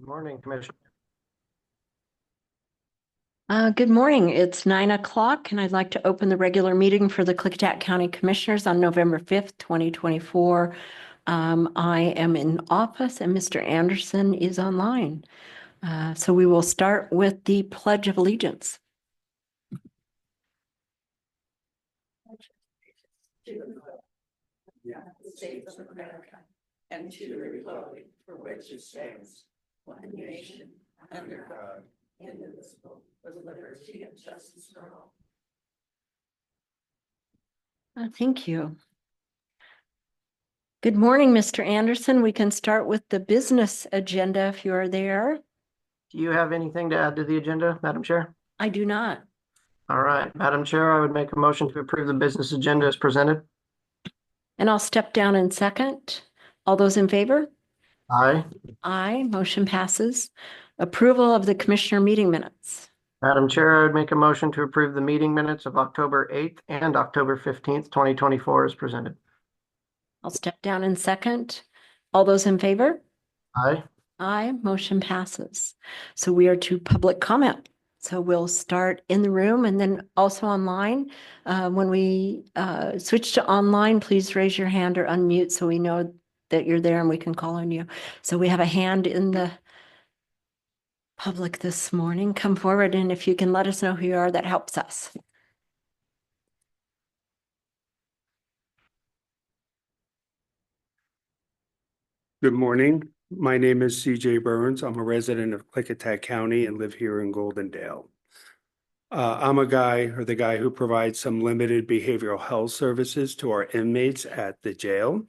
Morning, Commissioner. Good morning. It's 9 o'clock, and I'd like to open the regular meeting for the Klickitat County Commissioners on November 5th, 2024. I am in office and Mr. Anderson is online. So we will start with the Pledge of Allegiance. To the United States of America and to the republic for which it stands, one nation, under God, indivisible, with liberty and justice for all. Thank you. Good morning, Mr. Anderson. We can start with the business agenda if you are there. Do you have anything to add to the agenda, Madam Chair? I do not. All right, Madam Chair, I would make a motion to approve the business agenda as presented. And I'll step down in second. All those in favor? Aye. Aye. Motion passes. Approval of the commissioner meeting minutes. Madam Chair, I would make a motion to approve the meeting minutes of October 8th and October 15th, 2024 as presented. I'll step down in second. All those in favor? Aye. Aye. Motion passes. So we are to public comment. So we'll start in the room and then also online. When we switch to online, please raise your hand or unmute so we know that you're there and we can call on you. So we have a hand in the public this morning. Come forward, and if you can let us know who you are, that helps us. Good morning. My name is CJ Burns. I'm a resident of Klickitat County and live here in Goldendale. I'm the guy who provides some limited behavioral health services to our inmates at the jail.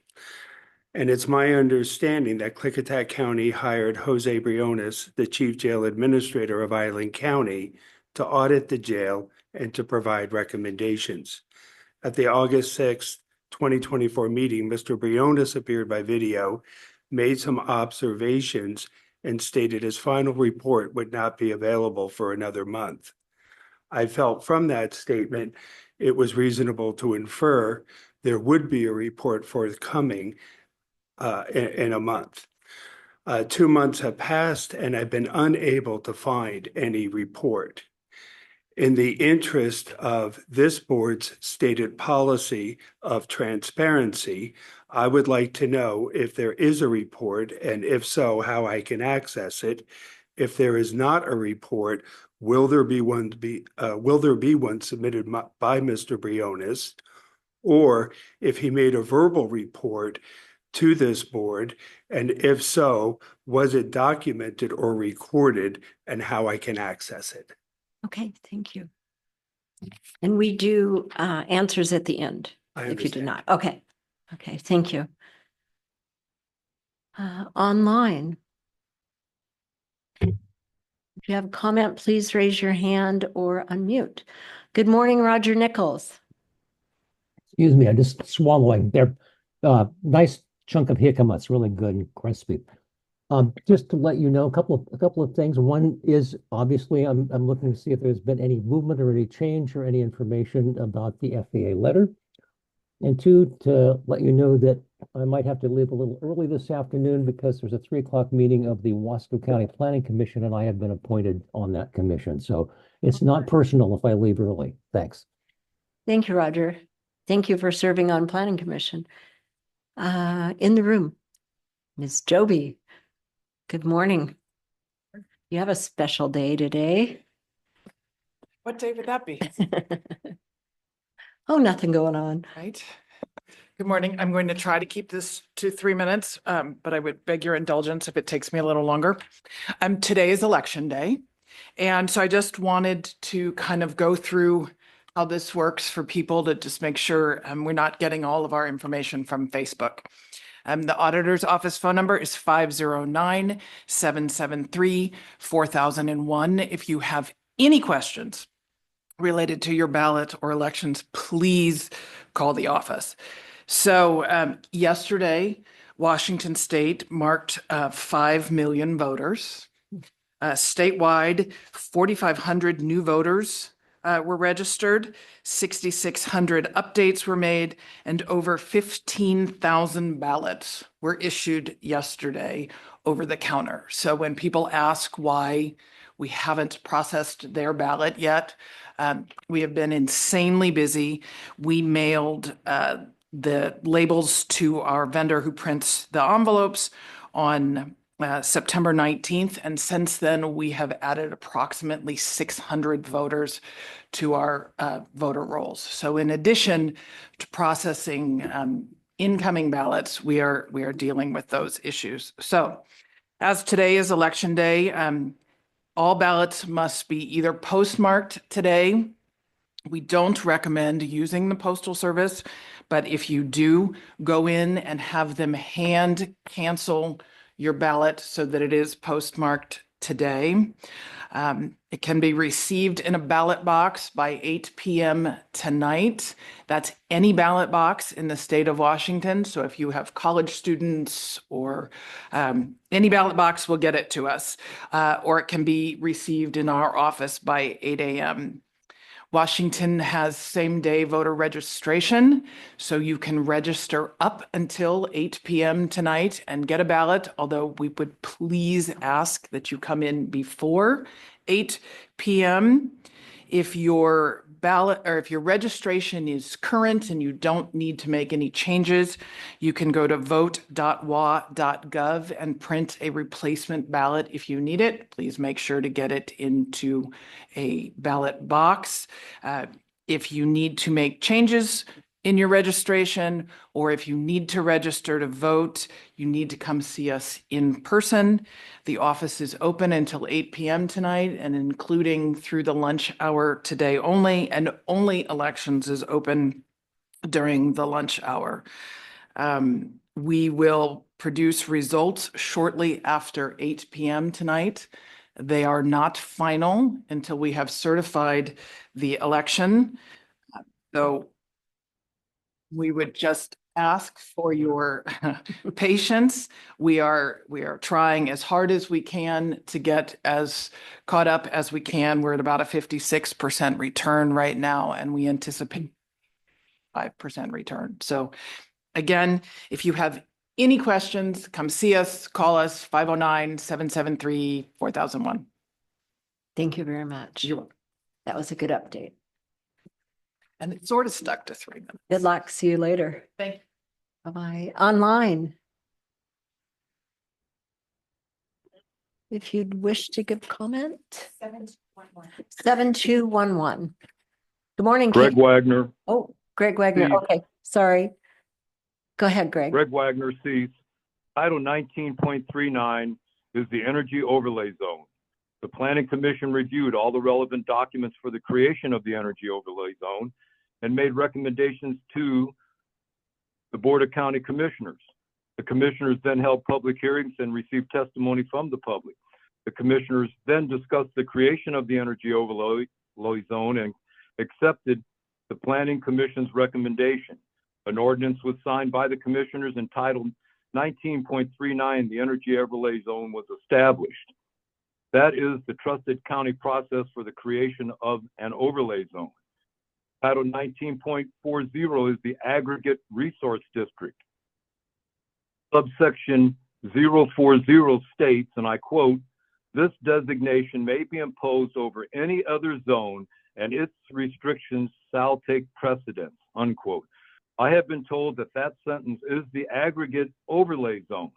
And it's my understanding that Klickitat County hired Jose Briones, the chief jail administrator of Island County, to audit the jail and to provide recommendations. At the August 6th, 2024 meeting, Mr. Briones appeared by video, made some observations, and stated his final report would not be available for another month. I felt from that statement it was reasonable to infer there would be a report forthcoming in a month. 2 months have passed and I've been unable to find any report. In the interest of this board's stated policy of transparency, I would like to know if there is a report, and if so, how I can access it. If there is not a report, will there be one submitted by Mr. Briones? Or if he made a verbal report to this board, and if so, was it documented or recorded, and how I can access it? Okay, thank you. And we do answers at the end. I if you do understand. not. Okay. Okay, thank you. Online. If you have a comment, please raise your hand or unmute. Good morning, Roger Nichols. Excuse me, I'm just swallowing. They're nice chunk of jicama. It's really good and crispy. Just to let you know, a couple of things. One is obviously I'm looking to see if there's been any movement or any change or any information about the FAA letter. And two, to let you know that I might have to leave a little early this afternoon because there's a 3 o'clock meeting of the Wasco County Planning Commission, and I have been appointed on that commission. So it's not personal if I leave early. Thanks. Thank you, Roger. Thank you for serving on Planning Commission. In the room, Ms. Joby. Good morning. You have a special day today. What day would that be? Oh, nothing going on. Right. Good morning. I'm going to try to keep this to 3 minutes, but I would beg your indulgence if it takes me a little longer. Today is election day. And so I just wanted to kind of go through how this works for people to just make sure we're not getting all of our information from Facebook. The auditor's office phone number is 509-773-4001. If you have any questions related to your ballot or elections, please call the office. So yesterday, Washington State marked 5 million voters. Statewide, 4,500 new voters were registered, 6,600 updates were made, and over 15,000 ballots were issued yesterday over the counter. So when people ask why we haven't processed their ballot yet, we have been insanely busy. We mailed the labels to our vendor who prints the envelopes on September 19th. And since then, we have added approximately 600 voters to our voter rolls. So in addition to processing incoming ballots, we are dealing with those issues. So as today is election day, all ballots must be either postmarked today. We don't recommend using the Postal Service, but if you do, go in and have them hand cancel your ballot so that it is postmarked today. It can be received in a ballot box by 8 p.m. tonight. That's any ballot box in the state of Washington. So if you have college students or any ballot box will get it to us, or it can be received in our office by 8 a.m. Washington has same-day voter registration, so you can register up until 8 p.m. tonight and get a ballot, although we would please ask that you come in before 8 p.m. If your ballot or if your registration is current and you don't need to make any changes, you can go to vote.wa.gov and print a replacement ballot if you need it. Please make sure to get it into a ballot box. If you need to make changes in your registration, or if you need to register to vote, you need to come see us in person. The office is open until 8 p.m. tonight, and including through the lunch hour today only, and only elections is open during the lunch hour. We will produce results shortly after 8 p.m. tonight. They are not final until we have certified the election. So we would just ask for your patience. We are trying as hard as we can to get as caught up as we can. We're at about a 56% return right now, and we anticipate 5% return. So again, if you have any questions, come see us, call us 509-773-4001. Thank you very much. You're welcome. That was a good update. And it sort of stuck to 3 minutes. Good luck. See you later. Thank you. Bye-bye. Online. If you'd wish to give comment. 7211. Good morning, Greg Kate. Wagner, Oh, Greg Wagner. Steve. Okay, sorry. Go ahead, Greg. Greg Wagner seats. Title 19.39 is the Energy Overlay Zone. The Planning Commission reviewed all the relevant documents for the creation of the Energy Overlay Zone and made recommendations to the Board of County Commissioners. The commissioners then held public hearings and received testimony from the public. The commissioners then discussed the creation of the Energy Overlay Zone and accepted the Planning Commission's recommendation. An ordinance was signed by the commissioners entitled 19.39, the Energy Overlay Zone was established. That is the trusted county process for the creation of an overlay zone. Title 19.40 is the Aggregate Resource District. Subsection 040 states, and I quote, "This designation may be imposed over any other zone and its restrictions shall take precedence," unquote. I have been told that that sentence is the Aggregate Overlay Zone.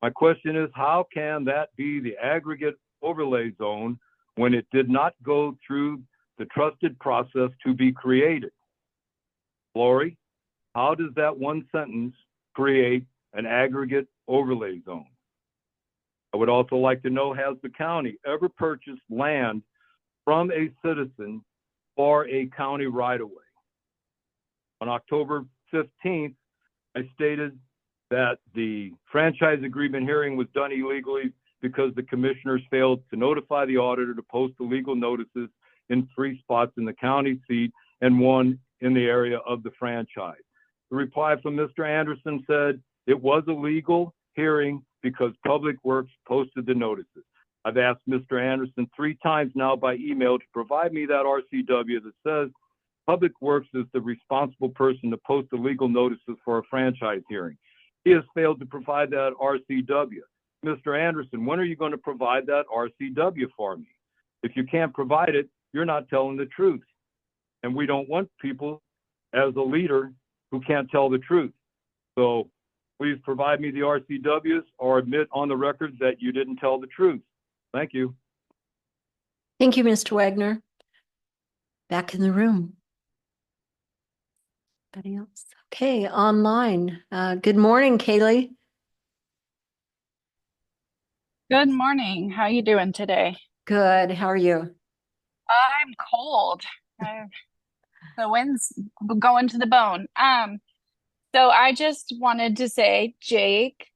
My question is, how can that be the Aggregate Overlay Zone when it did not go through the trusted process to be created? Lori, how does that one sentence create an Aggregate Overlay Zone? I would also like to know, has the county ever purchased land from a citizen for a county right-of-way? On October 15th, I stated that the franchise agreement hearing was done illegally because the commissioners failed to notify the auditor to post the legal notices in 3 spots in the county seat and 1 in the area of the franchise. The reply from Mr. Anderson said it was a legal hearing because Public Works posted the notices. I've asked Mr. Anderson 3 times now by email to provide me that RCW that says Public Works is the responsible person to post the legal notices for a franchise hearing. He has failed to provide that RCW. Mr. Anderson, when are you going to provide that RCW for me? If you can't provide it, you're not telling the truth. And we don't want people as a leader who can't tell the truth. So please provide me the RCWs or admit on the record that you didn't tell the truth. Thank you. Thank you, Mr. Wagner. Back in the room. Anybody else? Okay, online. Good morning, Kaylee. Good morning. How you doing today? Good. How are you? I'm cold. The wind's going to the bone. So I just wanted to say, Jake,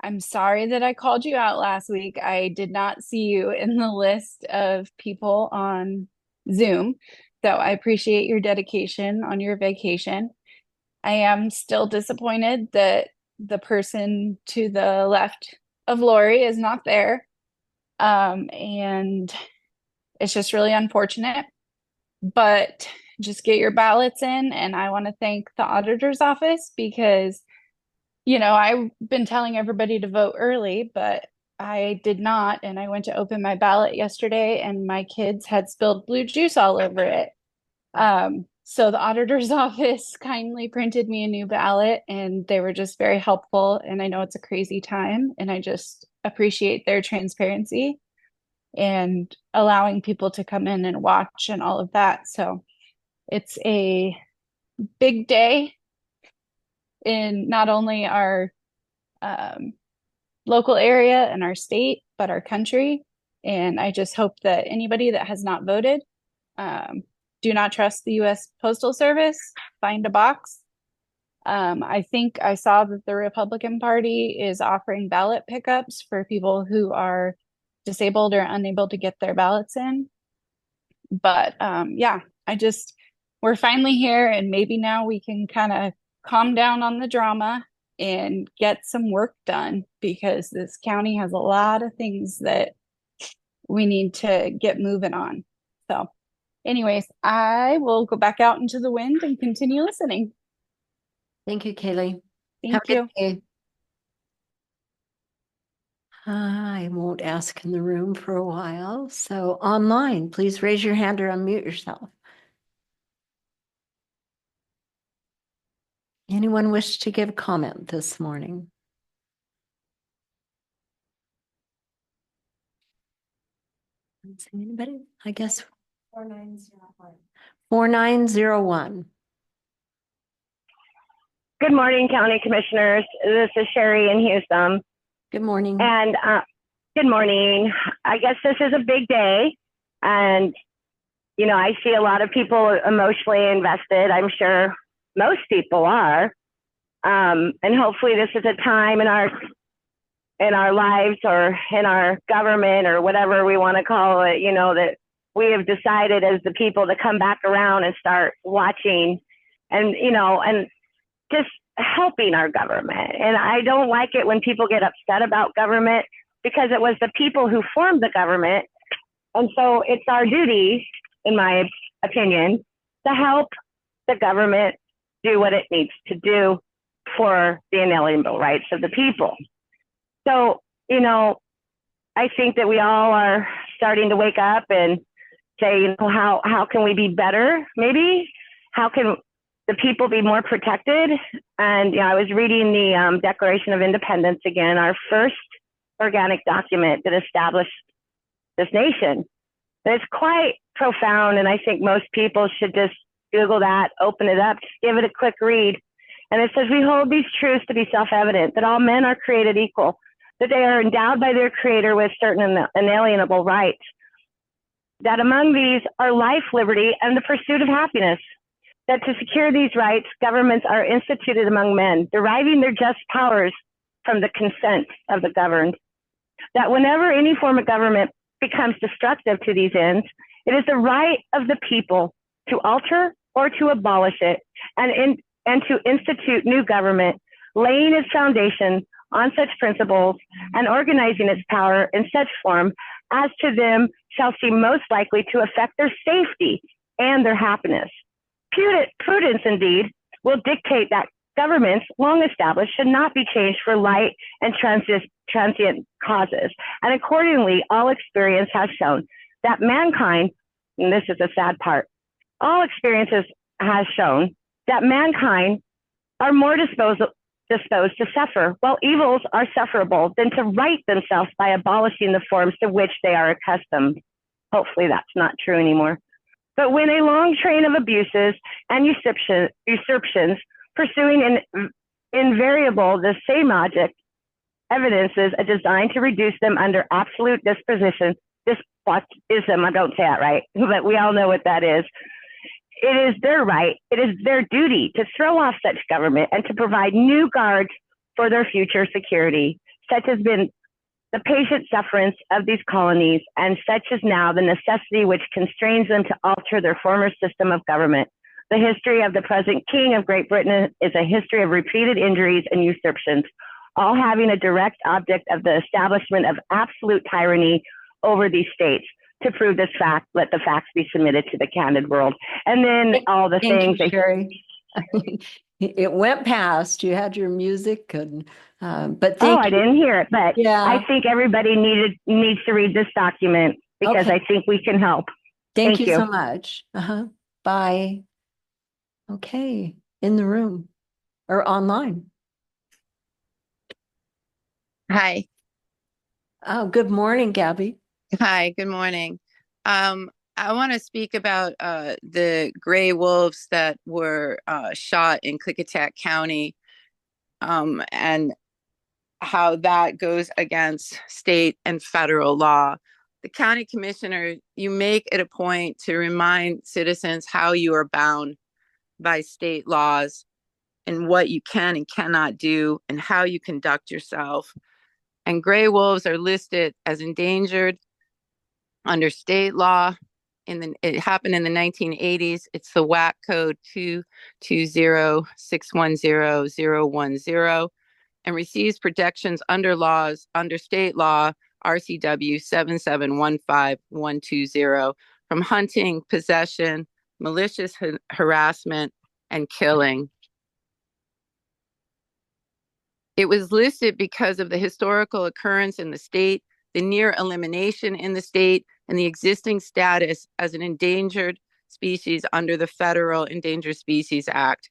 I'm sorry that I called you out last week. I did not see you in the list of people on Zoom. So I appreciate your dedication on your vacation. I am still disappointed that the person to the left of Lori is not there. And it's just really unfortunate, but just get your ballots in. And I want to thank the auditor's office because, I've been telling everybody to vote early, but I did not. And I went to open my ballot yesterday and my kids had spilled blue juice all over it. So the auditor's office kindly printed me a new ballot and they were just very helpful. And I know it's a crazy time and I just appreciate their transparency and allowing people to come in and watch and all of that. So it's a big day in not only our local area and our state, but our country. And I just hope that anybody that has not voted, do not trust the U.S. Postal Service, find a box. I think I saw that the Republican Party is offering ballot pickups for people who are disabled or unable to get their ballots in. But we're finally here and maybe now we can kind of calm down on the drama and get some work done because this county has a lot of things that we need to get moving on. So anyways, I will go back out into the wind and continue listening. Thank you, Kaylee. Thank Have a you. good day. I won't ask in the room for a while. So online, please raise your hand or unmute yourself. Anyone wish to give comment this morning? Don't see anybody? I guess 4901. 4901. Good morning, County Commissioners. This is Sherry in Houston. Good morning. And good morning. I guess this is a big day. And, I see a lot of people emotionally invested. I'm sure most people are. And hopefully this is a time in our lives or in our government or whatever we want to call it, that we have decided as the people to come back around and start watching and, and just helping our government. And I don't like it when people get upset about government because it was the people who formed the government. And so it's our duty, in my opinion, to help the government do what it needs to do for the inalienable rights of the people. So, I think that we all are starting to wake up and say, how can we be better? Maybe how can the people be more protected? And I was reading the Declaration of Independence again, our first organic document that established this nation. And it's quite profound, and I think most people should just Google that, open it up, just give it a quick read. And it says, we hold these truths to be self-evident, that all men are created equal, that they are endowed by their creator with certain inalienable rights, that among these are life, liberty, and the pursuit of happiness, that to secure these rights, governments are instituted among men, deriving their just powers from the consent of the governed, that whenever any form of government becomes destructive to these ends, it is the right of the people to alter or to abolish it and to institute new government, laying its foundation on such principles and organizing its power in such form as to them shall seem most likely to affect their safety and their happiness. Prudence, indeed, will dictate that governments, long established, should not be changed for light and transient causes. And accordingly, all experience has shown that mankind, and this is a sad part, all experiences has shown that mankind are more disposed to suffer, while evils are sufferable, than to right themselves by abolishing the forms to which they are accustomed. Hopefully that's not true anymore. But when a long train of abuses and usurpations pursuing invariable the same object evidences a design to reduce them under absolute despotism, I don't say that right, but we all know what that is. It is their right, it is their duty to throw off such government and to provide new guards for their future security. Such has been the patient sufferance of these colonies, and such is now the necessity which constrains them to alter their former system of government. The history of the present King of Great Britain is a history of repeated injuries and usurpations, all having a direct object of the establishment of absolute tyranny over these states. To prove this fact, let the facts be submitted to the candid world. And then all the Thank things. you, Sherry. It went past. You had your music, and but thank I you. didn't hear it, but Yeah. I think everybody needs to read this document because Okay. I think we can help. Thank Thank you you. so much. Bye. Okay, in the room or online. Hi. Oh, good morning, Gabby. Hi, good morning. I want to speak about the gray wolves that were shot in Klickitat County, and how that goes against state and federal law. The county commissioner, you make it a point to remind citizens how you are bound by state laws and what you can and cannot do and how you conduct yourself. And gray wolves are listed as endangered under state law. It happened in the 1980s. It's the WAC code 220610010 and receives protections under state law RCW 7715120 from hunting, possession, malicious harassment, and killing. It was listed because of the historical occurrence in the state, the near elimination in the state, and the existing status as an endangered species under the Federal Endangered Species Act.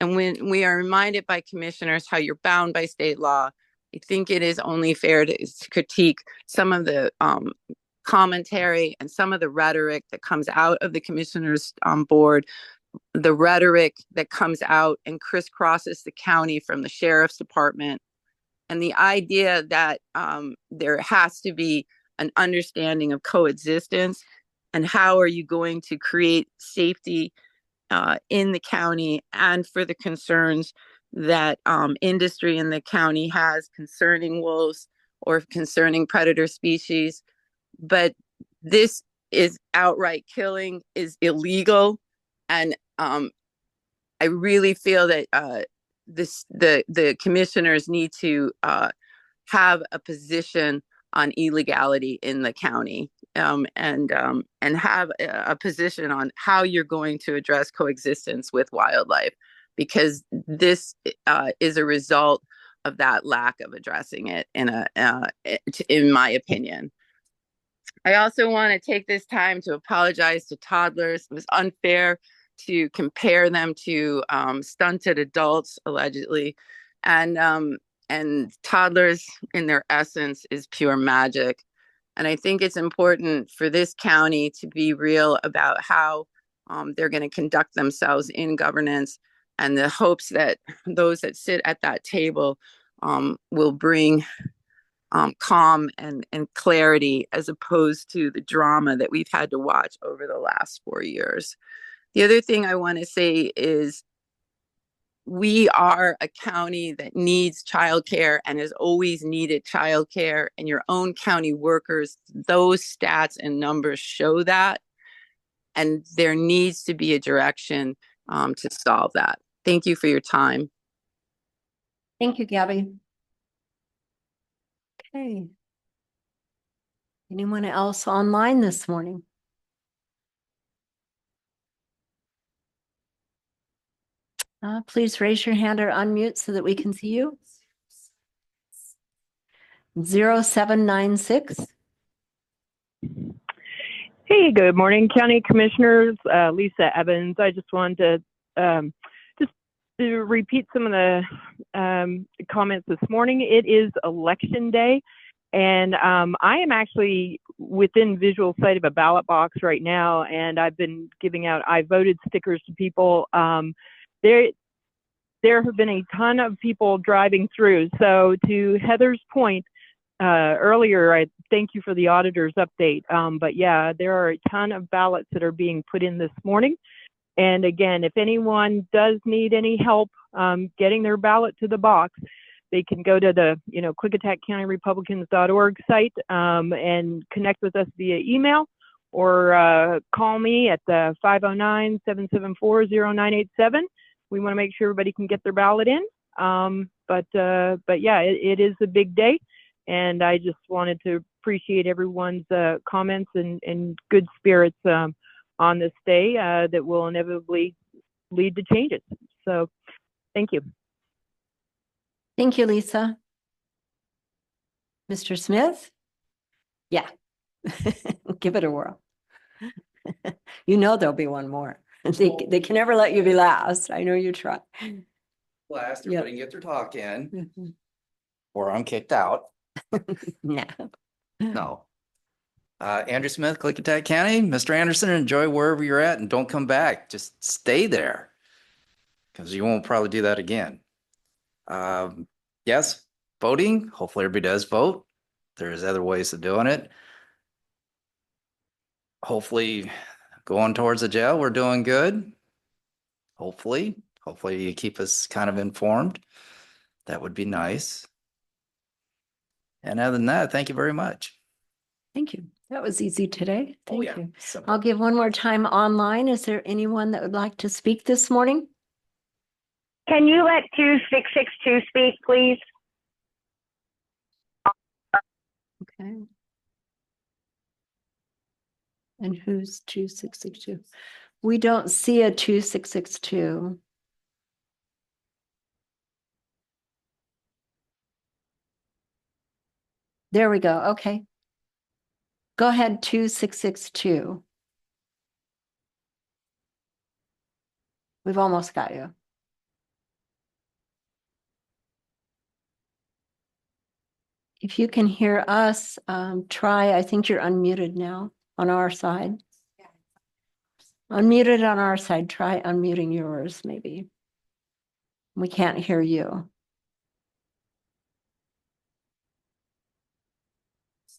And when we are reminded by commissioners how you're bound by state law, I think it is only fair to critique some of the commentary and some of the rhetoric that comes out of the commissioners board, the rhetoric that comes out and crisscrosses the county from the sheriff's department, and the idea that there has to be an understanding of coexistence and how are you going to create safety in the county and for the concerns that industry in the county has concerning wolves or concerning predator species. But this is outright killing, is illegal. And I really feel that the commissioners need to have a position on illegality in the county, and have a position on how you're going to address coexistence with wildlife, because this is a result of that lack of addressing it in my opinion. I also want to take this time to apologize to toddlers. It was unfair to compare them to stunted adults, allegedly. And toddlers in their essence is pure magic. And I think it's important for this county to be real about how they're going to conduct themselves in governance, and the hopes that those that sit at that table will bring calm and clarity, as opposed to the drama that we've had to watch over the last 4 years. The other thing I want to say is we are a county that needs childcare and has always needed childcare, and your own county workers, those stats and numbers show that. And there needs to be a direction to solve that. Thank you for your time. Thank you, Gabby. Okay. Anyone else online this morning? Please raise your hand or unmute so that we can see you. 0796. Hey, good morning, County Commissioners. Lisa Evans. I just wanted to just to repeat some of the comments this morning. It is election day, and I am actually within visual sight of a ballot box right now, and I've been giving out I voted stickers to people. There have been a ton of people driving through. So to Heather's point, earlier, I thank you for the auditor's update. But yeah, there are a ton of ballots that are being put in this morning. And again, if anyone does need any help getting their ballot to the box, they can go to the klickitatcountyrepublicans.org site and connect with us via email or call me at the 509-774-0987. We want to make sure everybody can get their ballot in. But yeah, it is a big day. And I just wanted to appreciate everyone's comments and good spirits on this day that will inevitably lead to changes. So thank you. Thank you, Lisa. Mr. Smith? Yeah. Give it a whirl. You know there'll be one more. They can never let you be last. I know you try. Last, everybody can get their talk in, Mhm. or I'm kicked out. No. No. Andrew Smith, Klickitat County. Mr. Anderson, enjoy wherever you're at and don't come back. Just stay there because you won't probably do that again. Yes, voting. Hopefully everybody does vote. There's other ways of doing it. Hopefully going towards the jail, we're doing good. Hopefully you keep us kind of informed. That would be nice. And other than that, thank you very much. Thank you. That was easy today. Thank yeah. you. Simple. I'll give one more time online. Is there anyone that would like to speak this morning? Can you let 2662 speak, please? Okay. And who's 2662? We don't see a 2662. There we go. Okay. Go ahead, 2662. We've almost got you. If you can hear us, try, I think you're unmuted now on our side. Unmuted on our side, try unmuting yours maybe. We can't hear you.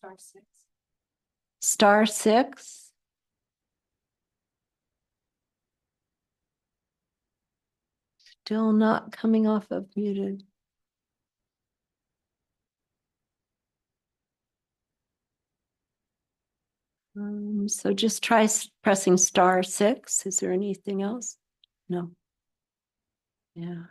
*6. *6. Still not coming off of muted. So just try pressing *6. Is there anything else? No. Yeah.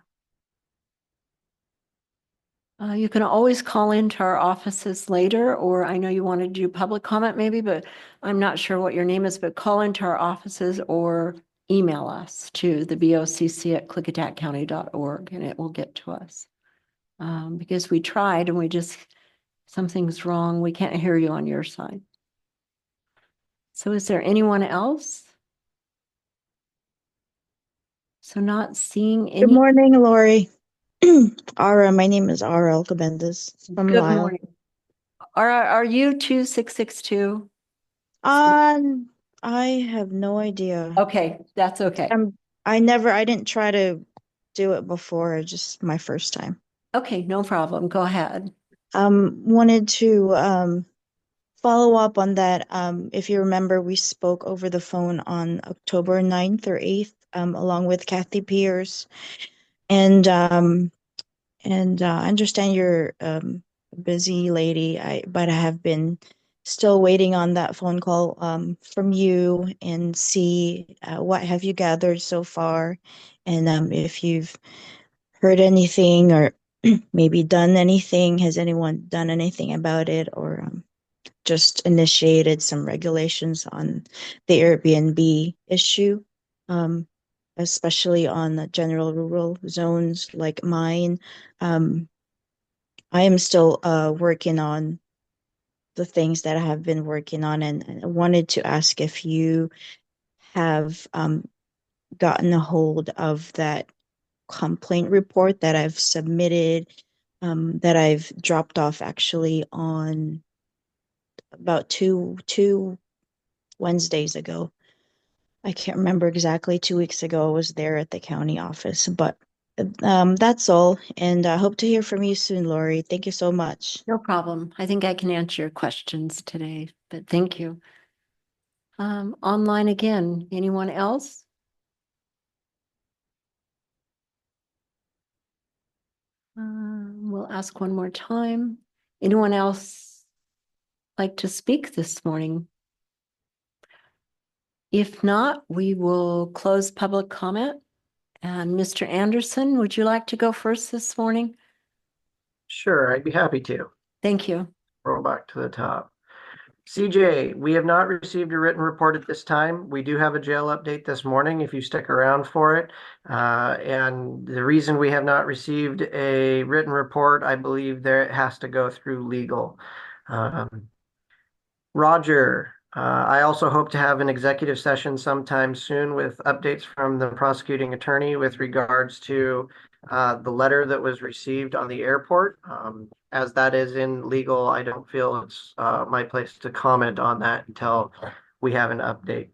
You can always call into our offices later, or I know you wanted to do public comment maybe, but I'm not sure what your name is, but call into our offices or email us to the BOCC@klickitatcounty.org and it will get to us. Because we tried and something's wrong. We can't hear you on your side. So is there anyone else? So not seeing any. Good morning, Lori. Ara, my name is Ara Alcabendas from Good Lyle. morning. Are you 2662? I have no idea. Okay, that's okay. I didn't try to do it before, just my first time. Okay, no problem. Go ahead. Wanted to follow up on that. If you remember, we spoke over the phone on October 9th or 8th, along with Kathy Pierce. And I understand you're a busy lady, but I have been still waiting on that phone call from you and see what have you gathered so far, and if you've heard anything or maybe done anything. Has anyone done anything about it, or just initiated some regulations on the Airbnb issue? especially on the general rural zones like mine. I am still working on the things that I have been working on, and I wanted to ask if you have gotten a hold of that complaint report that I've submitted, that I've dropped off actually on about two Wednesdays ago. I can't remember exactly. 2 weeks ago, I was there at the county office, but that's all. And I hope to hear from you soon, Lori. Thank you so much. No problem. I think I can answer your questions today, but thank you. Online again, anyone else? We'll ask one more time. Anyone else like to speak this morning? If not, we will close public comment. And Mr. Anderson, would you like to go first this morning? Sure, I'd be happy to. Thank you. Roll back to the top. CJ, we have not received a written report at this time. We do have a jail update this morning if you stick around for it. And the reason we have not received a written report, I believe there it has to go through legal. Roger, I also hope to have an executive session sometime soon with updates from the prosecuting attorney with regards to the letter that was received on the airport. As that is in legal, I don't feel it's my place to comment on that until we have an update.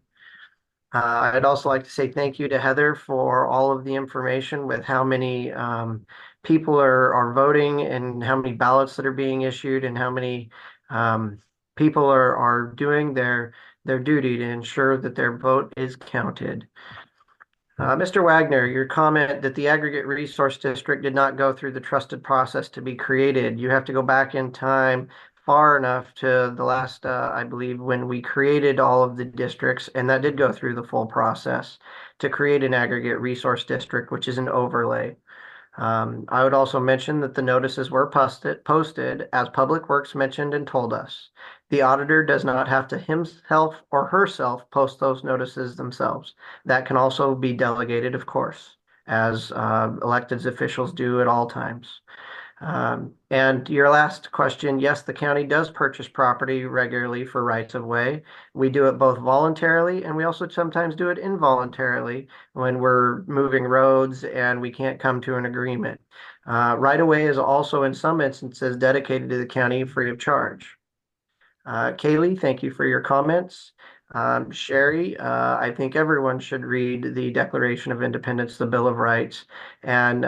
I'd also like to say thank you to Heather for all of the information with how many people are voting and how many ballots that are being issued and how many people are doing their duty to ensure that their vote is counted. Mr. Wagner, your comment that the aggregate resource district did not go through the trusted process to be created. You have to go back in time far enough to the last, I believe, when we created all of the districts, and that did go through the full process to create an aggregate resource district, which is an overlay. I would also mention that the notices were posted as Public Works mentioned and told us. The auditor does not have to himself or herself post those notices themselves. That can also be delegated, of course, as elected officials do at all times. And your last question, yes, the county does purchase property regularly for rights of way. We do it both voluntarily and we also sometimes do it involuntarily when we're moving roads and we can't come to an agreement. Right of way is also in some instances dedicated to the county free of charge. Kaylee, thank you for your comments. Sherry, I think everyone should read the Declaration of Independence, the Bill of Rights, and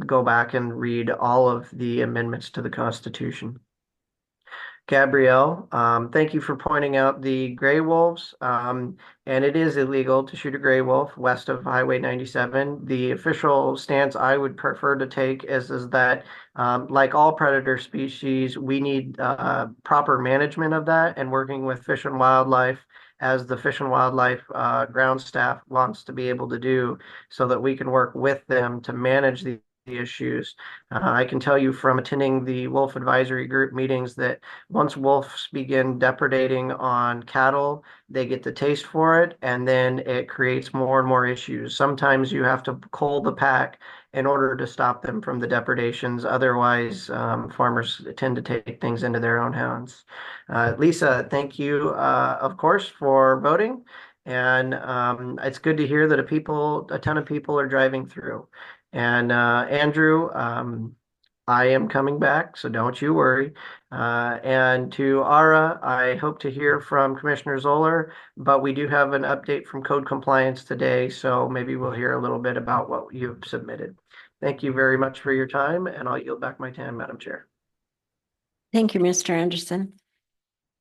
go back and read all of the amendments to the Constitution. Gabrielle, thank you for pointing out the gray wolves. And it is illegal to shoot a gray wolf west of Highway 97. The official stance I would prefer to take is that, like all predator species, we need proper management of that and working with Fish and Wildlife as the Fish and Wildlife ground staff wants to be able to do so that we can work with them to manage the issues. I can tell you from attending the wolf advisory group meetings that once wolves begin depredating on cattle, they get the taste for it, and then it creates more and more issues. Sometimes you have to cull the pack in order to stop them from the depredations. Otherwise, farmers tend to take things into their own hands. Lisa, thank you, of course, for voting. And it's good to hear that a ton of people are driving through. And Andrew, I am coming back, so don't you worry. And to Ara, I hope to hear from Commissioner Zoller, but we do have an update from Code Compliance today, so maybe we'll hear a little bit about what you've submitted. Thank you very much for your time, and I'll yield back my time, Madam Chair. Thank you, Mr. Anderson.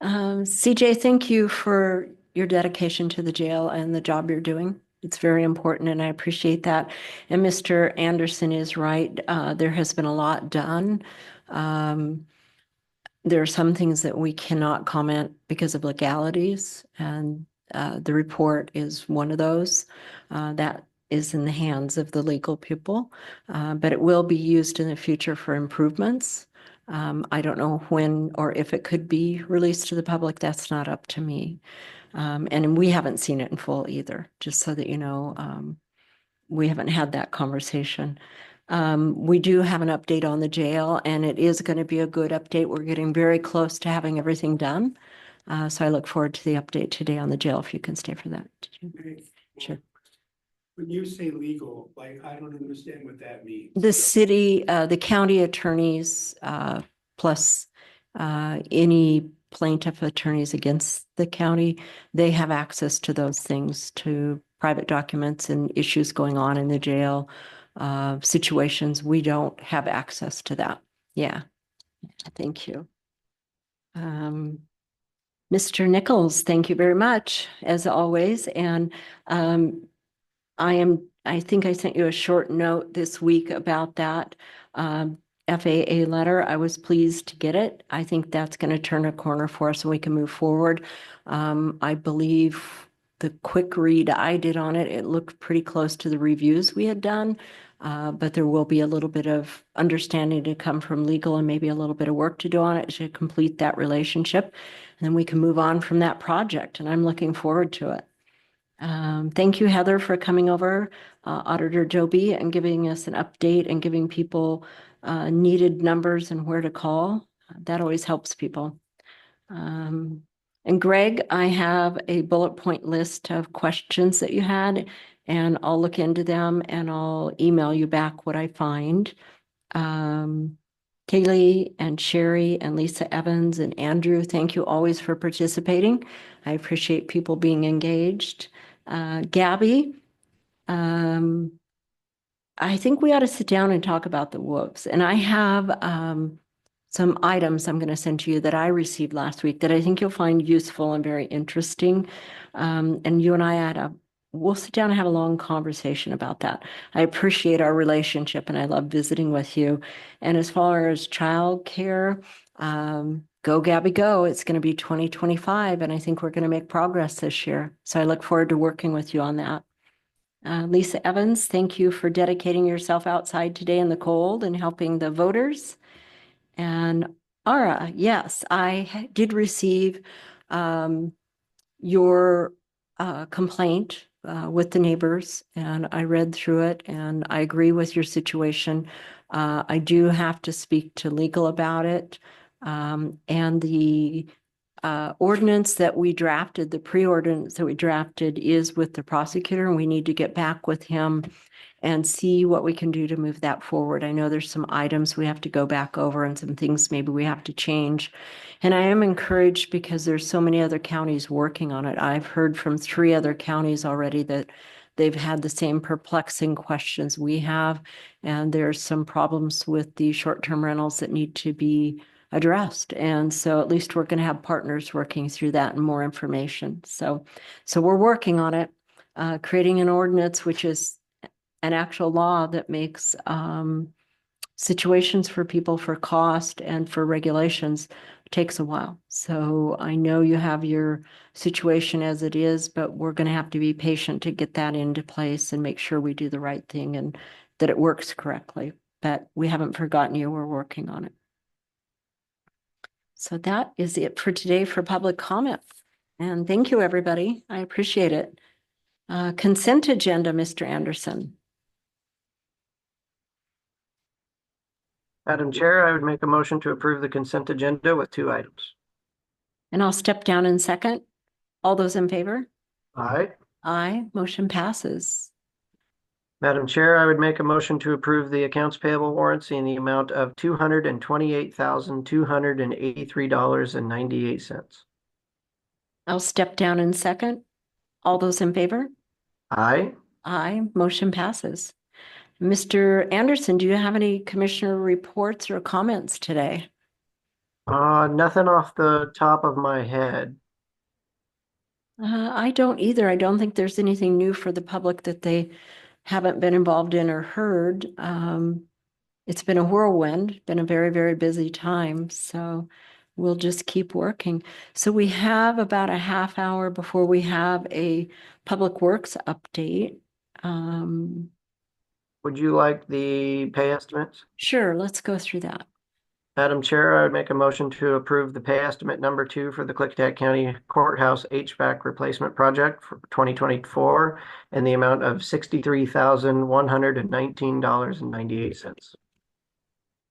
CJ, thank you for your dedication to the jail and the job you're doing. It's very important, and I appreciate that. And Mr. Anderson is right. There has been a lot done. There are some things that we cannot comment because of legalities, and the report is one of those. That is in the hands of the legal people, but it will be used in the future for improvements. I don't know when or if it could be released to the public. That's not up to me. And we haven't seen it in full either, just so that you know. we haven't had that conversation. We do have an update on the jail, and it is going to be a good update. We're getting very close to having everything done. So I look forward to the update today on the jail, if you can stay for that. Sure. When you say legal, like, I don't understand what that means. The city, the county attorneys, plus any plaintiff attorneys against the county, they have access to those things, to private documents and issues going on in the jail, situations. We don't have access to that. Yeah. Thank you. Mr. Nichols, thank you very much, as always. And I think I sent you a short note this week about that FAA letter. I was pleased to get it. I think that's going to turn a corner for us and we can move forward. I believe the quick read I did on it, it looked pretty close to the reviews we had done. But there will be a little bit of understanding to come from legal and maybe a little bit of work to do on it to complete that relationship. And then we can move on from that project. And I'm looking forward to it. Thank you, Heather, for coming over, Auditor Joby, and giving us an update and giving people needed numbers and where to call. That always helps people. And Greg, I have a bullet point list of questions that you had, and I'll look into them and I'll email you back what I find. Kaylee and Sherry and Lisa Evans and Andrew, thank you always for participating. I appreciate people being engaged. Gabby, I think we ought to sit down and talk about the whoops. And I have some items I'm going to send to you that I received last week that I think you'll find useful and very interesting. And you and I we'll sit down and have a long conversation about that. I appreciate our relationship and I love visiting with you. And as far as childcare, go Gabby, go. It's going to be 2025, and I think we're going to make progress this year. So I look forward to working with you on that. Lisa Evans, thank you for dedicating yourself outside today in the cold and helping the voters. And Ara, yes, I did receive your complaint with the neighbors, and I read through it, and I agree with your situation. I do have to speak to legal about it. And the ordinance that we drafted, the pre-ordinance that we drafted is with the prosecutor, and we need to get back with him and see what we can do to move that forward. I know there's some items we have to go back over and some things maybe we have to change. And I am encouraged because there's so many other counties working on it. I've heard from 3 other counties already that they've had the same perplexing questions we have. And there's some problems with the short-term rentals that need to be addressed. And so at least we're going to have partners working through that and more information. So we're working on it, creating an ordinance, which is an actual law that makes situations for people for cost and for regulations takes a while. So I know you have your situation as it is, but we're going to have to be patient to get that into place and make sure we do the right thing and that it works correctly. But we haven't forgotten you. We're working on it. So that is it for today for public comment. And thank you, everybody. I appreciate it. Consent agenda, Mr. Anderson. Madam Chair, I would make a motion to approve the consent agenda with 2 items. And I'll step down in second. All those in favor? Aye. Aye. Motion passes. Madam Chair, I would make a motion to approve the accounts payable warrants in the amount of $228,283.98. I'll step down in second. All those in favor? Aye. Aye. Motion passes. Mr. Anderson, do you have any commissioner reports or comments today? Nothing off the top of my head. I don't either. I don't think there's anything new for the public that they haven't been involved in or heard. It's been a whirlwind, been a very, very busy time. So we'll just keep working. So we have about a half hour before we have a public works update. Would you like the pay estimates? Sure, let's go through that. Madam Chair, I would make a motion to approve the pay estimate number 2 for the Klickitat County Courthouse HVAC replacement project for 2024 in the amount of $63,119.98.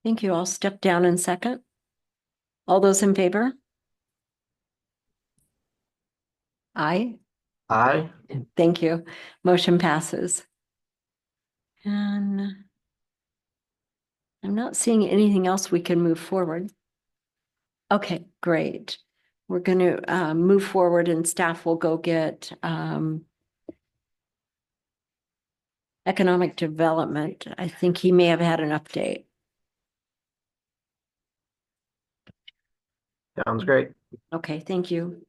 Thank you. I'll step down in second. All those in favor? Aye. Aye. Thank you. Motion passes. And I'm not seeing anything else we can move forward. Okay, great. We're going to move forward and staff will go get economic development. I think he may have had an update. Sounds great. Okay, thank you.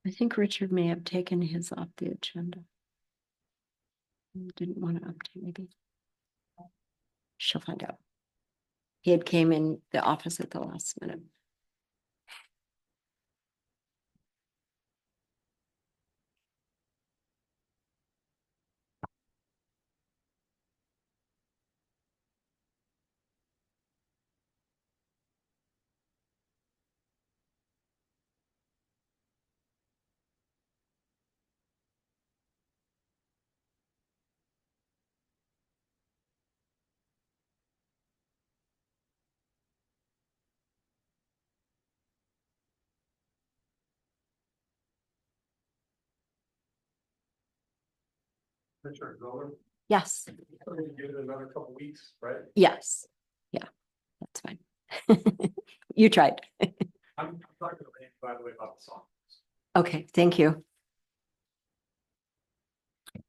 I think Richard may have taken his off the agenda. Didn't want to update, maybe. She'll find out. He had came in the office at the last minute. Yes. Give it another couple weeks, right? Yes. Yeah, that's fine. You tried. I'm talking to Randy, by the way, about the song. Okay, thank you. I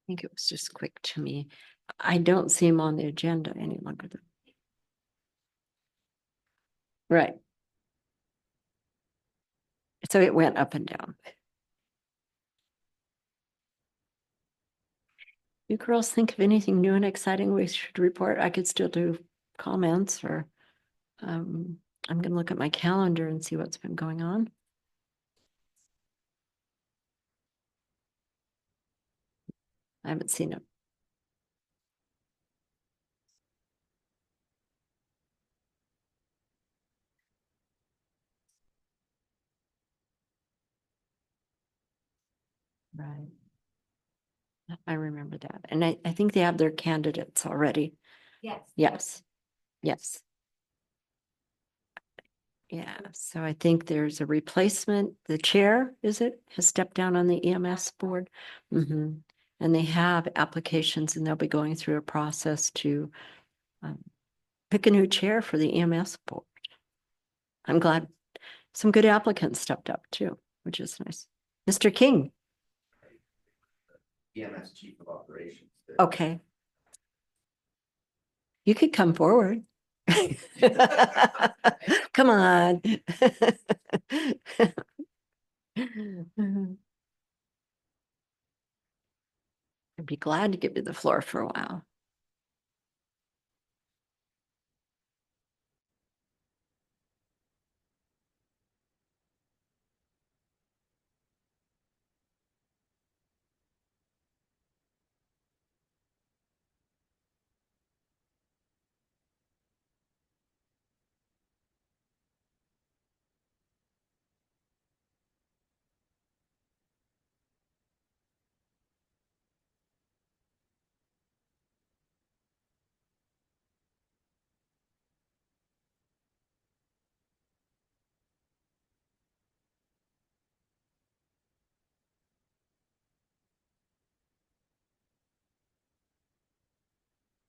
think it was just quick to me. I don't see him on the agenda any longer. Right. So it went up and down. You girls think of anything new and exciting we should report? I could still do comments or I'm gonna look at my calendar and see what's been going on. I haven't seen it. Right. I remember that. And I think they have their candidates already. Yes. Yes. Yes. Yeah, so I think there's a replacement. The chair, is it, has stepped down on the EMS board. And they have applications and they'll be going through a process to pick a new chair for the EMS board. I'm glad some good applicants stepped up too, which is nice. Mr. King. EMS Chief of Operations. Okay. You could come forward. Come on. I'd be glad to give you the floor for a while.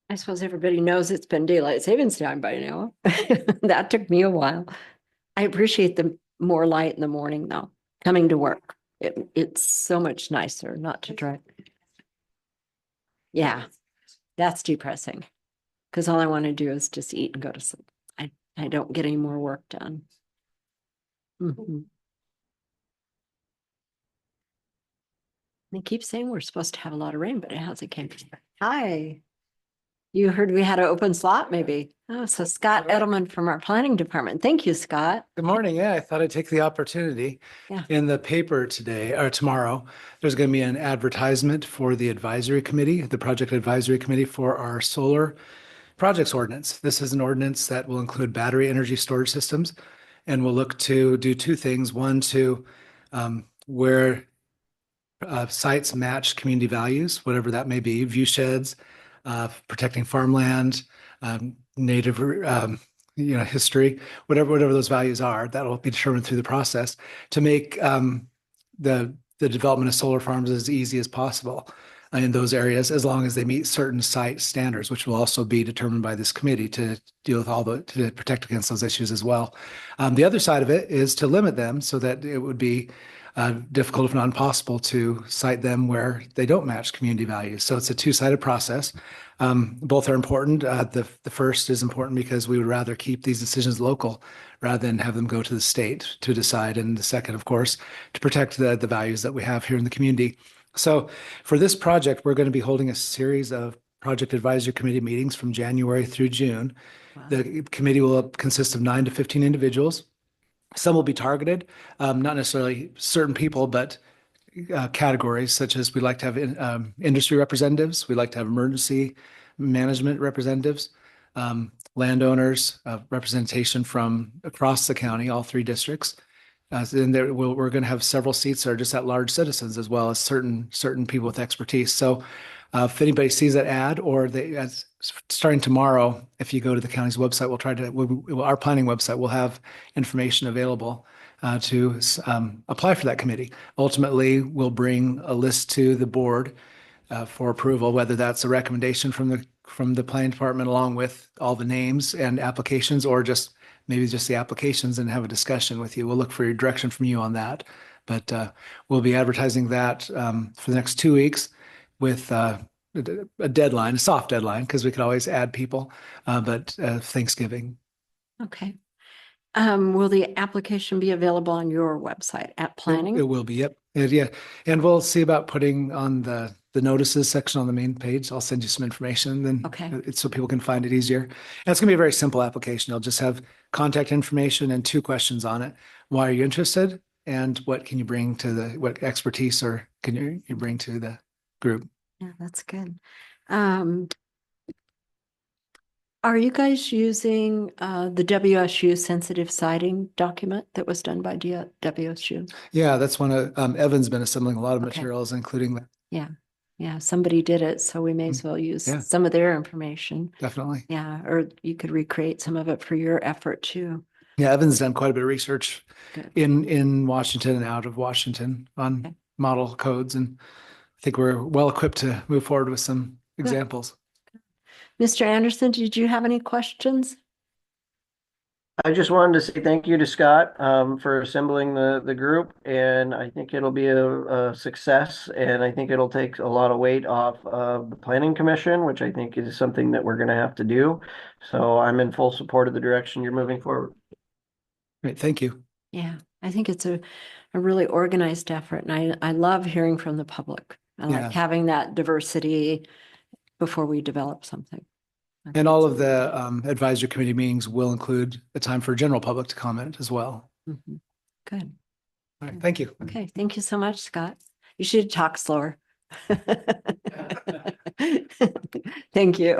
I suppose everybody knows it's been daylight savings time by now. That took me a while. I appreciate the more light in the morning though, coming to work. It's so much nicer not to drive. Yeah, that's depressing. Because all I want to do is just eat and go to sleep. I don't get any more work done. They keep saying we're supposed to have a lot of rain, but it hasn't came. Hi. You heard we had an open slot, maybe. Oh, so Scott All right. Edelman from our planning department. Thank you, Scott. Good morning. Yeah, I thought I'd take the opportunity. Yeah. In the paper today or tomorrow, there's going to be an advertisement for the advisory committee, the project advisory committee for our solar projects ordinance. This is an ordinance that will include battery energy storage systems and will look to do two things. One, to where sites match community values, whatever that may be, view sheds, protecting farmland, native, history, whatever those values are, that will be determined through the process to make the development of solar farms as easy as possible in those areas, as long as they meet certain site standards, which will also be determined by this committee to deal with to protect against those issues as well. The other side of it is to limit them so that it would be difficult, if not impossible, to cite them where they don't match community values. So it's a two-sided process. Both are important. The first is important because we would rather keep these decisions local rather than have them go to the state to decide. And the second, of course, to protect the values that we have here in the community. So for this project, we're going to be holding a series of project advisory committee meetings from January through June. Wow. The committee will consist of 9 to 15 individuals. Some will be targeted, not necessarily certain people, but categories such as we like to have industry representatives, we like to have emergency management representatives, landowners, representation from across the county, all 3 districts. And we're going to have several seats that are just at large citizens, as well as certain people with expertise. So if anybody sees that ad, or starting tomorrow, if you go to the county's website, our planning website will have information available to apply for that committee. Ultimately, we'll bring a list to the board for approval, whether that's a recommendation from the planning department along with all the names and applications, or maybe just the applications and have a discussion with you. We'll look for your direction from you on that. But we'll be advertising that for the next 2 weeks with a deadline, a soft deadline, because we could always add people, but Thanksgiving. Okay. Will the application be available on your website at planning? It will be, yep. Yeah. And we'll see about putting on the notices section on the main page. I'll send you some information then. Okay. It's so people can find it easier. And it's going to be a very simple application. You'll just have contact information and 2 questions on it. Why are you interested? And what can you bring to what expertise or can you bring to the group? Yeah, that's good. Are you guys using the WSU sensitive siting document that was done by WSU? Yeah, that's one of Evan's been assembling a lot of Okay. materials, including that. Yeah, somebody did it, so we may as well use Yeah. some of their information. Definitely. Yeah, or you could recreate some of it for your effort too. Yeah, Evan's done quite a bit of research Good. in Washington and out of Washington on Okay. model codes, and I think we're well equipped to move forward with some examples. Mr. Anderson, did you have any questions? I just wanted to say thank you to Scott for assembling the group, and I think it'll be a success, and I think it'll take a lot of weight off of the Planning Commission, which I think is something that we're going to have to do. So I'm in full support of the direction you're moving forward. Great, thank you. Yeah, I think it's a really organized effort, and I love hearing from the public. I Yeah. like having that diversity before we develop something. I think And all it's- of the advisory committee meetings will include a time for general public to comment as well. Mhm. Good. All right, thank you. Okay, thank you so much, Scott. You should talk slower. Thank you.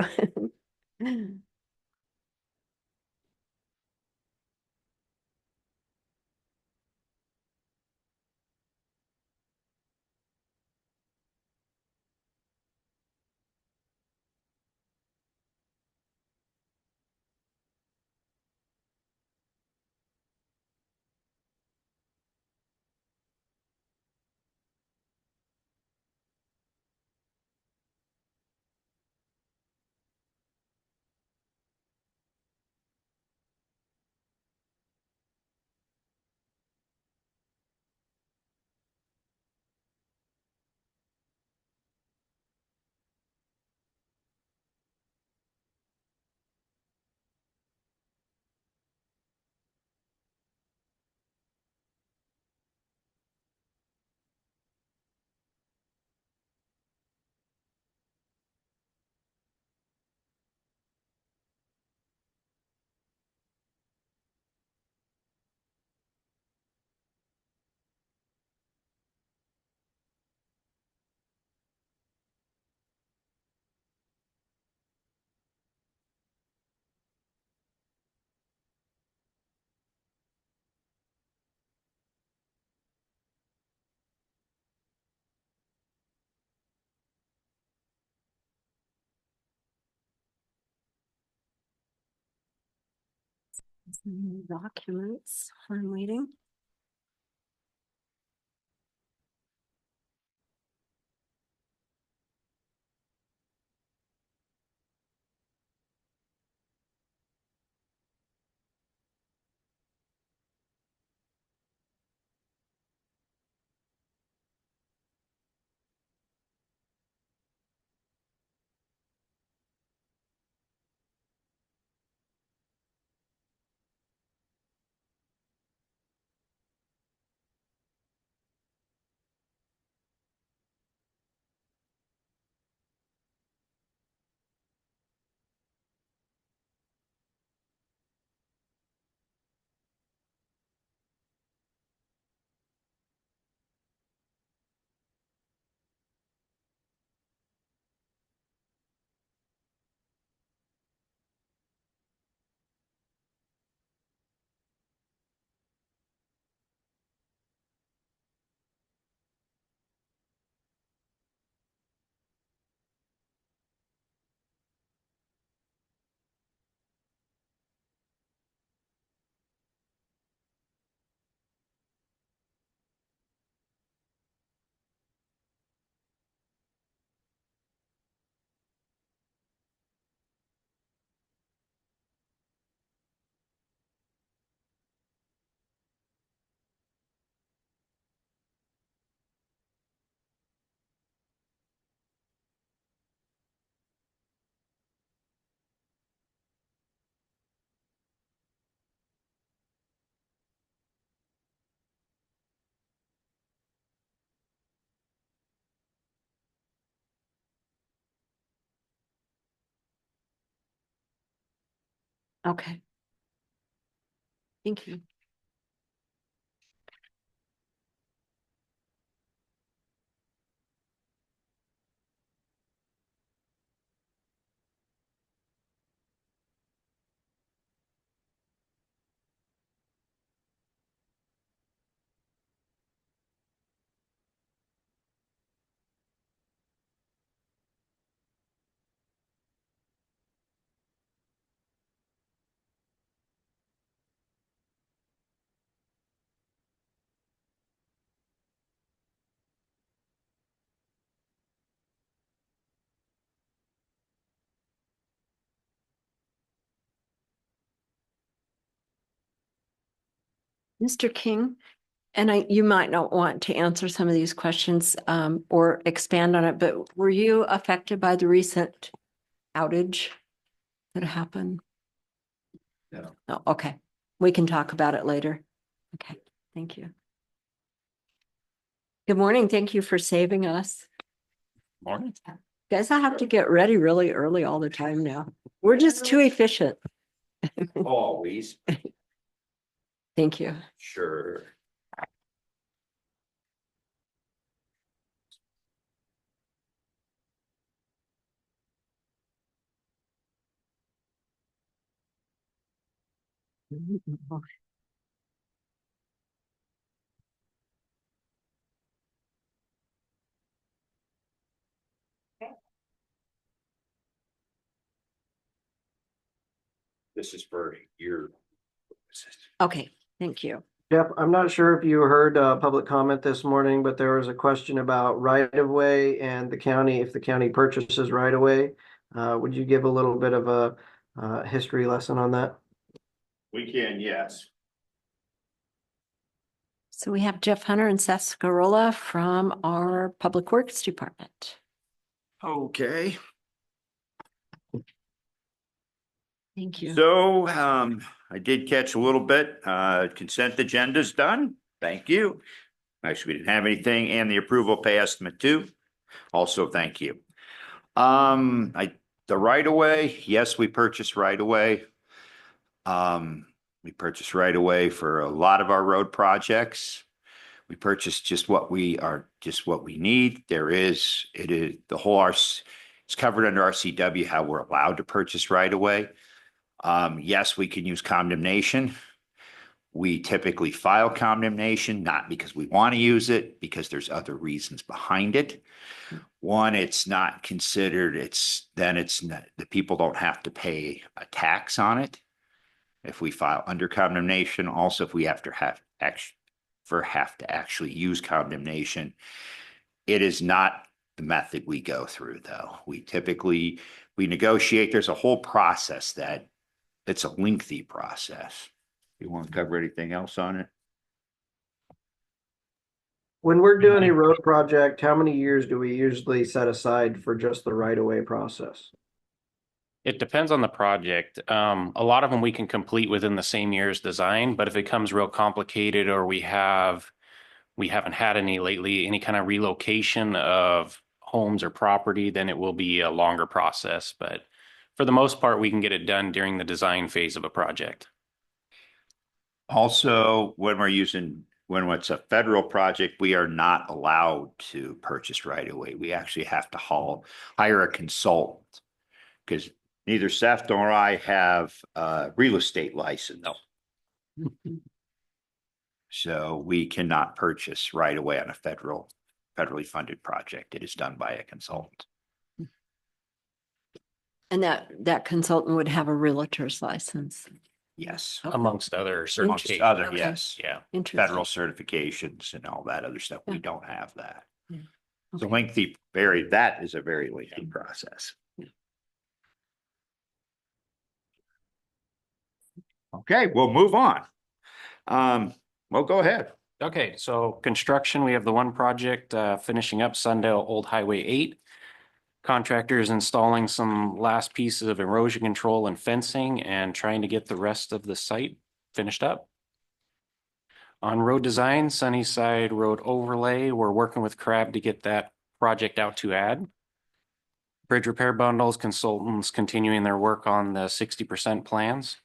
Documents I'm waiting. Okay. Thank you. Mr. King, and you might not want to answer some of these questions or expand on it, but were you affected by the recent outage that happened? No. Oh, okay. We can talk about it later. Okay, thank you. Good morning. Thank you for saving us. Morning. Guys, I have to get ready really early all the time now. We're just too efficient. Always. Thank you. Sure. This is for your. Okay, thank you. Jeff, I'm not sure if you heard public comment this morning, but there was a question about right of way and the county, if the county purchases right of way. Would you give a little bit of a history lesson on that? We can, yes. So we have Jeff Hunter and Seth Scarola from our Public Works Department. Okay, Thank you. so I did catch a little bit. Consent agenda's done. Thank you. Actually, we didn't have anything, and the approval pay estimate too. Also, thank you. The right of way, yes, we purchased right of way. We purchased right of way for a lot of our road projects. We purchased just what we need. The whole it's covered under RCW, how we're allowed to purchase right of way. Yes, we can use condemnation. We typically file condemnation, not because we want to use it, because there's other reasons behind it. One, it's not considered, the people don't have to pay a tax on it. if we file under condemnation, also if we have to actually use condemnation. It is not the method we go through, though. We negotiate. There's a whole process that it's a lengthy process. You want to cover anything else on it? When we're doing a road project, how many years do we usually set aside for just the right-of-way process? It depends on the project. A lot of them we can complete within the same year's design, but if it comes real complicated or we haven't had any lately, any kind of relocation of homes or property, then it will be a longer process. But for the most part, we can get it done during the design phase of a project. Also, when it's a federal project, we are not allowed to purchase right away. We actually have to hire a consultant because neither Seth nor I have a real estate license. No. So we cannot purchase right away on a federally funded project. It is done by a consultant. And that consultant would have a realtor's license. Yes. Okay. Amongst other Amongst certifications. other, Okay. yes. Yeah. Interesting. Federal certifications and all that other stuff. We Yeah. don't have that. Yeah. It's a Okay. that is a very lengthy process. Yeah. Okay, we'll move on. Well, go ahead. Okay, so construction, we have the one project finishing up Sundale Old Highway 8. Contractor is installing some last pieces of erosion control and fencing and trying to get the rest of the site finished up. On road design, Sunnyside Road Overlay, we're working with Crab to get that project out to add. Bridge repair bundles, consultants continuing their work on the 60% plans.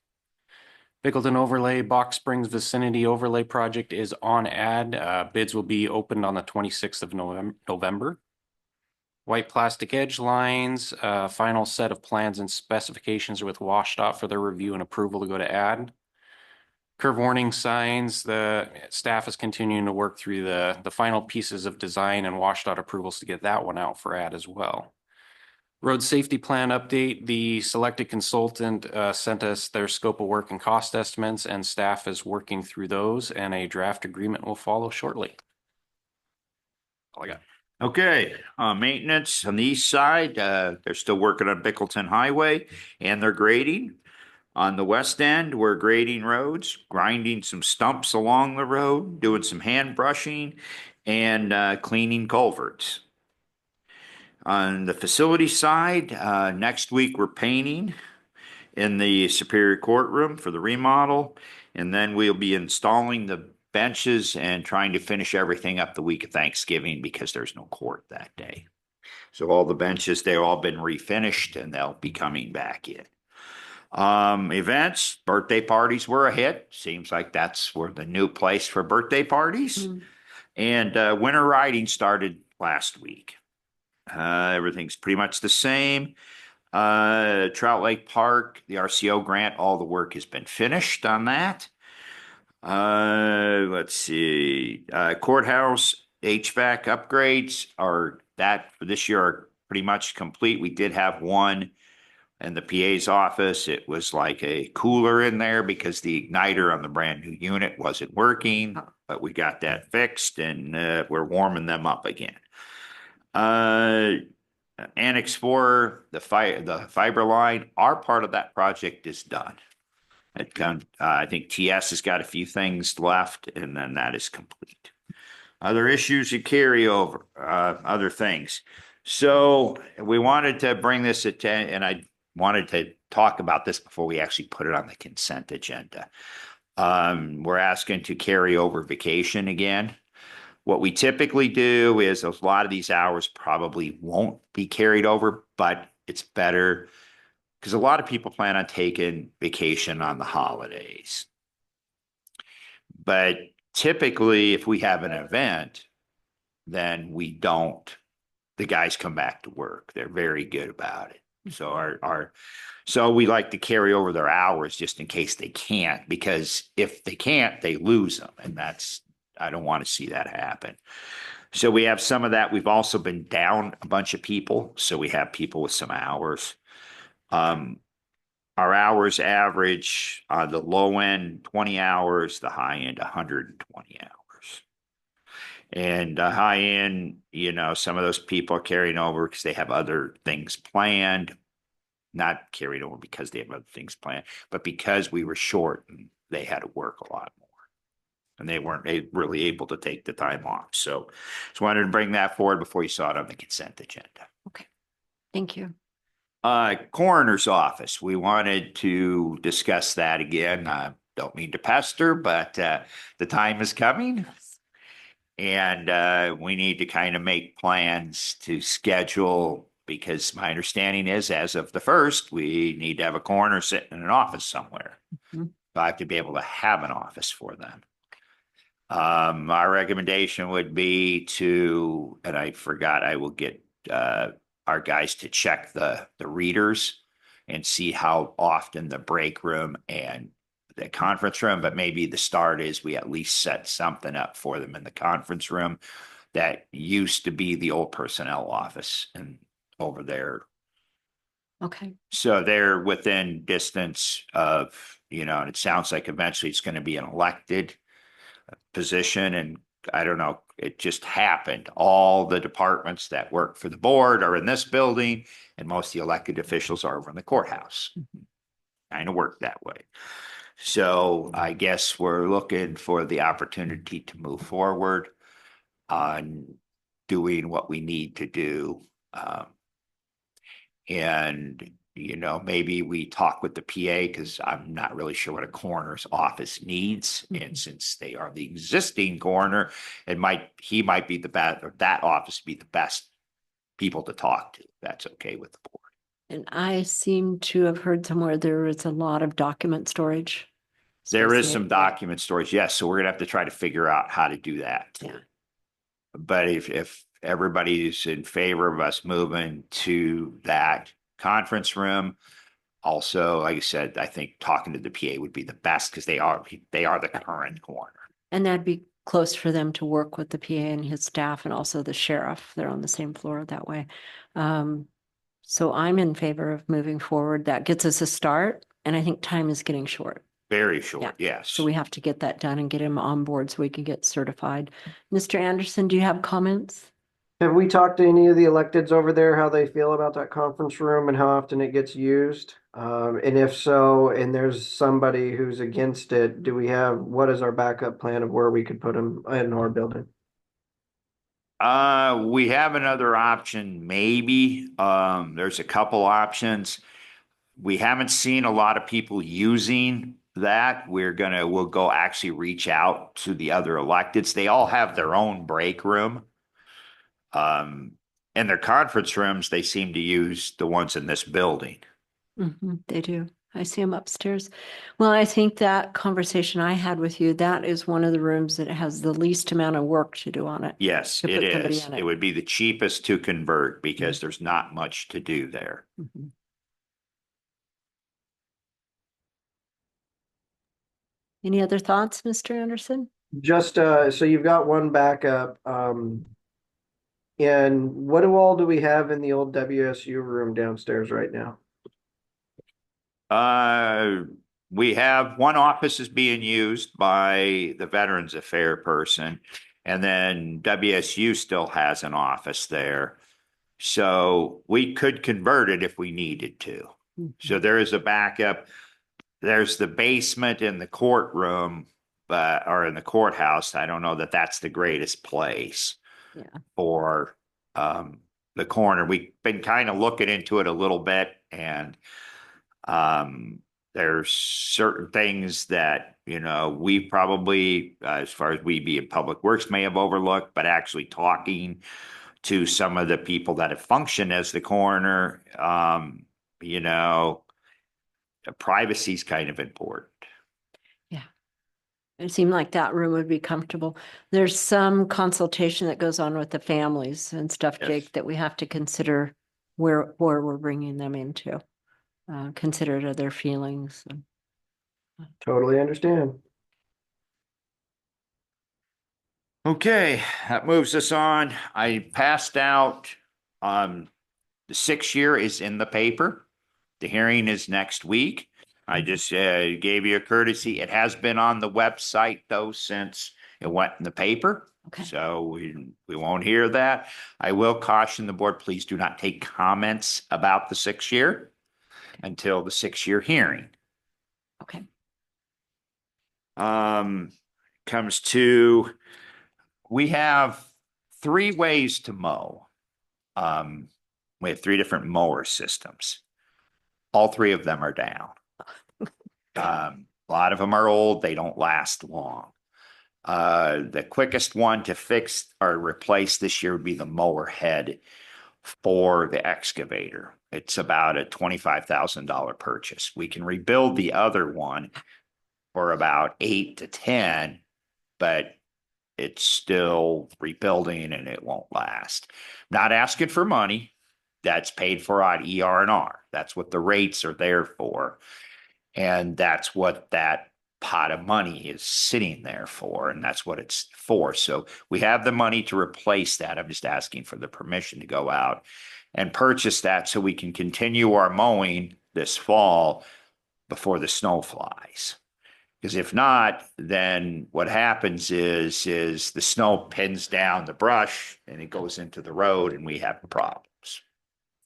Bickleton Overlay, Box Springs Vicinity Overlay Project is on ad. Bids will be opened on the 26th of November. White plastic edge lines, final set of plans and specifications are with WashDOT for their review and approval to go to ad. Curve warning signs, the staff is continuing to work through the final pieces of design and WashDOT approvals to get that one out for ad as well. Road safety plan update, the selected consultant sent us their scope of work and cost estimates, and staff is working through those, and a draft agreement will follow shortly. All I got. Okay, maintenance on the east side, they're still working on Bickleton Highway and they're grading. On the west end, we're grading roads, grinding some stumps along the road, doing some hand brushing and cleaning culverts. On the facility side, next week we're painting in the Superior Courtroom for the remodel, and then we'll be installing the benches and trying to finish everything up the week of Thanksgiving because there's no court that day. So all the benches, they've all been refinished and they'll be coming back in. Events, birthday parties were a hit. Seems like that's where the new place for birthday parties. And winter riding started last week. Everything's pretty much the same. Trout Lake Park, the RCO grant, all the work has been finished on that. Let's see. Courthouse HVAC upgrades for this year are pretty much complete. We did have one in the PA's office. It was like a cooler in there because the igniter on the brand new unit wasn't working, but we got that fixed and we're warming them up again. Annex 4, the fiber line, our part of that project is done. I think TS has got a few things left, and then that is complete. Other issues you carry over, other things. So we wanted to bring this and I wanted to talk about this before we actually put it on the consent agenda. We're asking to carry over vacation again. What we typically do is a lot of these hours probably won't be carried over, but it's better because a lot of people plan on taking vacation on the holidays. But typically, if we have an event, then the guys come back to work. They're very good about it. So we like to carry over their hours just in case they can't, because if they can't, they lose them. And I don't want to see that happen. So we have some of that. We've also been down a bunch of people. So we have people with some hours. our hours average on the low end 20 hours, the high end 120 hours. And the high end, some of those people are carrying over because they have other things planned, not carried over because they have other things planned, but because we were short and they had to work a lot more. And they weren't really able to take the time off. So just wanted to bring that forward before you saw it on the consent agenda. Okay, thank you. Coroner's office. We wanted to discuss that again. I don't mean to pester, but the time is coming. And we need to kind of make plans to schedule, because my understanding is as of the 1st, we need to have a coroner sitting in an office somewhere. Mm-hmm. So I have to be able to have an office for them. Our recommendation would be to, and I forgot, I will get our guys to check the readers and see how often the break room and the conference room, but maybe the start is we at least set something up for them in the conference room that used to be the old personnel office and over there. Okay. So they're within distance of, and it sounds like eventually it's going to be an elected position. And I don't know, it just happened. All the departments that work for the board are in this building, and most of the elected officials are over in the courthouse. Kind of work that way. So I guess we're looking for the opportunity to move forward on doing what we need to do. And maybe we talk with the PA, because I'm not really sure what a coroner's office needs. And since they are the existing coroner, he might be the best, or that office be the best people to talk to. That's okay with the board. And I seem to have heard somewhere there is a lot of document storage. There is some associated. document storage, yes. So we're gonna have to try to figure out how to do that. Yeah. But if everybody's in favor of us moving to that conference room, also, like I said, I think talking to the PA would be the best, because they are the current coroner. And that'd be close for them to work with the PA and his staff, and also the sheriff. They're on the same floor that way. So I'm in favor of moving forward. That gets us a start, and I think time is getting short. Very short, Yeah. yes. So we have to get that done and get him on board so we can get certified. Mr. Anderson, do you have comments? Have we talked to any of the electeds over there, how they feel about that conference room and how often it gets used? And if so, and there's somebody who's against it, what is our backup plan of where we could put them in our building? We have another option, maybe. There's a couple options. We haven't seen a lot of people using that. We'll go actually reach out to the other electeds. They all have their own break room. In their conference rooms, they seem to use the ones in this building. They do. I see them upstairs. Well, I think that conversation I had with you, that is one of the rooms that has the least amount of work to do on it. Yes, To it put somebody is. in It would be the cheapest to convert, because there's not much to do there. Any other thoughts, Mr. Anderson? Just, so you've got one backup, and what all do we have in the old WSU room downstairs right now? We have one office is being used by the Veterans Affair person, and then WSU still has an office there. So we could convert it if we needed to. So there is a backup. There's the basement in the courtroom, or in the courthouse. I don't know that that's the greatest place for the coroner. We've been kind of looking into it a little bit, and there's certain things that, we probably, as far as we be in public works, may have overlooked, but actually talking to some of the people that have functioned as the coroner, privacy is kind of important. Yeah. It seemed like that room would be comfortable. There's some consultation that goes on with the families and stuff, Jake, that we have to consider where we're bringing them into. Consider their feelings. Totally understand. Okay, that moves us on. I passed out, the 6 year is in the paper. The hearing is next week. I just gave you a courtesy. It has been on the website though since it went in the paper. Okay. So we won't hear that. I will caution the board, please do not take comments about the 6-year until the 6-year hearing. Okay. Comes to, we have 3 ways to mow. We have 3 different mower systems. All 3 of them are down. A lot of them are old. They don't last long. The quickest one to fix or replace this year would be the mower head for the excavator. It's about a $25,000 purchase. We can rebuild the other one for about 8 to 10, but it's still rebuilding and it won't last. Not asking for money. That's paid for on ER&R. That's what the rates are there for. And that's what that pot of money is sitting there for. And that's what it's for. So we have the money to replace that. I'm just asking for the permission to go out and purchase that so we can continue our mowing this fall before the snow flies. Because if not, then what happens is the snow pins down the brush and it goes into the road and we have problems.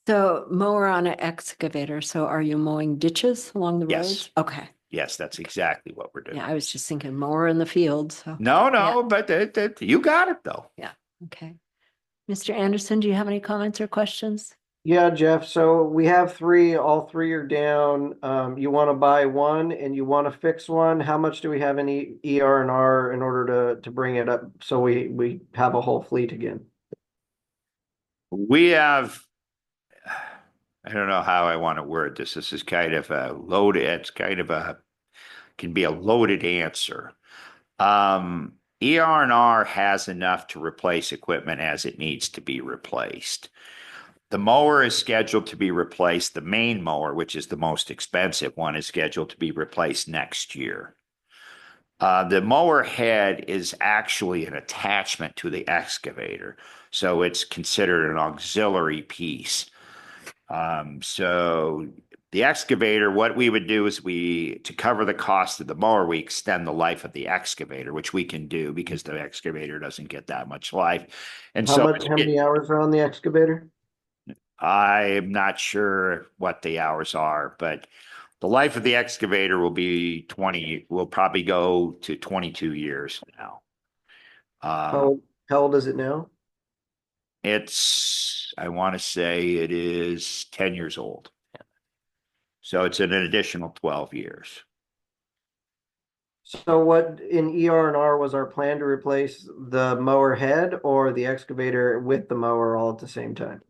So mower on an excavator. So are you mowing ditches along the Yes. roads? Okay. Yes, that's exactly what we're doing. Yeah, I was just thinking mower in the field. So No, Yeah. but you got it though. okay. Mr. Anderson, do you have any comments or questions? Yeah, Jeff, so we have 3, all 3 are down. You want to buy one and you want to fix one. How much do we have in ER&R in order to bring it up so we have a whole fleet again? We have, I don't know how I want to word this. This is kind of a loaded, it's kind of can be a loaded answer. ER&R has enough to replace equipment as it needs to be replaced. The mower is scheduled to be replaced. The main mower, which is the most expensive one, is scheduled to be replaced next year. The mower head is actually an attachment to the excavator, so it's considered an auxiliary piece. So the excavator, what we would do is to cover the cost of the mower, we extend the life of the excavator, which we can do because the excavator doesn't get that much life. And How so many hours are on the excavator? I'm not sure what the hours are, but the life of the excavator will probably go to 22 years now. How old is it now? I want to say it is 10 years old. So it's an additional 12 years. So what in ER&R was our plan to replace the mower head or the excavator with the mower all at the same time?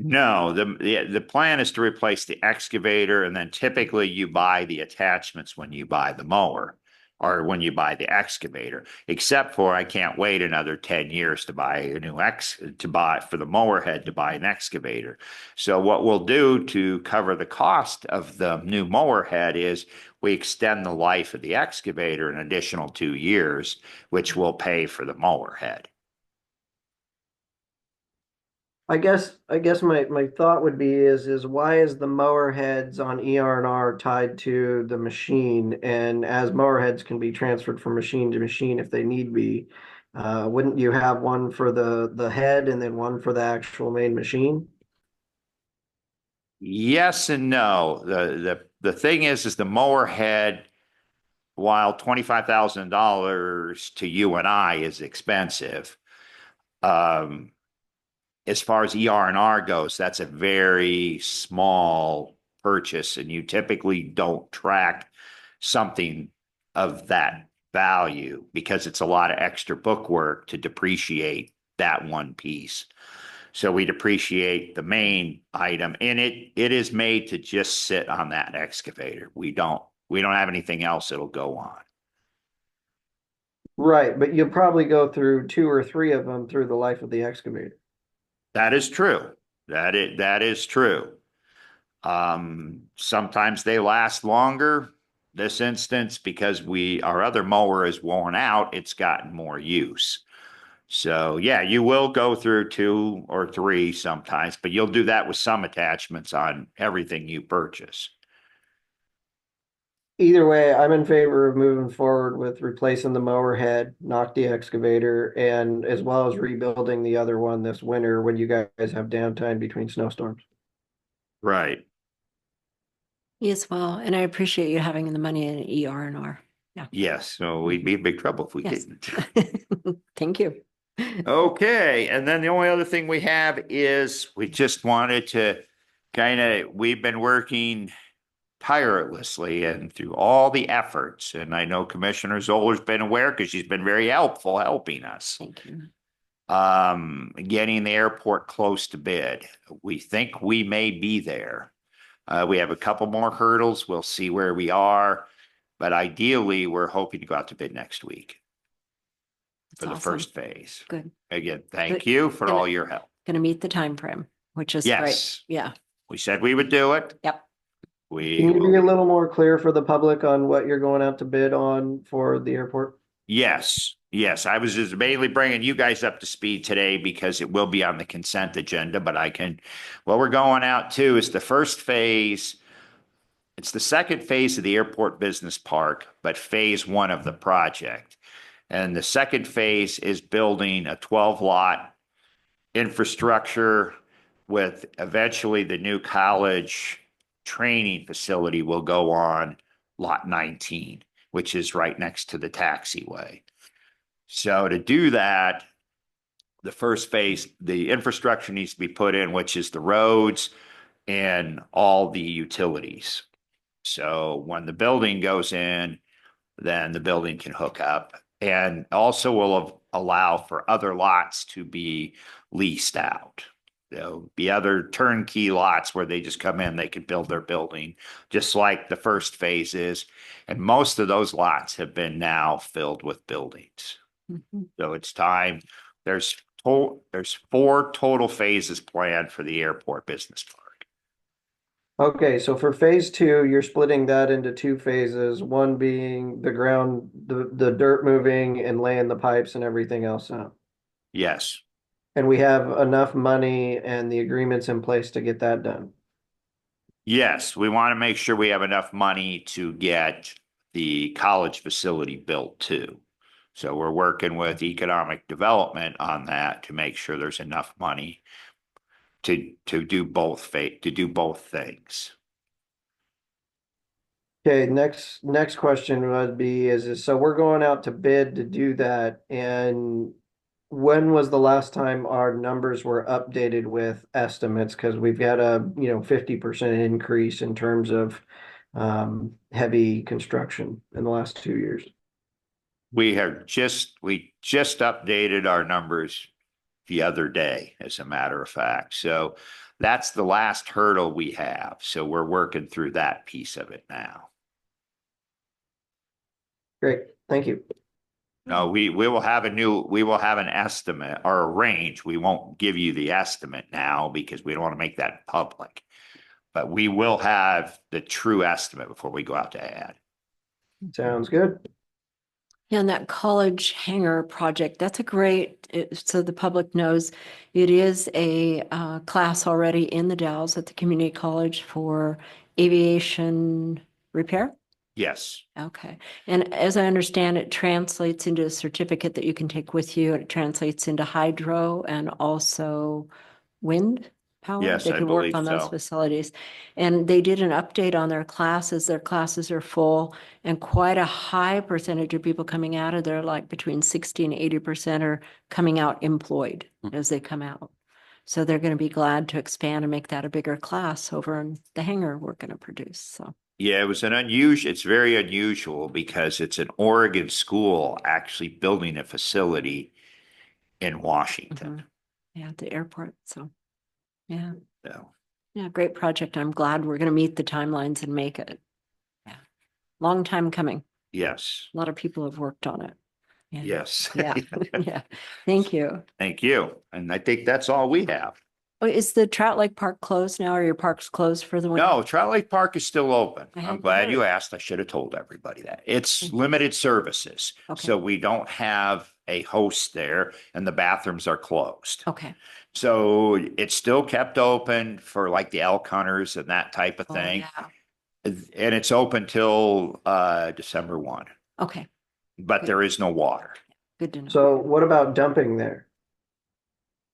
No, the plan is to replace the excavator, and then typically you buy the attachments when you buy the mower or when you buy the excavator, except for I can't wait another 10 years to buy a new for the mower head to buy an excavator. So what we'll do to cover the cost of the new mower head is we extend the life of the excavator an additional 2 years, which will pay for the mower head. I guess my thought would be is why is the mower heads on ER&R tied to the machine? And as mower heads can be transferred from machine to machine if they need be, wouldn't you have one for the head and then one for the actual main machine? Yes and no. The thing is the mower head, while $25,000 to you and I is expensive, as far as ER&R goes, that's a very small purchase, and you typically don't track something of that value because it's a lot of extra bookwork to depreciate that one piece. So we depreciate the main item, and it is made to just sit on that excavator. We don't have anything else that'll go on. Right, but you'll probably go through 2 or 3 of them through the life of the excavator. That is true. That is true. Sometimes they last longer. This instance, because our other mower is worn out, it's gotten more use. So yeah, you will go through 2 or 3 sometimes, but you'll do that with some attachments on everything you purchase. Either way, I'm in favor of moving forward with replacing the mower head, knock the excavator, and as well as rebuilding the other one this winter when you guys have downtime between snowstorms. Right. Me as well. And I appreciate you having the money in ER and R. Yeah. Yes. So we'd be in big trouble if we Yes. didn't. Thank you. Okay. And then the only other thing we have is we just wanted to we've been working tirelessly and through all the efforts. And I know Commissioner Zoller's been aware because she's been very helpful helping us. Thank you. Getting the airport close to bid. We think we may be there. We have a couple more hurdles. We'll see where we are. But ideally, we're hoping to go out to bid next week for the awesome. first phase. Good. Again, thank Good. you for all your help. Going to meet the time frame, which is Yes. great. Yeah. We said we would do it. Yep. Can you be a little more clear for the public on what you're going out to bid on for the airport? Yes, yes. I was just mainly bringing you guys up to speed today because it will be on the consent agenda, but what we're going out to is the first phase. It's the second phase of the airport business park, but phase 1 of the project. And the second phase is building a 12-lot infrastructure with eventually the new college training facility will go on lot 19, which is right next to the taxiway. So to do that, the first phase, the infrastructure needs to be put in, which is the roads and all the utilities. So when the building goes in, then the building can hook up and also will allow for other lots to be leased out. There'll be other turnkey lots where they just come in, they can build their building, just like the first phase is. And most of those lots have been now filled with buildings. Mm-hmm. So it's time. There's 4 total phases planned for the airport business park. Okay, so for phase 2, you're splitting that into 2 phases, one being the ground, the dirt moving and laying the pipes and everything else out. Yes. And we have enough money and the agreements in place to get that done. Yes, we want to make sure we have enough money to get the college facility built too. So we're working with economic development on that to make sure there's enough money to do both things. Okay, next question would be so we're going out to bid to do that, and when was the last time our numbers were updated with estimates? Because we've got a 50% increase in terms of heavy construction in the last 2 years. We just updated our numbers the other day, as a matter of fact. So that's the last hurdle we have. So we're working through that piece of it now. Great, thank you. No, we will have an estimate or a range. We won't give you the estimate now because we don't want to make that public. But we will have the true estimate before we go out to add. Sounds good. Yeah, and that college hangar project, that's a great, so the public knows, it is a class already in the Dalles at the community college for aviation repair. Yes. Okay. And as I understand, it translates into a certificate that you can take with you. It translates into hydro and also wind power. Yes, They I can work believe on those so. facilities. And they did an update on their classes. Their classes are full, and quite a high percentage of people coming out of there, like between 60 and 80% are coming out employed as they come out. So they're going to be glad to expand and make that a bigger class over in the hangar we're going to produce. So Yeah, it's very unusual because it's an Oregon school actually building a facility in Washington. yeah, at the airport. So yeah. So, yeah, great project. I'm glad we're going to meet the timelines and make it. Yeah. Long time coming. yes. A lot of people have worked on it. Yeah. Yes. Yeah. Yeah. Thank you. Thank you. And I think that's all we have. Oh, is the Trout Lake Park closed now, or your park's closed for the winter? No, Trout Lake Park is still open. I I'm hadn't glad heard. you asked. I should have told everybody that. It's limited services. Okay. So we don't have a host there and the bathrooms are closed. Okay. So it's still kept open for like the elk hunters and that type of Oh, thing. yeah. And it's open till December 1, Okay. but there is no water. Good to know. So what about dumping there?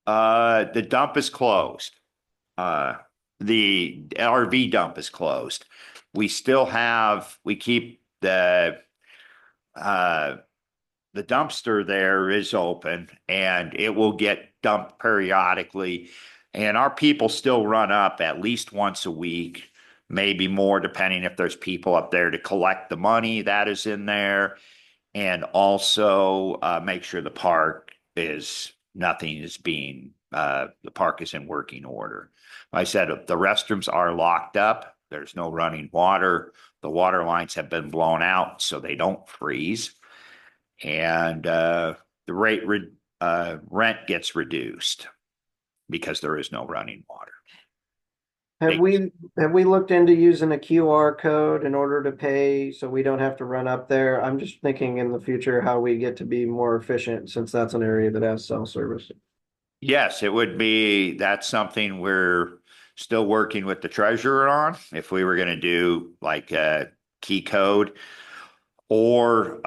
The dump is closed. The RV dump is closed. We keep the dumpster there is open and it will get dumped periodically. And our people still run up at least once a week, maybe more, depending if there's people up there to collect the money that is in there. And also make sure the park is, nothing is being, the park is in working order. Like I said, the restrooms are locked up. There's no running water. The water lines have been blown out so they don't freeze. And the rent gets reduced because there is no running water. Have we looked into using a QR code in order to pay so we don't have to run up there? I'm just thinking in the future how we get to be more efficient since that's an area that has cell service. Yes, it would be, that's something we're still working with the treasurer on. If we were going to do like a key code, or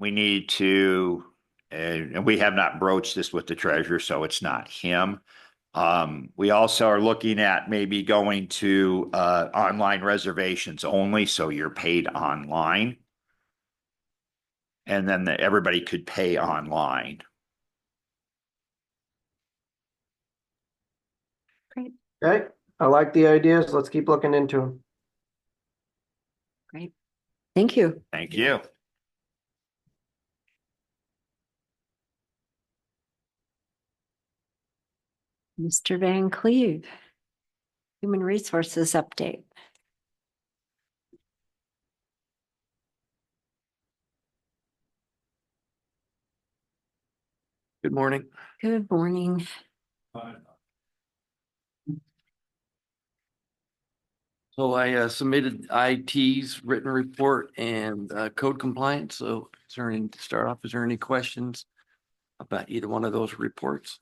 we need to, and we have not broached this with the treasurer, so it's not him. We also are looking at maybe going to online reservations only, so you're paid online. And then everybody could pay online. Great. Okay, I like the ideas. Let's keep looking into them. Great. Thank you. Thank you. Mr. Van Cleve, Human Resources Update. Good morning. Good morning. So I submitted IT's written report and code compliance. So is there any, to start off, is there any questions about either one of those reports?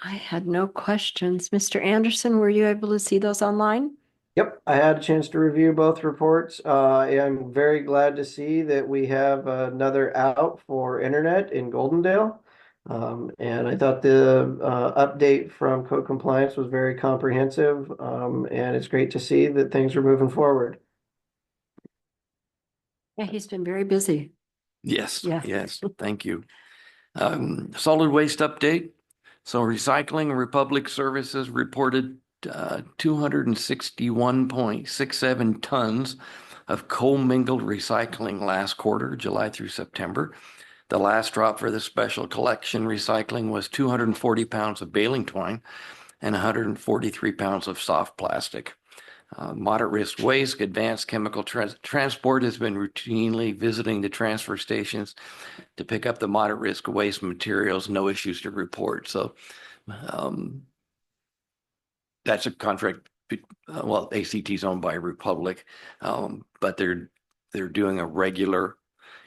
I had no questions. Mr. Anderson, were you able to see those online? Yep, I had a chance to review both reports. I'm very glad to see that we have another out for internet in Goldendale. And I thought the update from Code Compliance was very comprehensive. And it's great to see that things are moving forward. Yeah, he's been very busy. Yes, Yeah. yes, thank you. Solid waste update. So Recycling Republic Services reported 261.67 tons of commingled recycling last quarter, July through September. The last drop for the special collection recycling was 240 pounds of baling twine and 143 pounds of soft plastic. Moderate risk waste, advanced chemical transport has been routinely visiting the transfer stations to pick up the moderate risk waste materials, no issues to report. So that's a contract, well, ACT is owned by Republic, but they're doing a regular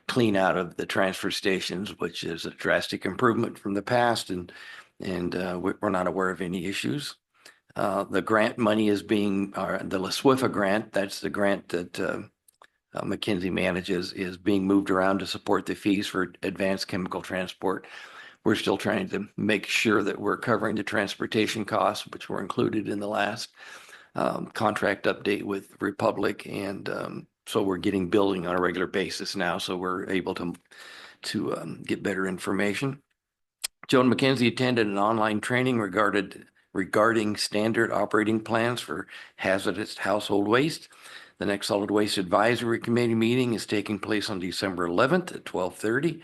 clean out of the transfer stations, which is a drastic improvement from the past, and we're not aware of any issues. The grant money is being, the LaSWIFA grant, that's the grant that McKinsey manages, is being moved around to support the fees for advanced chemical transport. We're still trying to make sure that we're covering the transportation costs, which were included in the last contract update with Republic. And so we're getting billing on a regular basis now, so we're able to get better information. Joan McKenzie attended an online training regarding standard operating plans for hazardous household waste. The next Solid Waste Advisory Committee meeting is taking place on December 11th at 12:30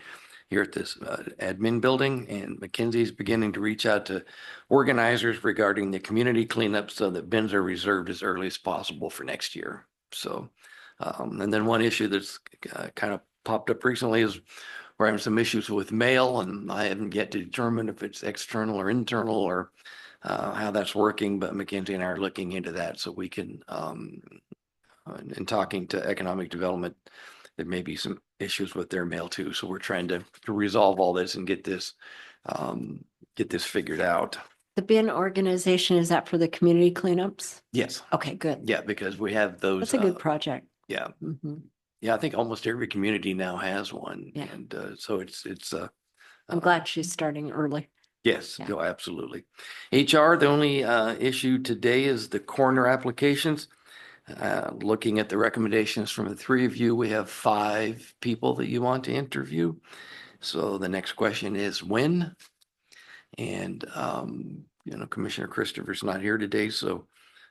here at this admin building, and McKinsey is beginning to reach out to organizers regarding the community cleanup so that bins are reserved as early as possible for next year. So, and then one issue that's kind of popped up recently is we're having some issues with mail, and I haven't yet to determine if it's external or internal or how that's working, but McKinsey and I are looking into that so we can, in talking to economic development there may be some issues with their mail too. So we're trying to resolve all this and get this figured out. The bin organization, is that for the community cleanups? Yes. Okay, good. Yeah, because we have those. That's a good project. Yeah. Mhm. Yeah, I think almost every community now has one. Yeah. And so it's I'm glad she's starting early. yes, Yeah. no, absolutely. HR, the only issue today is the coroner applications. Looking at the recommendations from the three of you, we have 5 people that you want to interview. So the next question is when? And Commissioner Christopher's not here today, so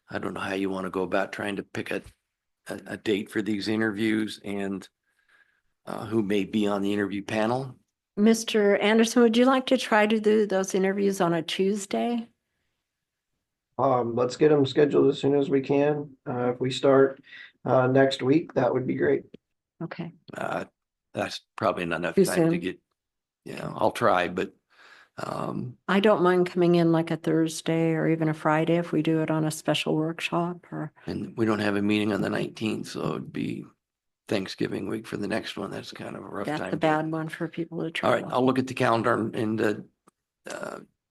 I don't know how you want to go about trying to pick a date for these interviews and who may be on the interview panel. Mr. Anderson, would you like to try to do those interviews on a Tuesday? Let's get them scheduled as soon as we can. If we start next week, that would be great. Okay. That's probably not enough Too time to soon. get, I'll try, but I don't mind coming in like a Thursday or even a Friday if we do it on a special workshop or. and we don't have a meeting on the 19th, so it'd be Thanksgiving week for the next one. That's kind of a rough That's time. the bad one for people to All right, travel. I'll look at the calendar and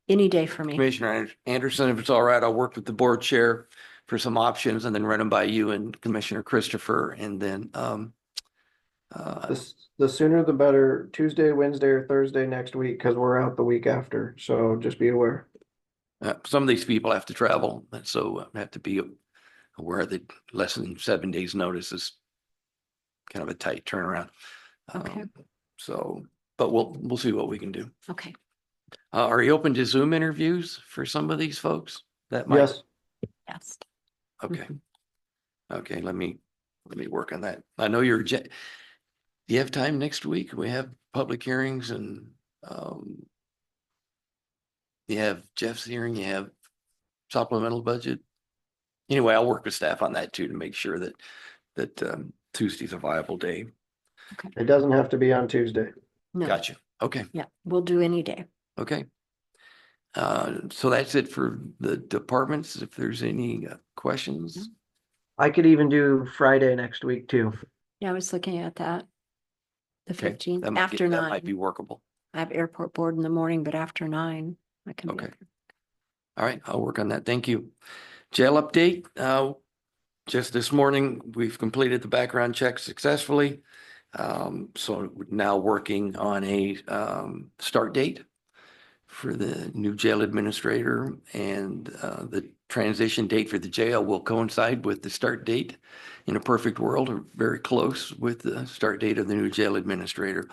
Any day for me. Commissioner Anderson, if it's all right, I'll work with the board chair for some options and then run them by you and Commissioner Christopher, and then The sooner the better, Tuesday, Wednesday, or Thursday next week, because we're out the week after. So just be aware. some of these people have to travel, and so I have to be aware that less than 7 days notice is kind of a tight turnaround. Okay. But we'll see what we can do. Okay. Are you open to Zoom interviews for some of these folks? That might. Yes. Yes. Okay. Mhm. Okay, let me work on that. I know do you have time next week? We have public hearings and you have Jeff's hearing, you have supplemental budget. Anyway, I'll work with staff on that too to make sure that Tuesday's a viable day. It doesn't have to be on Tuesday. No. Gotcha. Okay. Yeah, we'll do any day. Okay. So that's it for the departments. If there's any questions. I could even do Friday next week too. Yeah, I was looking at that. The Okay, 15th, that might after that might 9. be workable. I have airport board in the morning, but after 9, I can be Okay. up here. All right, I'll work on that. Thank you. Jail update. Just this morning, we've completed the background check successfully. So now working on a start date for the new jail administrator, and the transition date for the jail will coincide with the start date. In a perfect world, or very close with the start date of the new jail administrator.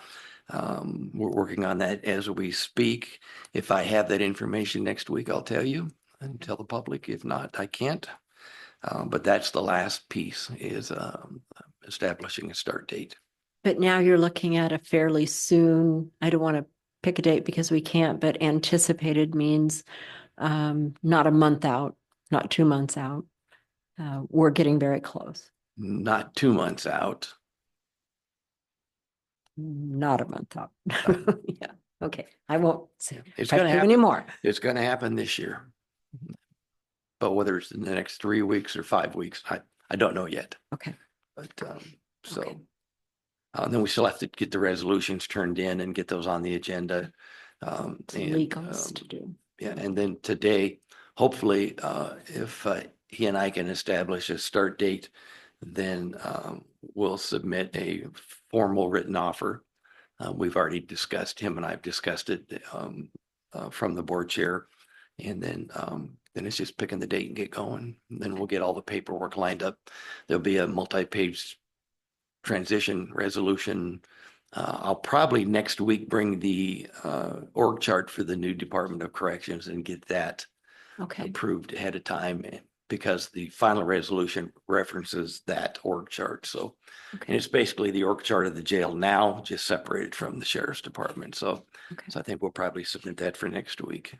We're working on that as we speak. If I have that information next week, I'll tell you and tell the public. If not, I can't. But that's the last piece, is establishing a start date. But now you're looking at a fairly soon, I don't want to pick a date because we can't, but anticipated means not a month out, not 2 months out. We're getting very close. Not 2 months out. Not a month out. Yeah, okay. I won't say It's going to happen anymore. It's going to happen this year. But whether it's in the next 3 weeks or 5 weeks, I don't know yet. Okay. But Okay. then we still have to get the resolutions turned in and get those on the agenda. Legals to do. Yeah, and then today, hopefully, if he and I can establish a start date, then we'll submit a formal written offer. We've already discussed, him and I've discussed it from the board chair. And then it's just picking the date and get going. And then we'll get all the paperwork lined up. There'll be a multi-page transition resolution. I'll probably next week bring the org chart for the new Department of Corrections and get that Okay. approved ahead of time, because the final resolution references that org chart. So, and it's basically the org chart of the jail now, just separated from the sheriff's department. So, so I think we'll probably submit that for next week,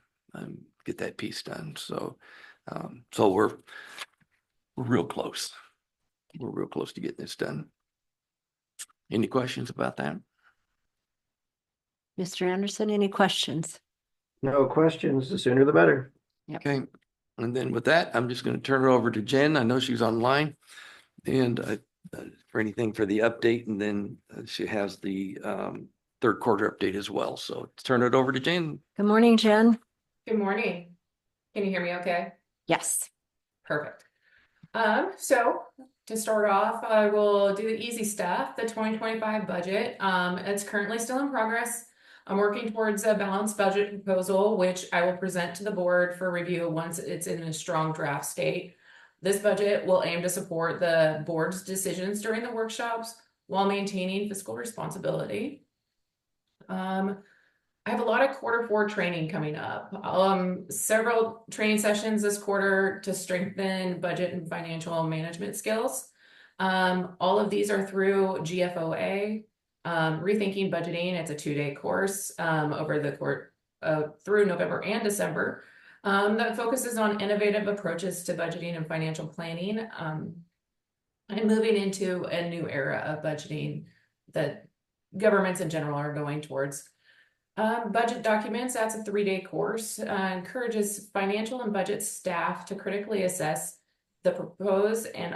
get that piece done. So, so we're real close. We're real close to getting this done. Any questions about that? Mr. Anderson, any questions? No questions. The sooner the better. Yep. Okay. And then with that, I'm just going to turn it over to Jen. I know she's online, and for anything for the update, and then she has the third quarter update as well. So turn it over to Jen. Good morning, Jen. Good morning. Can you hear me okay? Yes. Perfect. So to start off, I will do the easy stuff, the 2025 budget. It's currently still in progress. I'm working towards a balanced budget proposal, which I will present to the board for review once it's in a strong draft state. This budget will aim to support the board's decisions during the workshops while maintaining fiscal responsibility. I have a lot of Q4 training coming up. Several training sessions this quarter to strengthen budget and financial management skills. All of these are through GFOA, Rethinking Budgeting. It's a 2-day course over the through November and December that focuses on innovative approaches to budgeting and financial planning and moving into a new era of budgeting that governments in general are going towards. Budget documents, that's a 3-day course, encourages financial and budget staff to critically assess the proposed and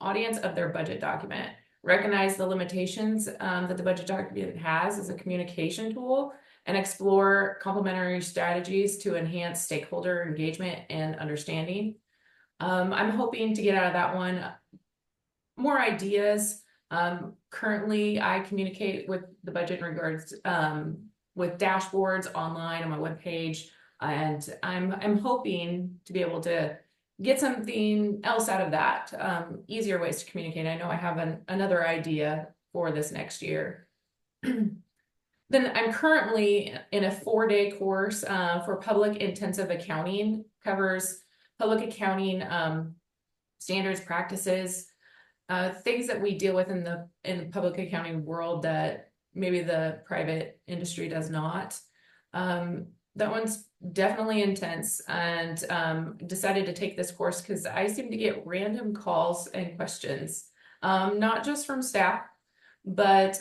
audience of their budget document, recognize the limitations that the budget document has as a communication tool, and explore complementary strategies to enhance stakeholder engagement and understanding. I'm hoping to get out of that one more ideas. Currently, I communicate with the budget in regards with dashboards online on my webpage, and I'm hoping to be able to get something else out of that, easier ways to communicate. I know I have another idea for this next year. Then I'm currently in a 4-day course for public intensive accounting, covers public accounting standards, practices, things that we deal with in the public accounting world that maybe the private industry does not. That one's definitely intense, and decided to take this course because I seem to get random calls and questions, not just from staff, but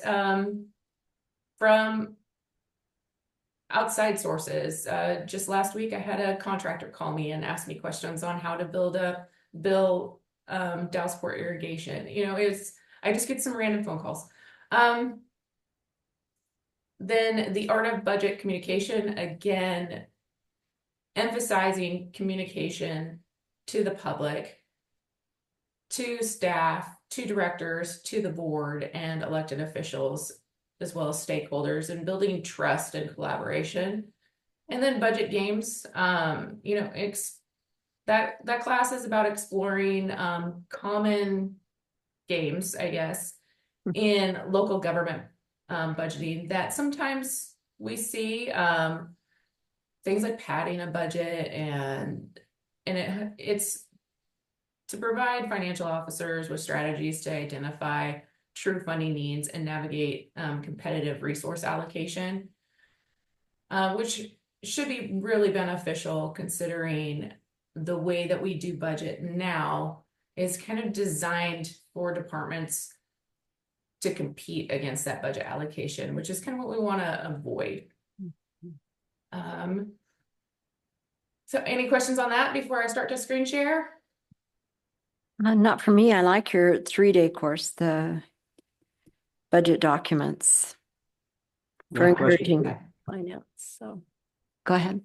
from outside sources. Just last week, I had a contractor call me and ask me questions on how to build Dallas-Port irrigation. I just get some random phone calls. Then the art of budget communication, again, emphasizing communication to the public, to staff, to directors, to the board and elected officials, as well as stakeholders, and building trust and collaboration. And then budget games, that class is about exploring common games, I guess, in local government budgeting that sometimes we see, things like padding a budget, and it's to provide financial officers with strategies to identify true funding needs and navigate competitive resource allocation, which should be really beneficial considering the way that we do budget now is kind of designed for departments to compete against that budget allocation, which is kind of what we want to avoid. So any questions on that before I start to screen share? Not for me. I like your 3-day course, the budget documents for No question. encouraging finance. So go ahead.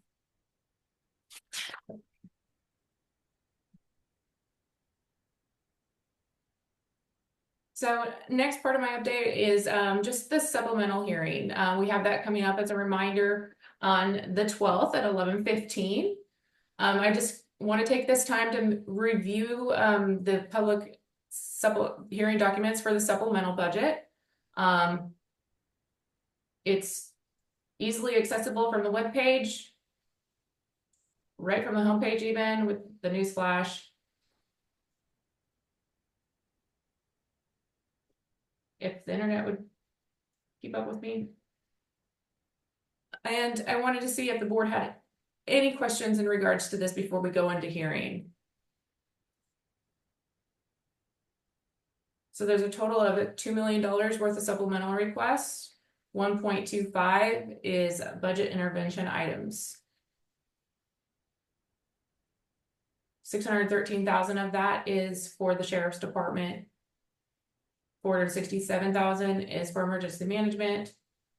So next part of my update is just the supplemental hearing. We have that coming up as a reminder on the 12th at 11:15. I just want to take this time to review the public hearing documents for the supplemental budget. It's easily accessible from the webpage, right from the homepage even, with the news flash. If the internet would keep up with me. And I wanted to see if the board had any questions in regards to this before we go into hearing. So there's a total of $2 million worth of supplemental requests. 1.25 is budget intervention items. 613,000 of that is for the sheriff's department. 467,000 is for emergency management.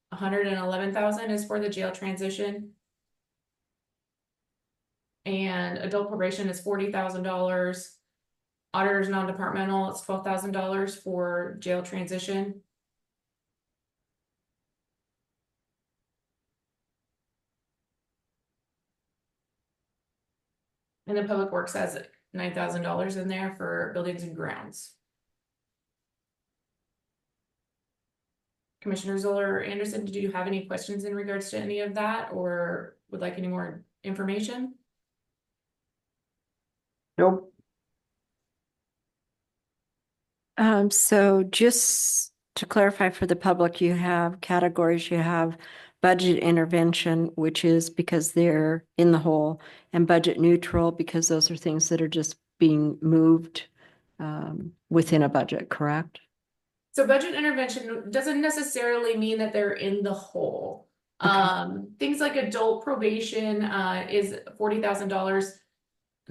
111,000 is for the jail transition. And adult probation is $40,000. Auditors non-departmental, it's $12,000 for jail transition. And then public works has $9,000 in there for buildings and grounds. Commissioner Zoller Anderson, did you have any questions in regards to any of that or would like any more information? Nope. So just to clarify for the public, you have categories, you have budget intervention, which is because they're in the hole, and budget neutral, because those are things that are just being moved within a budget, correct? So budget intervention doesn't necessarily mean that they're in the hole. Things like adult probation is $40,000.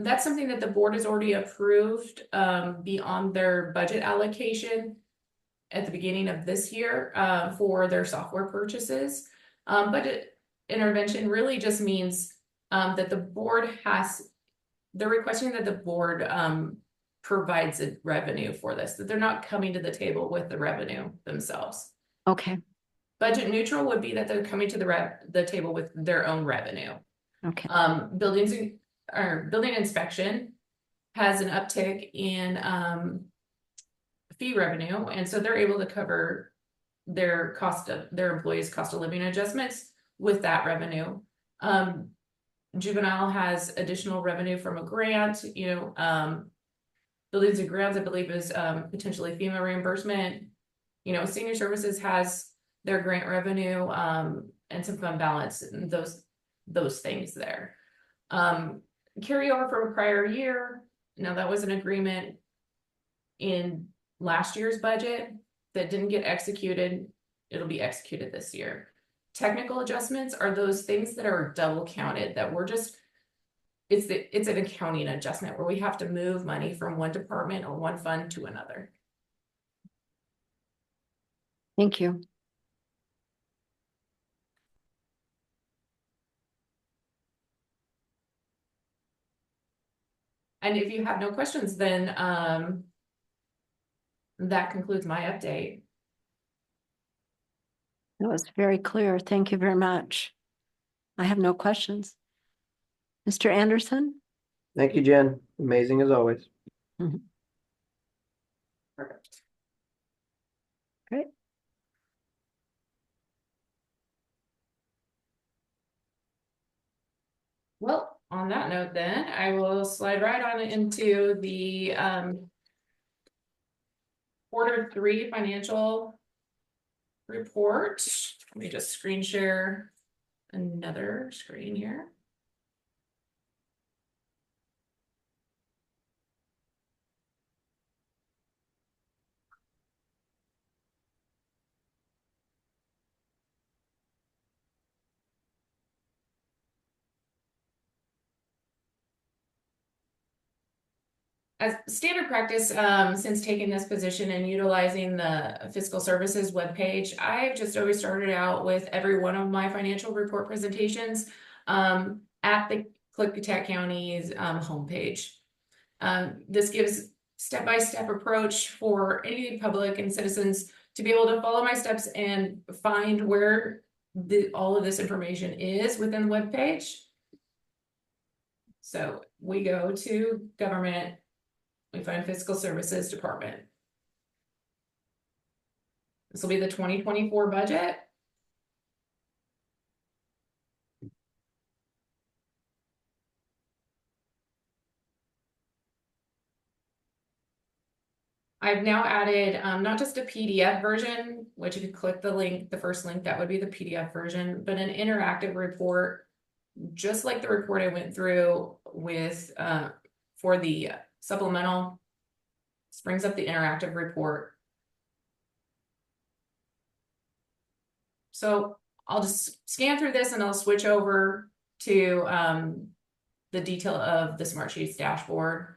That's something that the board has already approved beyond their budget allocation at the beginning of this year for their software purchases. Budget intervention really just means that the board they're requesting that the board provides a revenue for this, that they're not coming to the table with the revenue themselves. Okay. Budget neutral would be that they're coming to the table with their own revenue. Okay. Building inspection has an uptick in fee revenue, and so they're able to cover their employees' cost of living adjustments with that revenue. Juvenile has additional revenue from a grant, buildings and grounds, I believe, is potentially FEMA reimbursement. Senior services has their grant revenue and some fund balance, and those things there. Carryover from a prior year. Now that was an agreement in last year's budget that didn't get executed. It'll be executed this year. Technical adjustments are those things that are double counted that it's an accounting adjustment where we have to move money from one department or one fund to another. Thank you. And if you have no questions, then that concludes my update. That was very clear. Thank you very much. I have no questions. Mr. Anderson? Thank you, Jen. Amazing as always. Mhm. Perfect. Great. Well, on that note, then I will slide right on into the Q3 financial report. Let me just screen share another screen here. As standard practice, since taking this position and utilizing the fiscal services webpage, I've just always started out with every one of my financial report presentations at the Klickitat County's homepage. This gives step-by-step approach for any public and citizens to be able to follow my steps and find where all of this information is within the webpage. So we go to government. We find fiscal services department. This will be the 2024 budget. I've now added not just a PDF version, which if you click the link, the first link, that would be the PDF version, but an interactive report, just like the report I went through with for the supplemental. This brings up the interactive report. So I'll just scan through this and I'll switch over to the detail of the Smartsheets dashboard.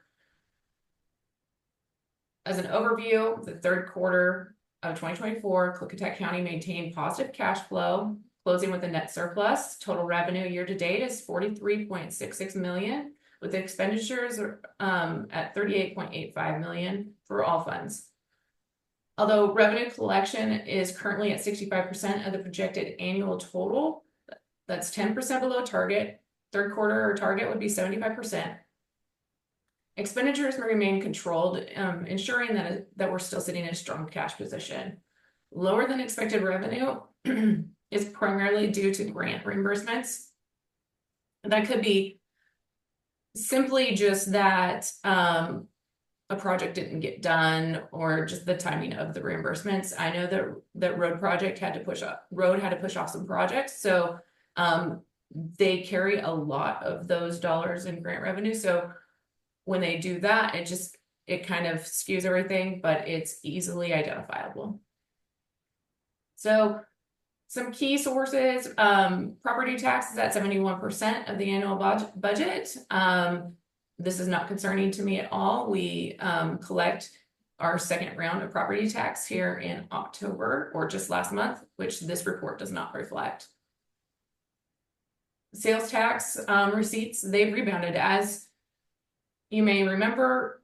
As an overview, the third quarter of 2024, Klickitat County maintained positive cash flow, closing with a net surplus. Total revenue year to date is 43.66 million, with expenditures at 38.85 million for all funds. Although revenue collection is currently at 65% of the projected annual total, that's 10% below target. Third quarter target would be 75%. Expenditures remain controlled, ensuring that we're still sitting in a strong cash position. Lower than expected revenue is primarily due to grant reimbursements. That could be simply just that a project didn't get done, or just the timing of the reimbursements. I know that road had to push off some projects, so they carry a lot of those dollars in grant revenue. So when they do that, it kind of skews everything, but it's easily identifiable. So some key sources: property taxes at 71% of the annual budget. This is not concerning to me at all. We collect our second round of property tax here in October, or just last month, which this report does not reflect. Sales tax receipts, they've rebounded. As you may remember,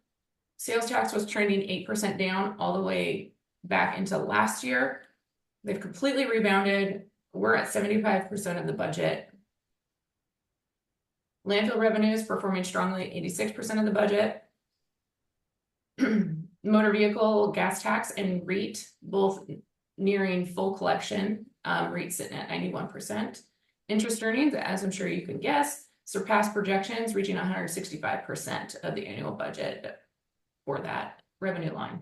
sales tax was trending 8% down all the way back into last year. They've completely rebounded. We're at 75% of the budget. Landfill revenue is performing strongly, 86% of the budget. Motor vehicle, gas tax, and REIT, both nearing full collection. REIT sitting at 91%. Interest earnings, as I'm sure you can guess, surpassed projections, reaching 165% of the annual budget for that revenue line.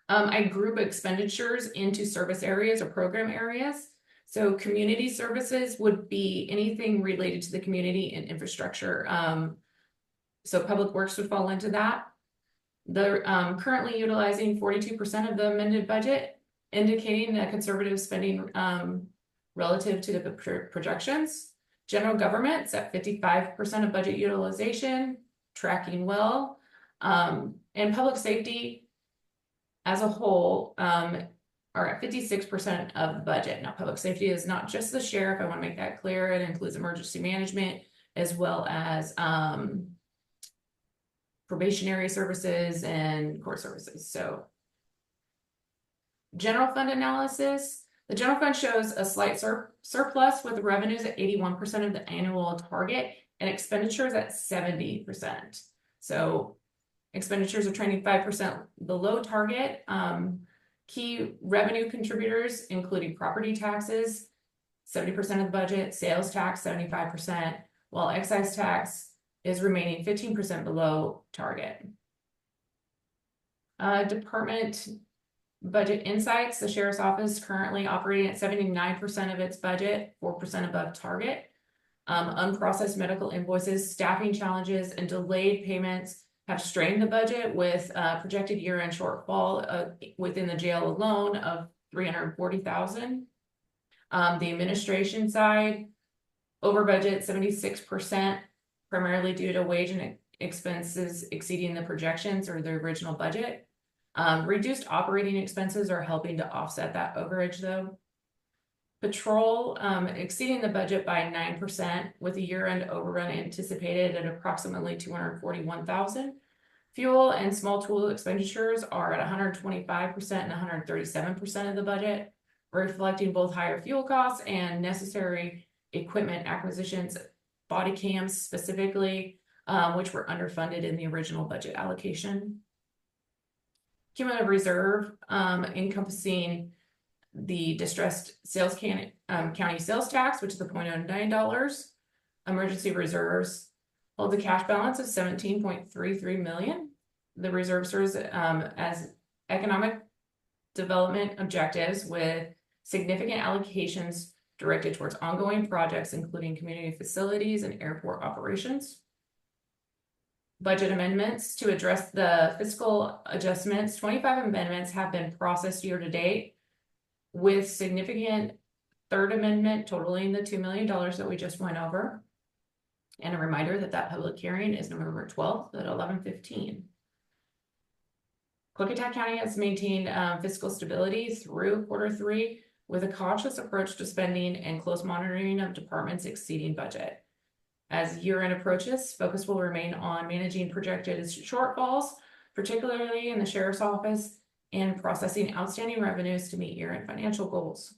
I group expenditures into service areas or program areas. So community services would be anything related to the community and infrastructure. So public works would fall into that. They're currently utilizing 42% of the amended budget, indicating that conservative spending relative to the projections. General government's at 55% of budget utilization, tracking well. And public safety as a whole are at 56% of the budget. Now, public safety is not just the sheriff. I want to make that clear. It includes emergency management as well as probationary services and court services. So general fund analysis. The general fund shows a slight surplus with revenues at 81% of the annual target and expenditures at 70%. So expenditures are trending 5% below target. Key revenue contributors, including property taxes, 70% of the budget, sales tax, 75%, while excise tax is remaining 15% below target. Department budget insights. The sheriff's office currently operating at 79% of its budget, 4% above target. Unprocessed medical invoices, staffing challenges, and delayed payments have strained the budget, with projected year-end shortfall within the jail alone of $340,000. The administration side, over budget 76%, primarily due to wage and expenses exceeding the projections or the original budget. Reduced operating expenses are helping to offset that overage, though. Patrol exceeding the budget by 9%, with a year-end overrun anticipated at approximately $241,000. Fuel and small tool expenditures are at 125% and 137% of the budget, reflecting both higher fuel costs and necessary equipment acquisitions, body cams specifically, which were underfunded in the original budget allocation. Cumulative reserve encompassing the distressed sales county sales tax, which is the $0.09. Emergency reserves hold a cash balance of $17.33 million. The reserve serves as economic development objectives, with significant allocations directed towards ongoing projects, including community facilities and airport operations. Budget amendments to address the fiscal adjustments. 25 amendments have been processed year to date, with significant third amendment totaling the $2 million that we just went over. And a reminder that public hearing is November 12th at 11:15. Klickitat County has maintained fiscal stability through Q3 with a cautious approach to spending and close monitoring of departments exceeding budget. As year-end approaches, focus will remain on managing projected shortfalls, particularly in the sheriff's office, and processing outstanding revenues to meet year-end financial goals.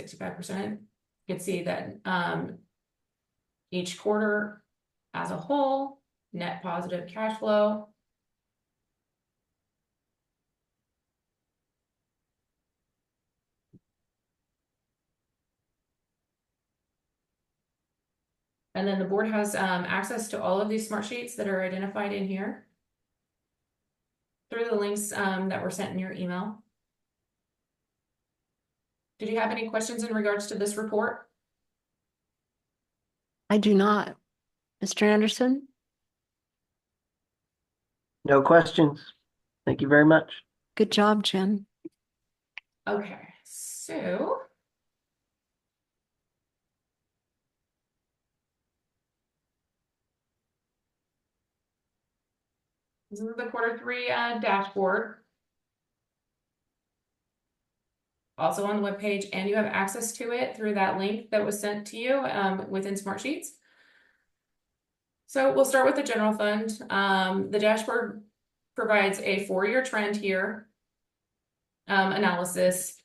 %65%. You can see that each quarter as a whole, net positive cash flow. And then the board has access to all of these smart sheets that are identified in here through the links that were sent in your email. Did you have any questions in regards to this report? I do not. Mr. Anderson? No questions. Thank you very much. Good job, Jen. Okay, so this is the Q3 dashboard. Also on the webpage, and you have access to it through that link that was sent to you within Smartsheets. So we'll start with the general fund. The dashboard provides a 4-year trend here, analysis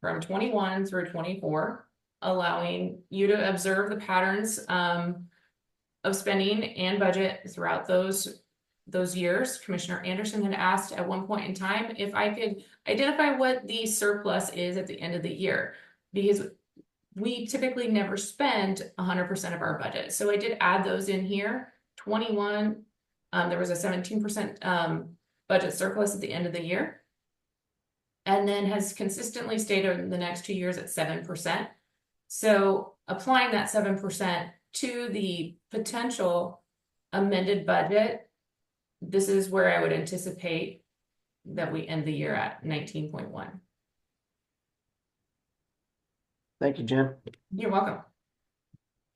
from 21 through 24, allowing you to observe the patterns of spending and budget throughout those years. Commissioner Anderson had asked at one point in time if I could identify what the surplus is at the end of the year, because we typically never spend 100% of our budget. So I did add those in here. 21, there was a 17% budget surplus at the end of the year, and then has consistently stayed over the next 2 years at 7%. So applying that 7% to the potential amended budget, this is where I would anticipate that we end the year at 19.1. Thank you, Jen. You're welcome.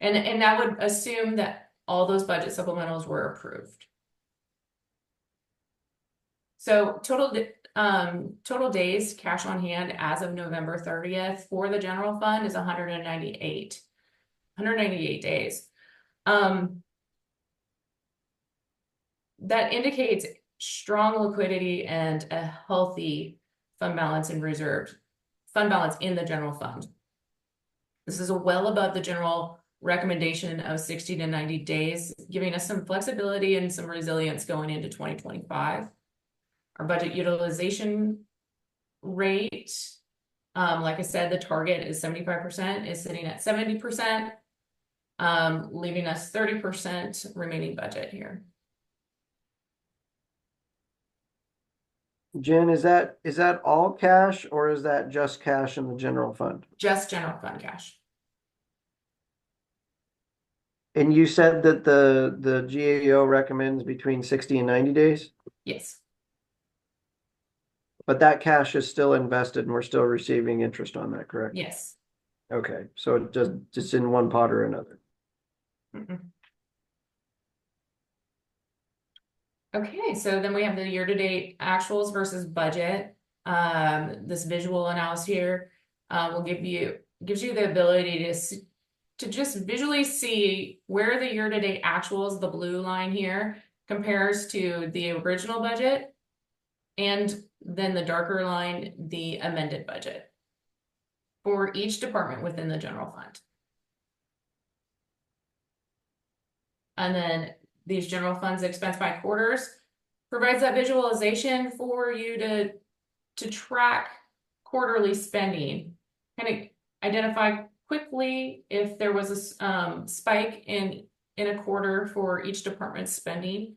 And that would assume that all those budget supplementals were approved. So total days cash on hand as of November 30th for the general fund is 198 days. That indicates strong liquidity and a healthy fund balance in the general fund. This is well above the general recommendation of 60 to 90 days, giving us some flexibility and some resilience going into 2025. Our budget utilization rate, like I said, the target is 75%, is sitting at 70%, leaving us 30% remaining budget here. Jen, is that all cash or is that just cash in the general fund? Just general fund cash. And you said that the GAO recommends between 60 and 90 days? Yes. But that cash is still invested and we're still receiving interest on that, correct? Yes. Okay, so it just in one pot or another. Mm-mm. Okay, so then we have the year-to-date actuals versus budget. This visual analysis here gives you the ability to just visually see where the year-to-date actuals, the blue line here, compares to the original budget, and then the darker line, the amended budget for each department within the general fund. And then these general funds expense by quarters provides that visualization for you to track quarterly spending, kind of identify quickly if there was a spike in a quarter for each department's spending,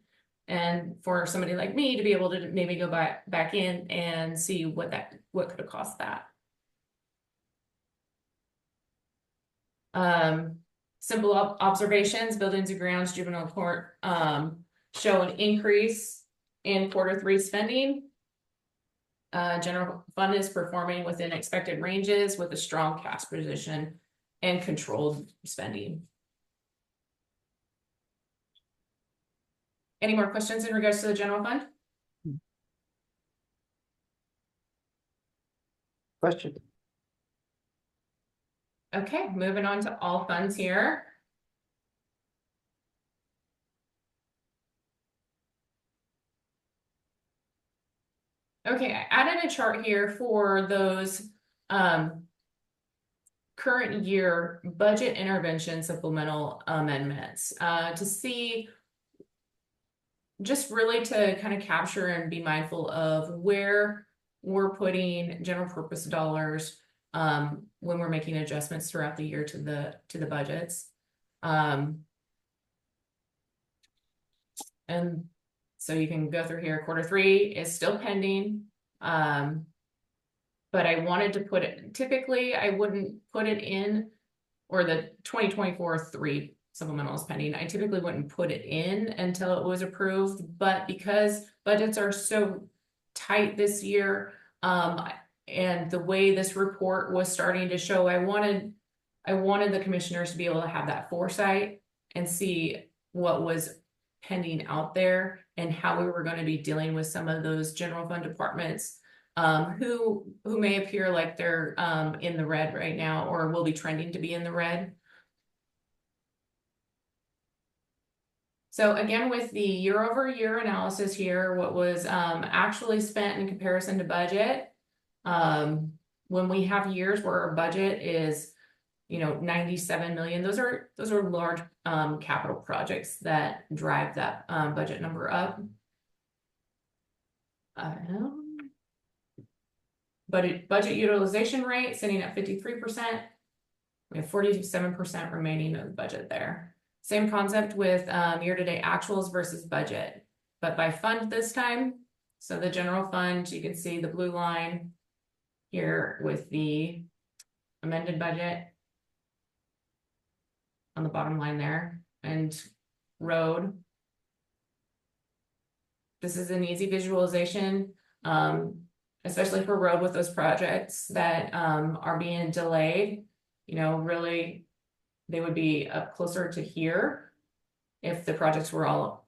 and for somebody like me to be able to maybe go back in and see what could have cost that. Simple observations: buildings and grounds, juvenile court show an increase in Q3 spending. General fund is performing within expected ranges with a strong cash position and controlled spending. Any more questions in regards to the general fund? Question. Okay, moving on to all funds here. Okay, I added a chart here for those current year budget intervention supplemental amendments to see, just really to kind of capture and be mindful of where we're putting general purpose dollars when we're making adjustments throughout the year to the budgets. And so you can go through here. Quarter 3 is still pending. But I wanted to put it, typically I wouldn't put it in, or the 2024-3 supplemental is pending. I typically wouldn't put it in until it was approved, but because budgets are so tight this year, and the way this report was starting to show, I wanted the commissioners to be able to have that foresight and see what was pending out there and how we were going to be dealing with some of those general fund departments who may appear like they're in the red right now or will be trending to be in the red. So again, with the year-over-year analysis here, what was actually spent in comparison to budget, when we have years where our budget is, 97 million, those are large capital projects that drive that budget number up. Budget utilization rate sitting at 53%. We have 47% remaining of the budget there. Same concept with year-to-date actuals versus budget, but by fund this time. So the general fund, you can see the blue line here with the amended budget on the bottom line there, and road. This is an easy visualization, especially for road with those projects that are being delayed. Really, they would be up closer to here if the projects were all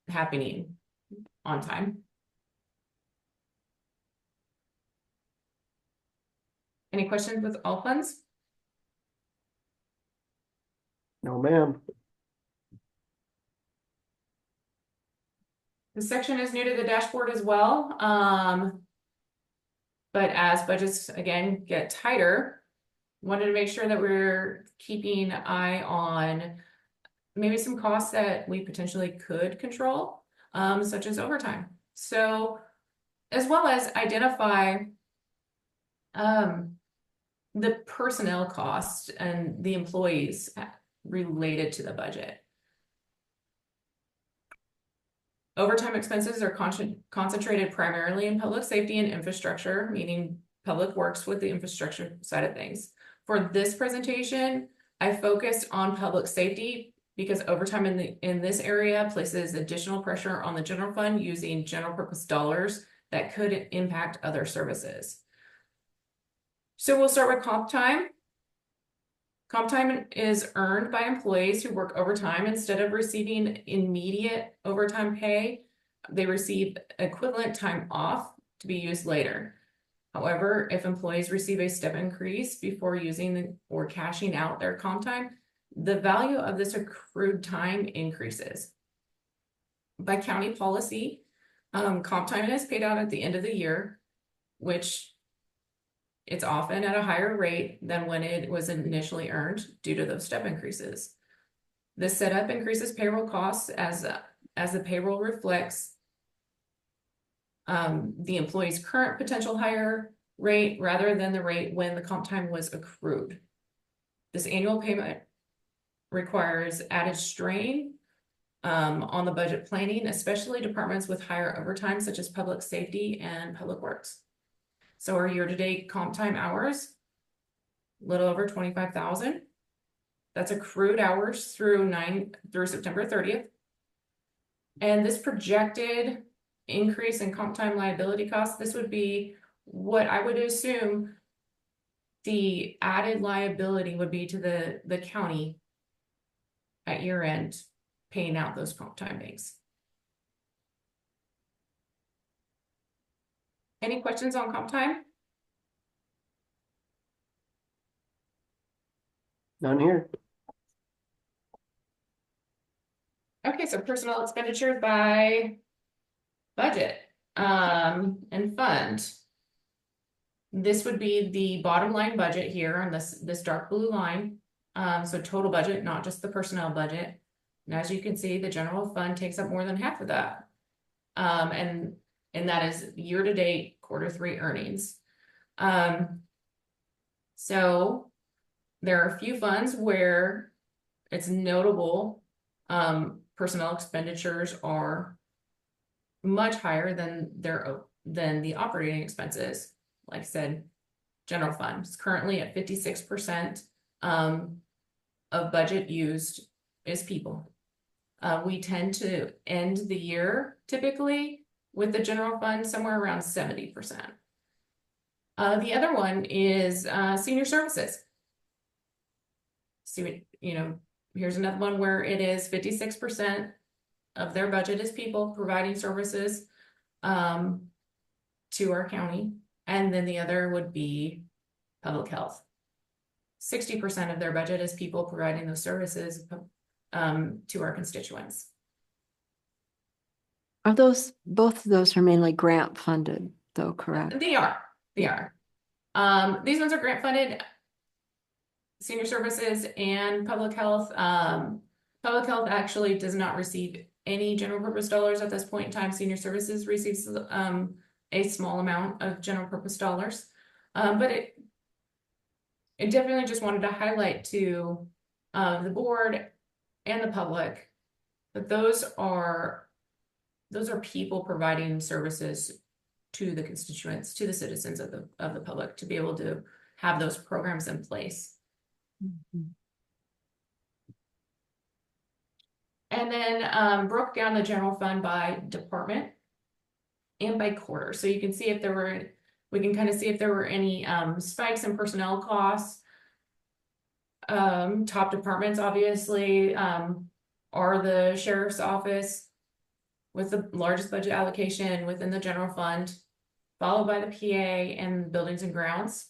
happening on time. Any questions with all funds? No, ma'am. This section is new to the dashboard as well. But as budgets again get tighter, wanted to make sure that we're keeping an eye on maybe some costs that we potentially could control, such as overtime. So, as well as identify the personnel costs and the employees related to the budget. Overtime expenses are concentrated primarily in public safety and infrastructure, meaning public works with the infrastructure side of things. For this presentation, I focused on public safety because overtime in this area places additional pressure on the general fund using general purpose dollars that could impact other services. So we'll start with comp time. Comp time is earned by employees who work overtime. Instead of receiving immediate overtime pay, they receive equivalent time off to be used later. However, if employees receive a step increase before using or cashing out their comp time, the value of this accrued time increases. By county policy, comp time is paid out at the end of the year, which it's often at a higher rate than when it was initially earned due to those step increases. This setup increases payroll costs as the payroll reflects the employee's current potential higher rate rather than the rate when the comp time was accrued. This annual payment requires added strain on the budget planning, especially departments with higher overtime such as public safety and public works. So our year-to-date comp time hours, a little over 25,000. That's accrued hours through September 30th. And this projected increase in comp time liability costs, this would be what I would assume the added liability would be to the county at year end paying out those comp time days. Any questions on comp time? None here. Okay, so personnel expenditures by budget and fund. This would be the bottom line budget here on this dark blue line. So total budget, not just the personnel budget. And as you can see, the general fund takes up more than half of that. And that is year-to-date Q3 earnings. So there are a few funds where it's notable personnel expenditures are much higher than the operating expenses. Like I said, general fund is currently at 56% of budget used is people. We tend to end the year typically with the general fund somewhere around 70%. The other one is senior services. See, here's another one where it is 56% of their budget is people providing services to our county. And then the other would be public health. 60% of their budget is people providing those services to our constituents. Are both of those are mainly grant funded though, correct? They are. These ones are grant funded, senior services and public health. Public health actually does not receive any general purpose dollars at this point in time. Senior services receives a small amount of general purpose dollars. But it definitely just wanted to highlight to the board and the public that those are people providing services to the constituents, to the citizens of the public, to be able to have those programs in place. Mm-hmm. And then broke down the general fund by department and by quarter. So you can see if there were, we can kind of see if there were any spikes in personnel costs. Top departments obviously are the sheriff's office with the largest budget allocation within the general fund, followed by the PA and buildings and grounds.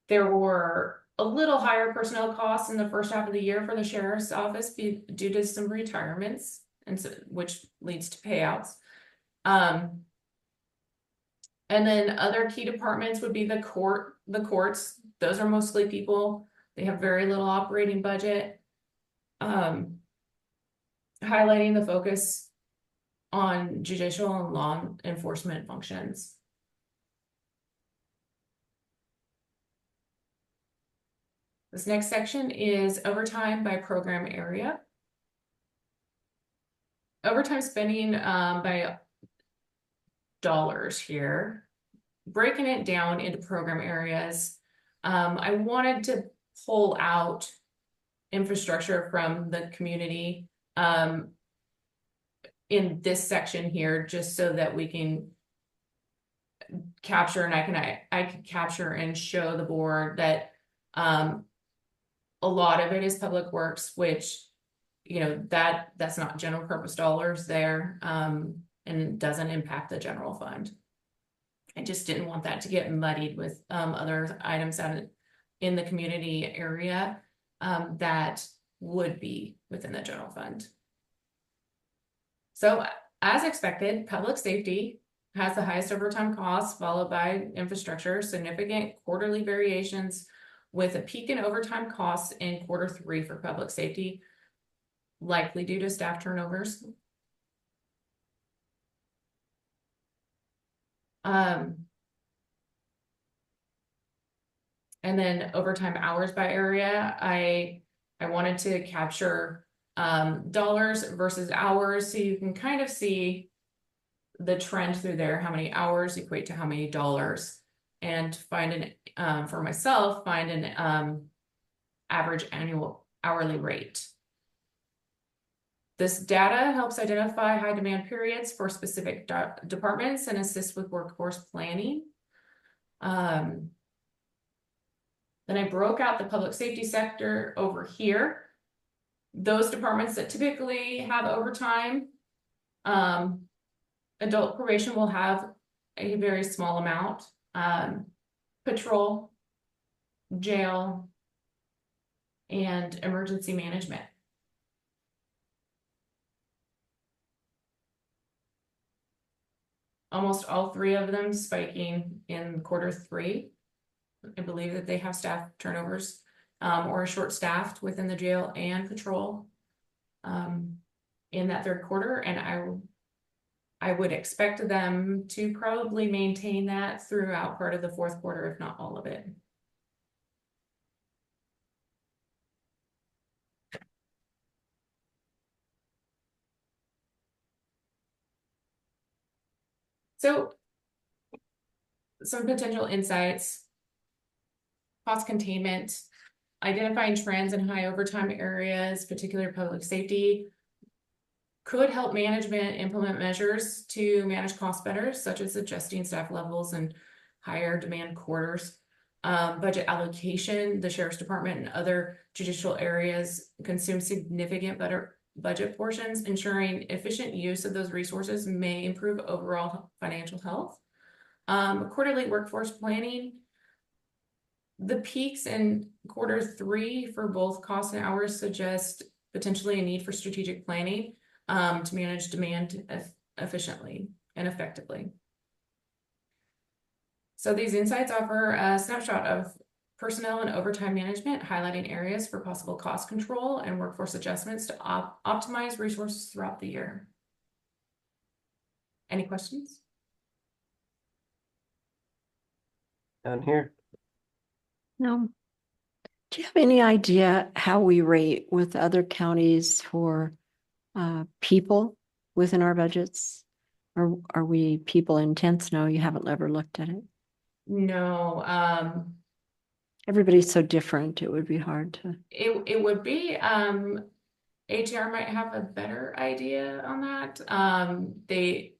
There were a little higher personnel costs in the first half of the year for the sheriff's office due to some retirements, and so, which leads to payouts. And then other key departments would be the courts. Those are mostly people. They have very little operating budget. Highlighting the focus on judicial and law enforcement functions. This next section is overtime by program area. Overtime spending by dollars here. Breaking it down into program areas. I wanted to pull out infrastructure from the community in this section here, just so that we can capture, and I can capture and show the board that a lot of it is public works, which that's not general purpose dollars there, and doesn't impact the general fund. I just didn't want that to get muddied with other items out in the community area that would be within the general fund. So as expected, public safety has the highest overtime costs, followed by infrastructure, significant quarterly variations with a peak in overtime costs in Q3 for public safety, likely due to staff turnovers. And then overtime hours by area, I wanted to capture dollars versus hours, so you can kind of see the trend through there, how many hours equate to how many dollars, and find for myself, find an average annual hourly rate. This data helps identify high demand periods for specific departments and assist with workforce planning. Then I broke out the public safety sector over here. Those departments that typically have overtime adult probation will have a very small amount. Patrol, jail, and emergency management. Almost all three of them spiking in Q3. I believe that they have staff turnovers or short-staffed within the jail and patrol in that Q3, and I would expect them to probably maintain that throughout part of the Q4, if not all of it. So some potential insights: cost containment, identifying trends in high overtime areas, particular public safety, could help management implement measures to manage costs better, such as adjusting staff levels and higher demand quarters. Budget allocation, the sheriff's department and other judicial areas consume significant budget portions. Ensuring efficient use of those resources may improve overall financial health. Quarterly workforce planning. The peaks in Q3 for both costs and hours suggest potentially a need for strategic planning to manage demand efficiently and effectively. So these insights offer a snapshot of personnel and overtime management, highlighting areas for possible cost control and workforce adjustments to optimize resources throughout the year. Any questions? Down here. No. Do you have any idea how we rate with other counties for people within our budgets? Or are we people intense? No, you haven't ever looked at it. No. Everybody's so different. It would be hard to. It would be. ATR might have a better idea on that. They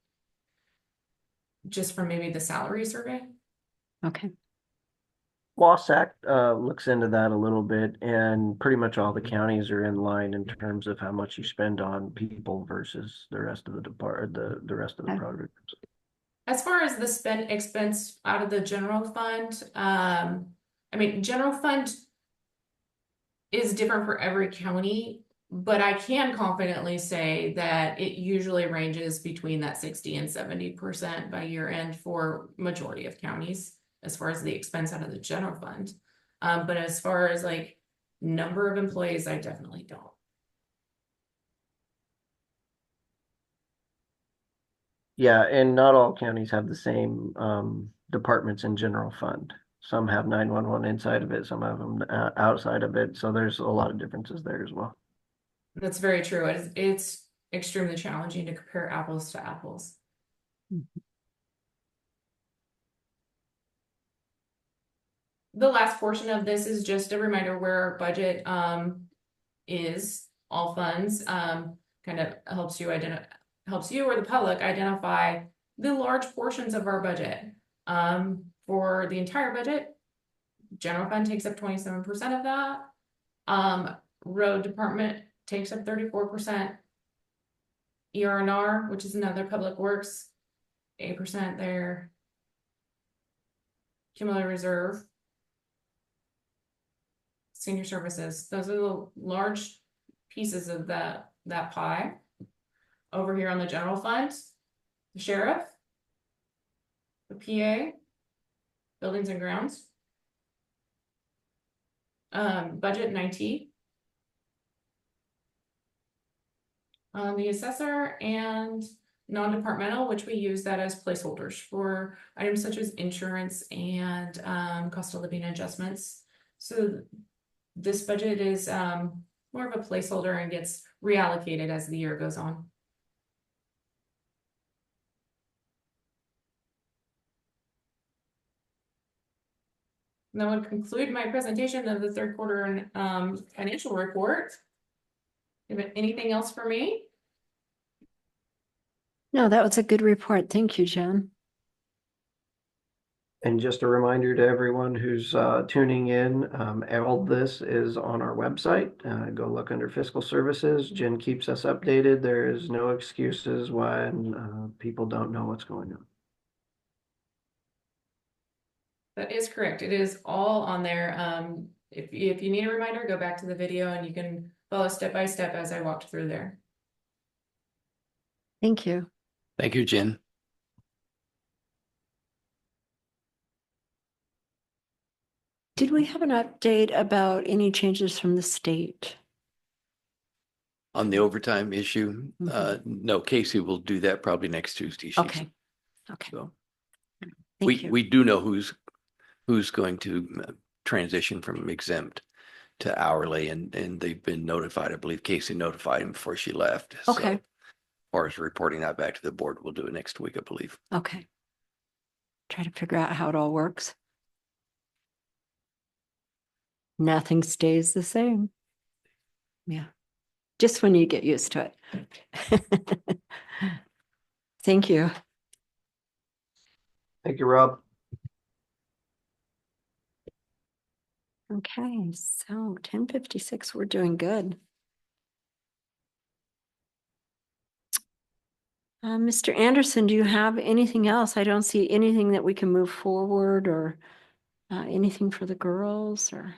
just from maybe the salary survey. Okay. Wasatch looks into that a little bit, and pretty much all the counties are in line in terms of how much you spend on people versus the rest of the the rest of the programs. As far as the expense out of the general fund, I mean, general fund is different for every county, but I can confidently say that it usually ranges between that 60 and 70% by year end for majority of counties, as far as the expense out of the general fund. But as far as like number of employees, I definitely don't. Yeah, and not all counties have the same departments in general fund. Some have 911 inside of it, some have them outside of it. So there's a lot of differences there as well. That's very true. It's extremely challenging to compare apples to apples. The last portion of this is just a reminder where our budget is. All funds kind of helps you or the public identify the large portions of our budget. For the entire budget, general fund takes up 27% of that. Road department takes up 34%. ER&R, which is another public works, 8% there. Cumulative reserve. Senior services, those are the large pieces of that pie. Over here on the general fund, the sheriff, the PA, buildings and grounds, budget and IT, the assessor, and non-departmental, which we use that as placeholders for items such as insurance and cost of living adjustments. So this budget is more of a placeholder and gets reallocated as the year goes on. And that would conclude my presentation of the Q3 financial report. Anything else for me? No, that was a good report. Thank you, Jen. And just a reminder to everyone who's tuning in, all this is on our website. Go look under fiscal services. Jen keeps us updated. There is no excuses when people don't know what's going on. That is correct. It is all on there. If you need a reminder, go back to the video and you can follow step by step as I walked through there. Thank you. Thank you, Jen. Did we have an update about any changes from the state? On the overtime issue, no, Casey will do that probably next Tuesday. Okay. Okay. So Thank you. we do know who's going to transition from exempt to hourly, and they've been notified. I believe Casey notified him before she left. Okay. So, as far as reporting that back to the board, we'll do it next week, I believe. Okay. Try to figure out how it all works. Nothing stays the same. Yeah. Just when you get used to it. Thank you. Thank you, Rob. Okay, so 10:56, we're doing good. Mr. Anderson, do you have anything else? I don't see anything that we can move forward or anything for the girls or.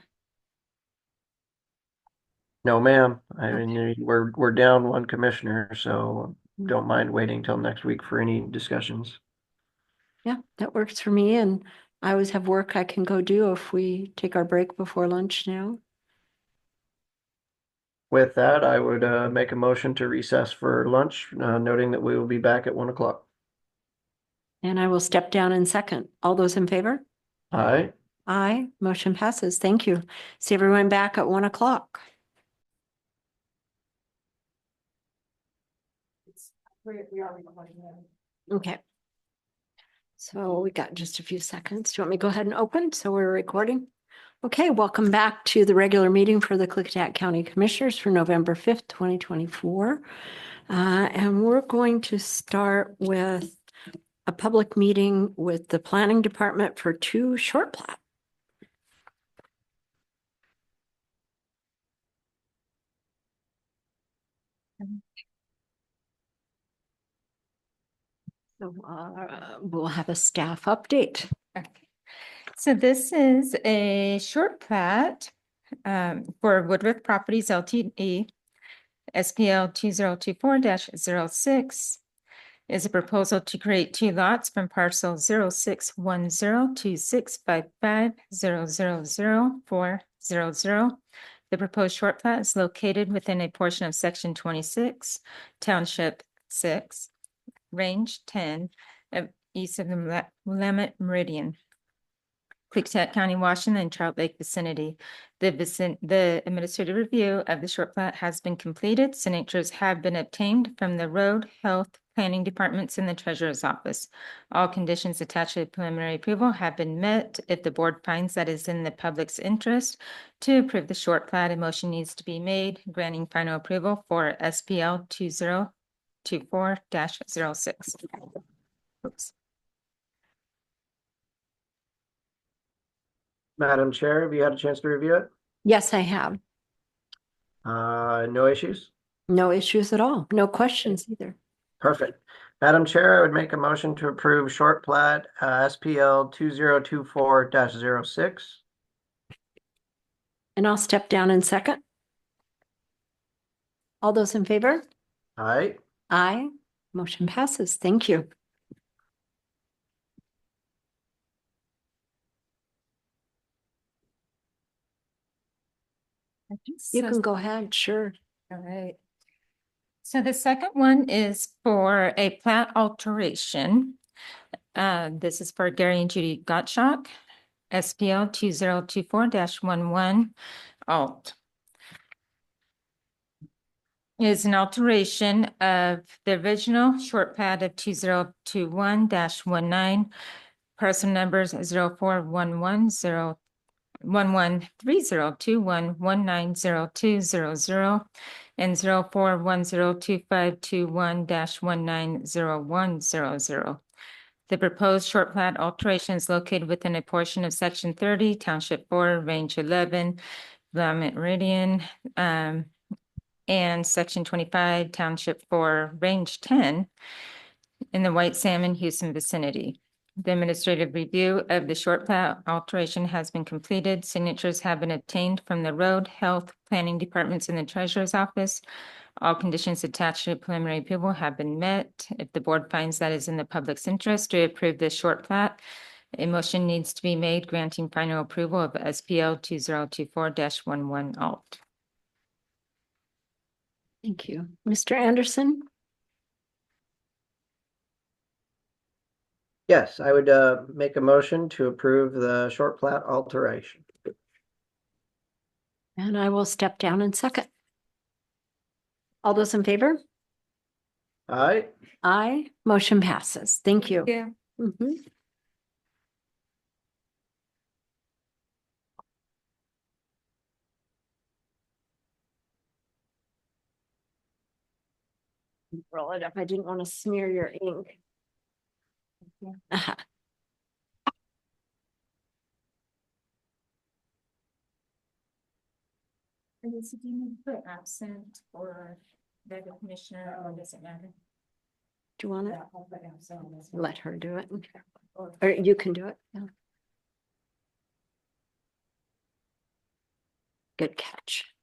No, ma'am. I mean, we're down one commissioner, so don't mind waiting till next week for any discussions. Yeah, that works for me. And I always have work I can go do if we take our break before lunch now. With that, I would make a motion to recess for lunch, noting that we will be back at 1 o'clock. And I will step down in second. All those in favor? Aye. Aye, motion passes. Thank you. See everyone back at 1 o'clock. Okay. So we got just a few seconds. Do you want me to go ahead and open? So we're recording. Okay, welcome back to the regular meeting for the Klickitat County Commissioners for November 5th, 2024. And we're going to start with a public meeting with the Planning Department for 2 short plat. So we'll have a staff update. Okay. So this is a short plat for Woodruff Properties LTD, SPL 2024-06. Is a proposal to create 2 lots from parcel 06102655000400. The proposed short plat is located within a portion of section 26, township 6, range 10 of east of the Willamette Meridian, Klickitat County, Washington, and Trout Lake vicinity. The administrative review of the short plat has been completed. Signatures have been obtained from the Road, Health, Planning Departments and the Treasurer's Office. All conditions attached to the preliminary approval have been met. If the board finds that is in the public's interest to approve the short plat, a motion needs to be made granting final approval for SPL 2024-06. Oops. Madam Chair, have you had a chance to review it? Yes, I have. No issues? No issues at all. No questions either. Perfect. Madam Chair, I would make a motion to approve short plat SPL 2024-06. And I'll step down in second. All those in favor? Aye. Aye. Motion passes. Thank you. You can go ahead, sure. All right. So the second one is for a plat alteration. This is for Gary and Judy Gottschalk, SPL 2024-11 alt. Is an alteration of the original short plat of 2021-19, parcel numbers 0411 113021190200 and 04102521-190100. The proposed short plat alteration is located within a portion of Section 30, Township 4, Range 11, Willamette Meridian, and Section 25, Township 4, Range 10, in the White Salmon, Houston vicinity. The administrative review of the short plat alteration has been completed. Signatures have been obtained from the road, health, planning departments, and the treasurer's office. All conditions attached to preliminary approval have been met. If the board finds that is in the public's interest to approve this short plat, a motion needs to be made granting final approval of SPL 2024-11 alt. Thank you. Mr. Anderson? Yes, I would make a motion to approve the short plat alteration. And I will step down and second. All those in favor? Aye. Aye. Motion passes. Thank you. Yeah. Mhm. Roll it up. I didn't want to smear your ink. Do you need to put absent or the commissioner, or does it matter? Do you want it? Let her do it. Or you can do it. Yeah. Good catch.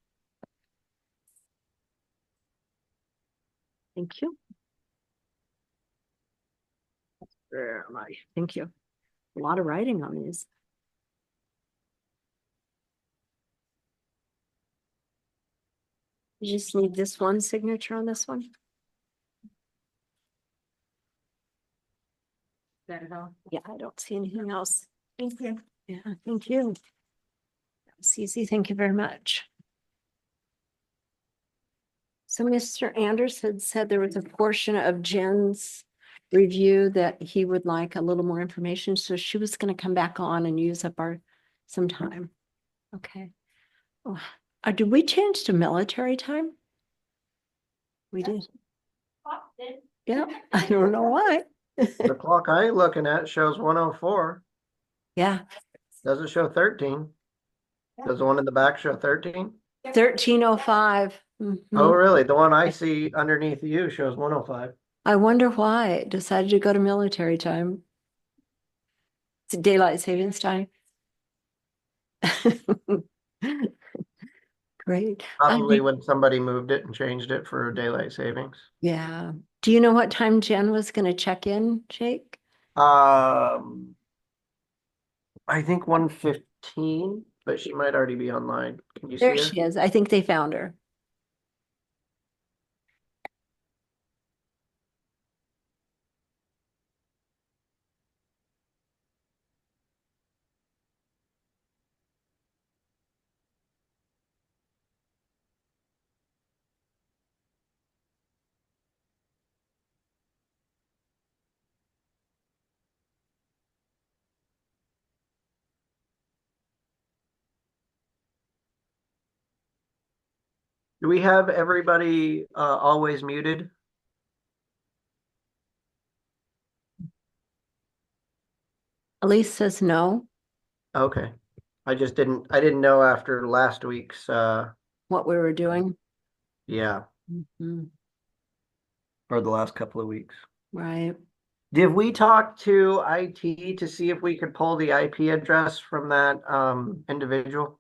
Thank you. Where am I? Thank you. A lot of writing on these. You just need this one signature on this one? That at all? Yeah, I don't see anything else. Thank you. Yeah, thank you. That's easy. Thank you very much. So Mr. Anderson said there was a portion of Jen's review that he would like a little more information. So she was going to come back on and use up some time. Okay. Oh, did we change to military time? We did. Yeah, I don't know why. The clock I'm looking at shows 104. Yeah. Doesn't show 13. Does the one in the back show 13? 13:05. Oh, really? The one I see underneath you shows 105. I wonder why it decided to go to military time. It's daylight savings time. Great. Probably when somebody moved it and changed it for daylight savings. Yeah. Do you know what time Jen was going to check in, Jake? I think 1:15, but she might already be online. Can you see There her? she is. I think they found her. Do we have everybody always muted? Elise says no. Okay. I didn't know after last week's What we were doing. yeah, Mhm. or the last couple of weeks. Right. Did we talk to IT to see if we could pull the IP address from that individual?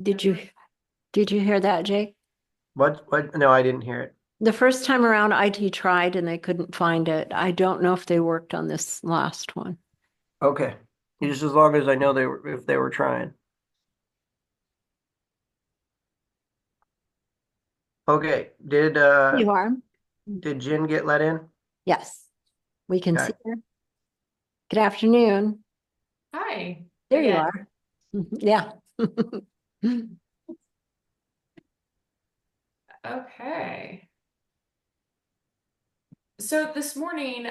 Did you hear that, Jake? What? No, I didn't hear it. The first time around, IT tried and they couldn't find it. I don't know if they worked on this last one. Okay. Just as long as I know if they were trying. Okay. Did You are? did Jen get let in? Yes. We can Okay. see her. Good afternoon. Hi. There you Again. are. Yeah. Okay. So this morning,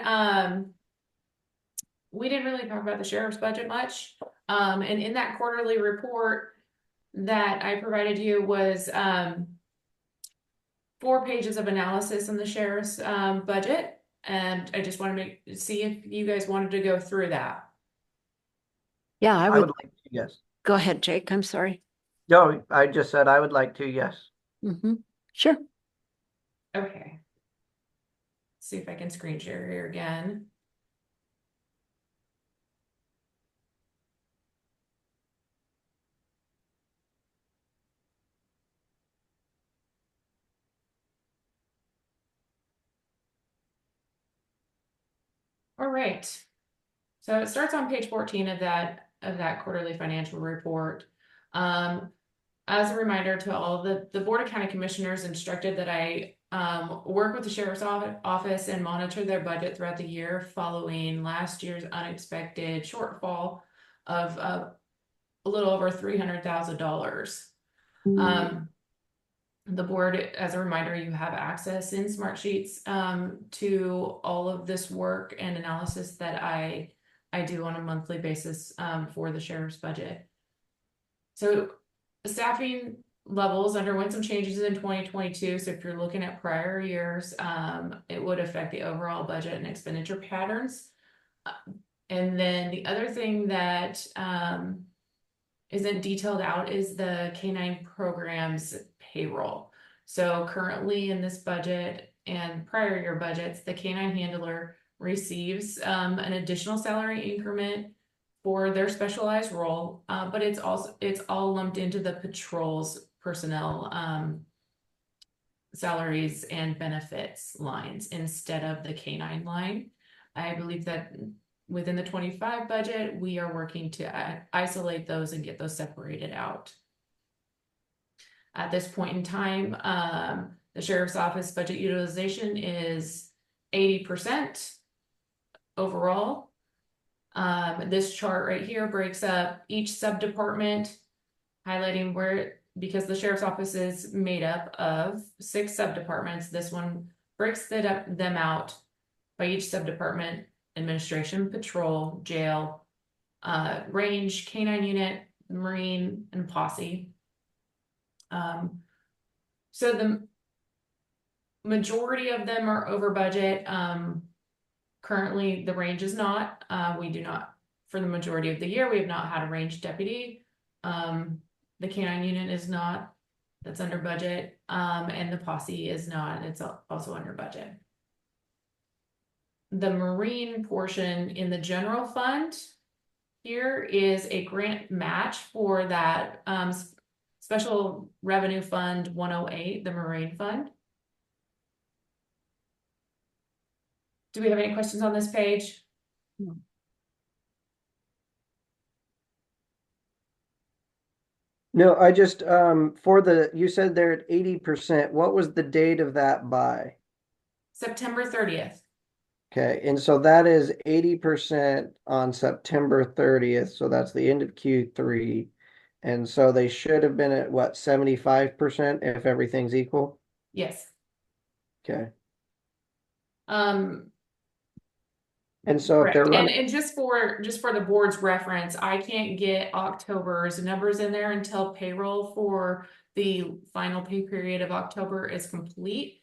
we didn't really talk about the sheriff's budget much. And in that quarterly report that I provided you was, 4 pages of analysis in the sheriff's budget, and I just want to see if you guys wanted to go through that. Yeah, I I would. would like to, yes. Go ahead, Jake. I'm sorry. No, I just said I would like to, yes. Sure. Okay. See if I can screen share here again. All right. So it starts on page 14 of that quarterly financial report. As a reminder to all the Board of County Commissioners instructed that I work with the Sheriff's Office and monitor their budget throughout the year following last year's unexpected shortfall of a little over $300,000. The board, as a reminder, you have access in Smartsheets to all of this work and analysis that I do on a monthly basis for the sheriff's budget. So staffing levels underwent some changes in 2022. So if you're looking at prior years, it would affect the overall budget and expenditure patterns. And then the other thing that isn't detailed out is the K-9 program's payroll. So currently in this budget and prior year budgets, the K-9 handler receives an additional salary increment for their specialized role, but it's all lumped into the patrol's personnel salaries and benefits lines instead of the K-9 line. I believe that within the 25 budget, we are working to isolate those and get those separated out. At this point in time, the sheriff's office budget utilization is 80% overall. This chart right here breaks up each sub-department, highlighting where, because the sheriff's office is made up of 6 sub-departments, this one breaks them out by each sub-department: administration, patrol, jail, range, K-9 unit, Marine, and posse. So the majority of them are over budget. Currently, the range is not. We do not, for the majority of the year, we have not had a range deputy. The K-9 unit is not. That's under budget. And the posse is not. It's also under budget. The Marine portion in the general fund here is a grant match for that Special Revenue Fund 108, the Marine Fund. Do we have any questions on this page? No, I just, you said they're at 80%. What was the date of that by? September 30th. Okay, and so that is 80% on September 30th, so that's the end of Q3. And so they should have been at what, 75% if everything's equal? Yes. Okay. And so if Correct. they're running, And just for the board's reference, I can't get October's numbers in there until payroll for the final pay period of October is complete,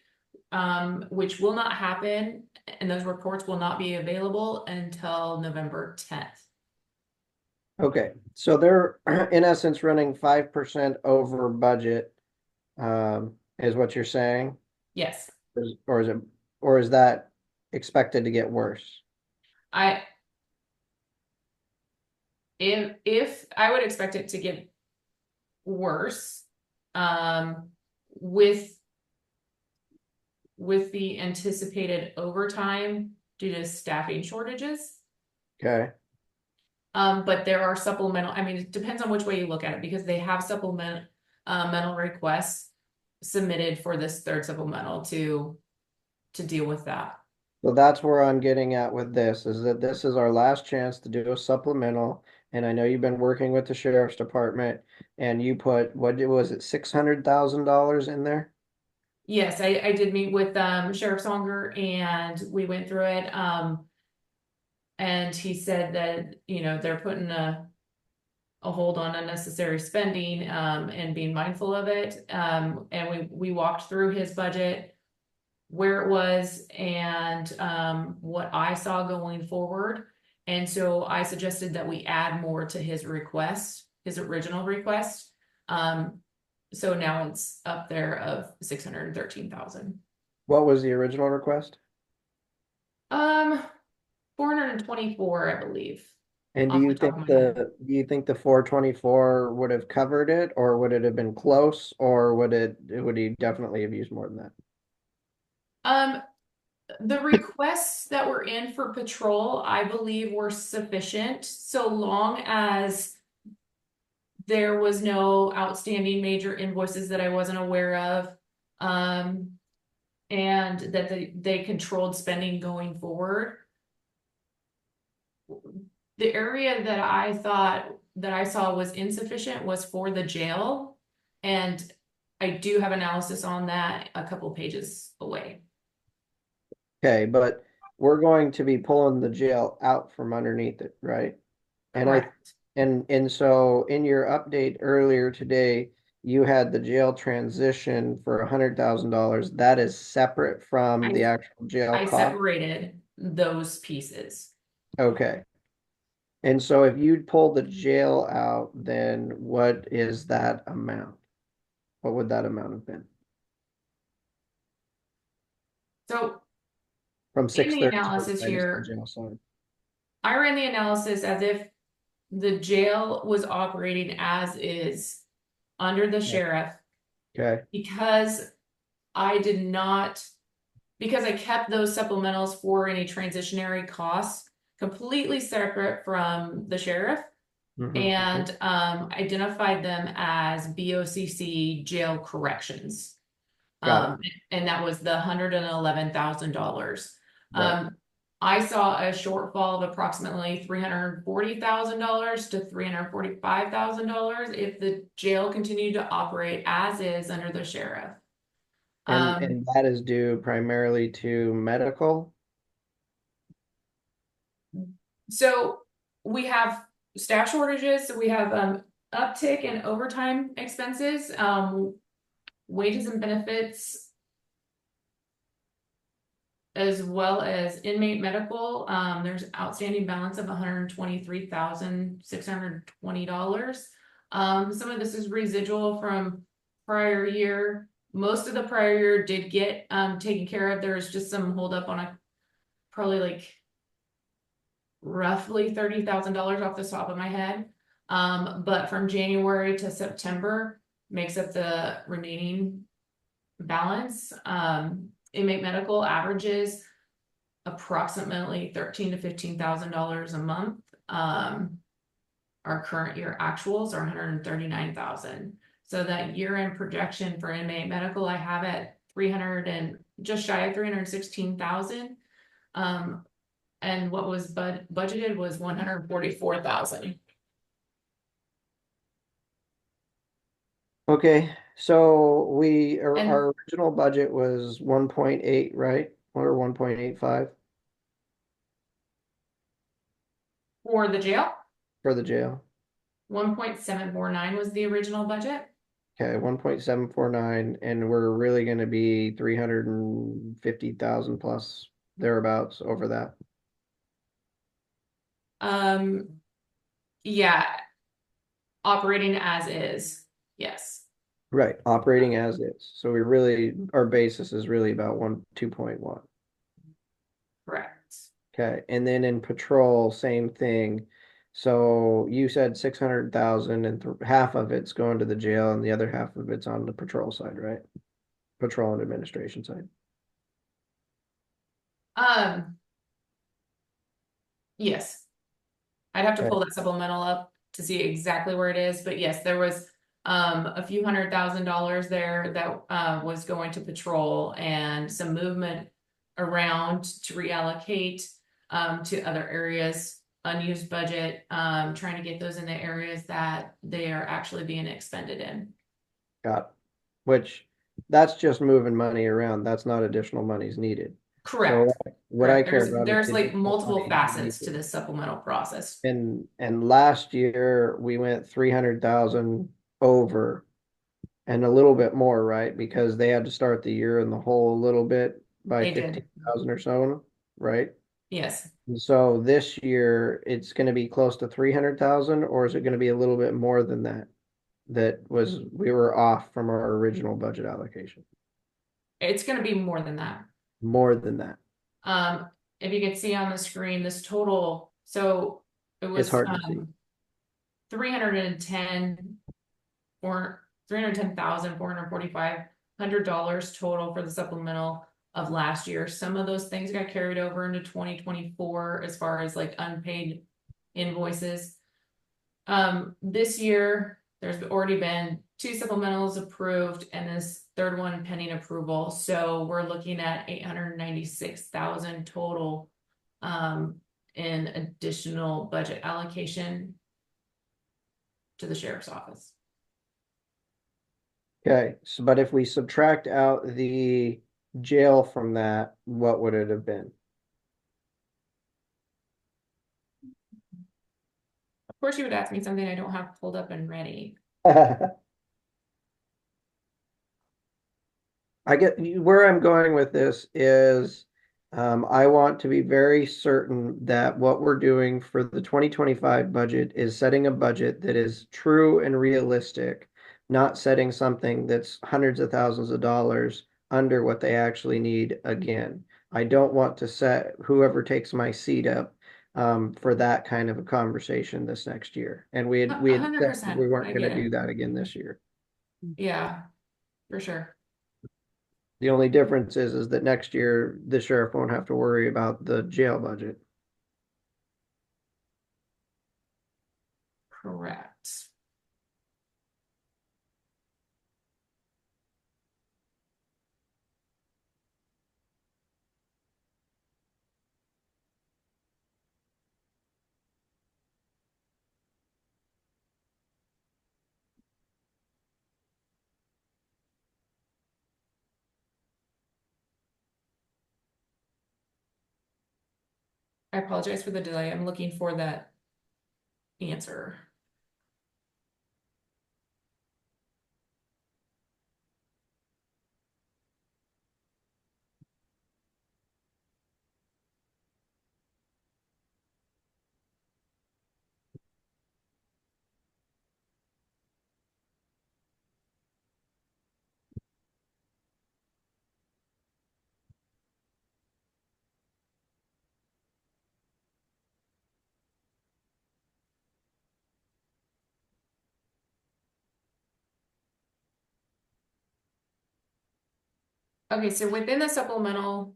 which will not happen, and those reports will not be available until November 10th. okay, so they're in essence running 5% over budget, is what you're saying? Yes. Or is that expected to get worse? If I would expect it to get worse, with the anticipated overtime due to staffing shortages. Okay. But there are supplemental, I mean, it depends on which way you look at it, because they have mental requests submitted for this third supplemental to deal with that. So that's where I'm getting at with this, is that this is our last chance to do a supplemental. And I know you've been working with the sheriff's department and you put, what was it, $600,000 in there? Yes, I did meet with Sheriff Songer and we went through it. And he said that, they're putting a a hold on unnecessary spending, and being mindful of it. And we walked through his budget, where it was, and what I saw going forward. And so I suggested that we add more to his request, his original request. So now it's up there of 613,000. What was the original request? 424, I believe. And do Off you the top think of my head. do you think the 424 would have covered it, or would it have been close, or would he definitely have used more than that? The requests that were in for patrol, I believe, were sufficient, so long as there was no outstanding major invoices that I wasn't aware of. And that they controlled spending going forward. The area that I thought that I saw was insufficient was for the jail. And I do have analysis on that a couple pages away. Okay, but we're going to be pulling the jail out from underneath it, right? And Correct. and so in your update earlier today, you had the jail transition for $100,000. That is separate from the actual jail I cost. separated those pieces. Okay. And so if you'd pull the jail out, then what is that amount? What would that amount have been? So From in the 630 analysis here, jail side. I ran the analysis as if the jail was operating as is under the sheriff. Okay. Because I kept those supplementals for any transitionary costs completely separate from the sheriff. And identified them as BOCC jail corrections. Got And that was the $111,000. Right. I saw a shortfall of approximately $340,000 to $345,000 if the jail continued to operate as is under the sheriff. And that is due primarily to medical. So we have staff shortages, so we have uptick in overtime expenses, wages and benefits, as well as inmate medical. There's outstanding balance of $123,620. Some of this is residual from prior year. Most of the prior year did get taken care of. There's just some holdup on probably like roughly $30,000 off the top of my head. But from January to September makes up the remaining balance. Inmate medical averages approximately $13,000 to $15,000 a month. Our current year actuals are $139,000. So that year-end projection for inmate medical, I have at just shy of $316,000. And what was budgeted was $144,000. Okay, so our original budget was 1.8, right? Or 1.85 For the jail, for the jail. 1.749 was the original budget. Okay, 1.749, and we're really going to be 350,000 plus thereabouts over that. Yeah, operating as is, yes. Right, operating as is. So our basis is really about 2.1. Correct. Okay, and then in patrol, same thing. So you said 600,000 and half of it's going to the jail and the other half of it's on the patrol side, right? Patrol and administration side. Yes. I'd have to Okay. pull that supplemental up to see exactly where it is, but yes, there was a few $100,000 there that was going to patrol and some movement around to reallocate to other areas, unused budget, trying to get those in the areas that they are actually being expended in. Got it. Which that's just moving money around. That's not additional monies needed. Correct. What I Correct. care about is There's the like additional multiple money that we facets need. to this supplemental process. And last year we went 300,000 over and a little bit more, right? Because they had to start the year in the hole a little bit by They did. 15,000 or so, right? Yes. And so this year it's going to be close to 300,000, or is it going to be a little bit more than that? We were off from our original budget allocation. It's going to be more than that. More than that. If you could see on the screen, this total, so it was It's hard to see. 310 or $310,445 total for the supplemental of last year. Some of those things got carried over into 2024 as far as like unpaid invoices. This year there's already been 2 supplementals approved and this third one pending approval. So we're looking at 896,000 total in additional budget allocation to the sheriff's office. Okay, so but if we subtract out the jail from that, what would it have been? Of course, you would ask me something I don't have pulled up and ready. I get where I'm going with this is I want to be very certain that what we're doing for the 2025 budget is setting a budget that is true and realistic, not setting something that's hundreds of thousands of dollars under what they actually need again. I don't want to set whoever takes my seat up for that kind of a conversation this next year. And we had said 100%. we weren't I going to get do it. that again this year. Yeah, for sure. The only difference is that next year the sheriff won't have to worry about the jail budget. Correct. I apologize for the delay. I'm looking for that answer. Okay, so within the supplemental,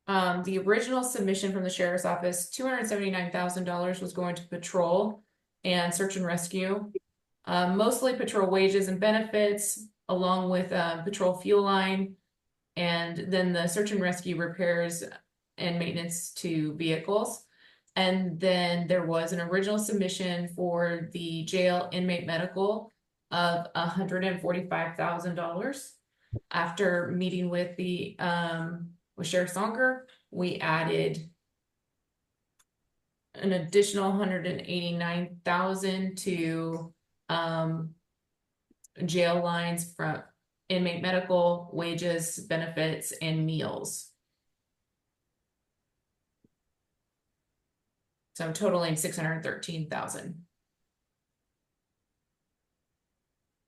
the original submission from the sheriff's office, $279,000 was going to patrol and search and rescue. Mostly patrol wages and benefits, along with patrol fuel line, and then the search and rescue repairs and maintenance to vehicles. And then there was an original submission for the jail inmate medical of $145,000. After meeting with the with Sheriff Sonker, we added an additional 189,000 to jail lines from inmate medical, wages, benefits, and meals. So I'm totaling 613,000.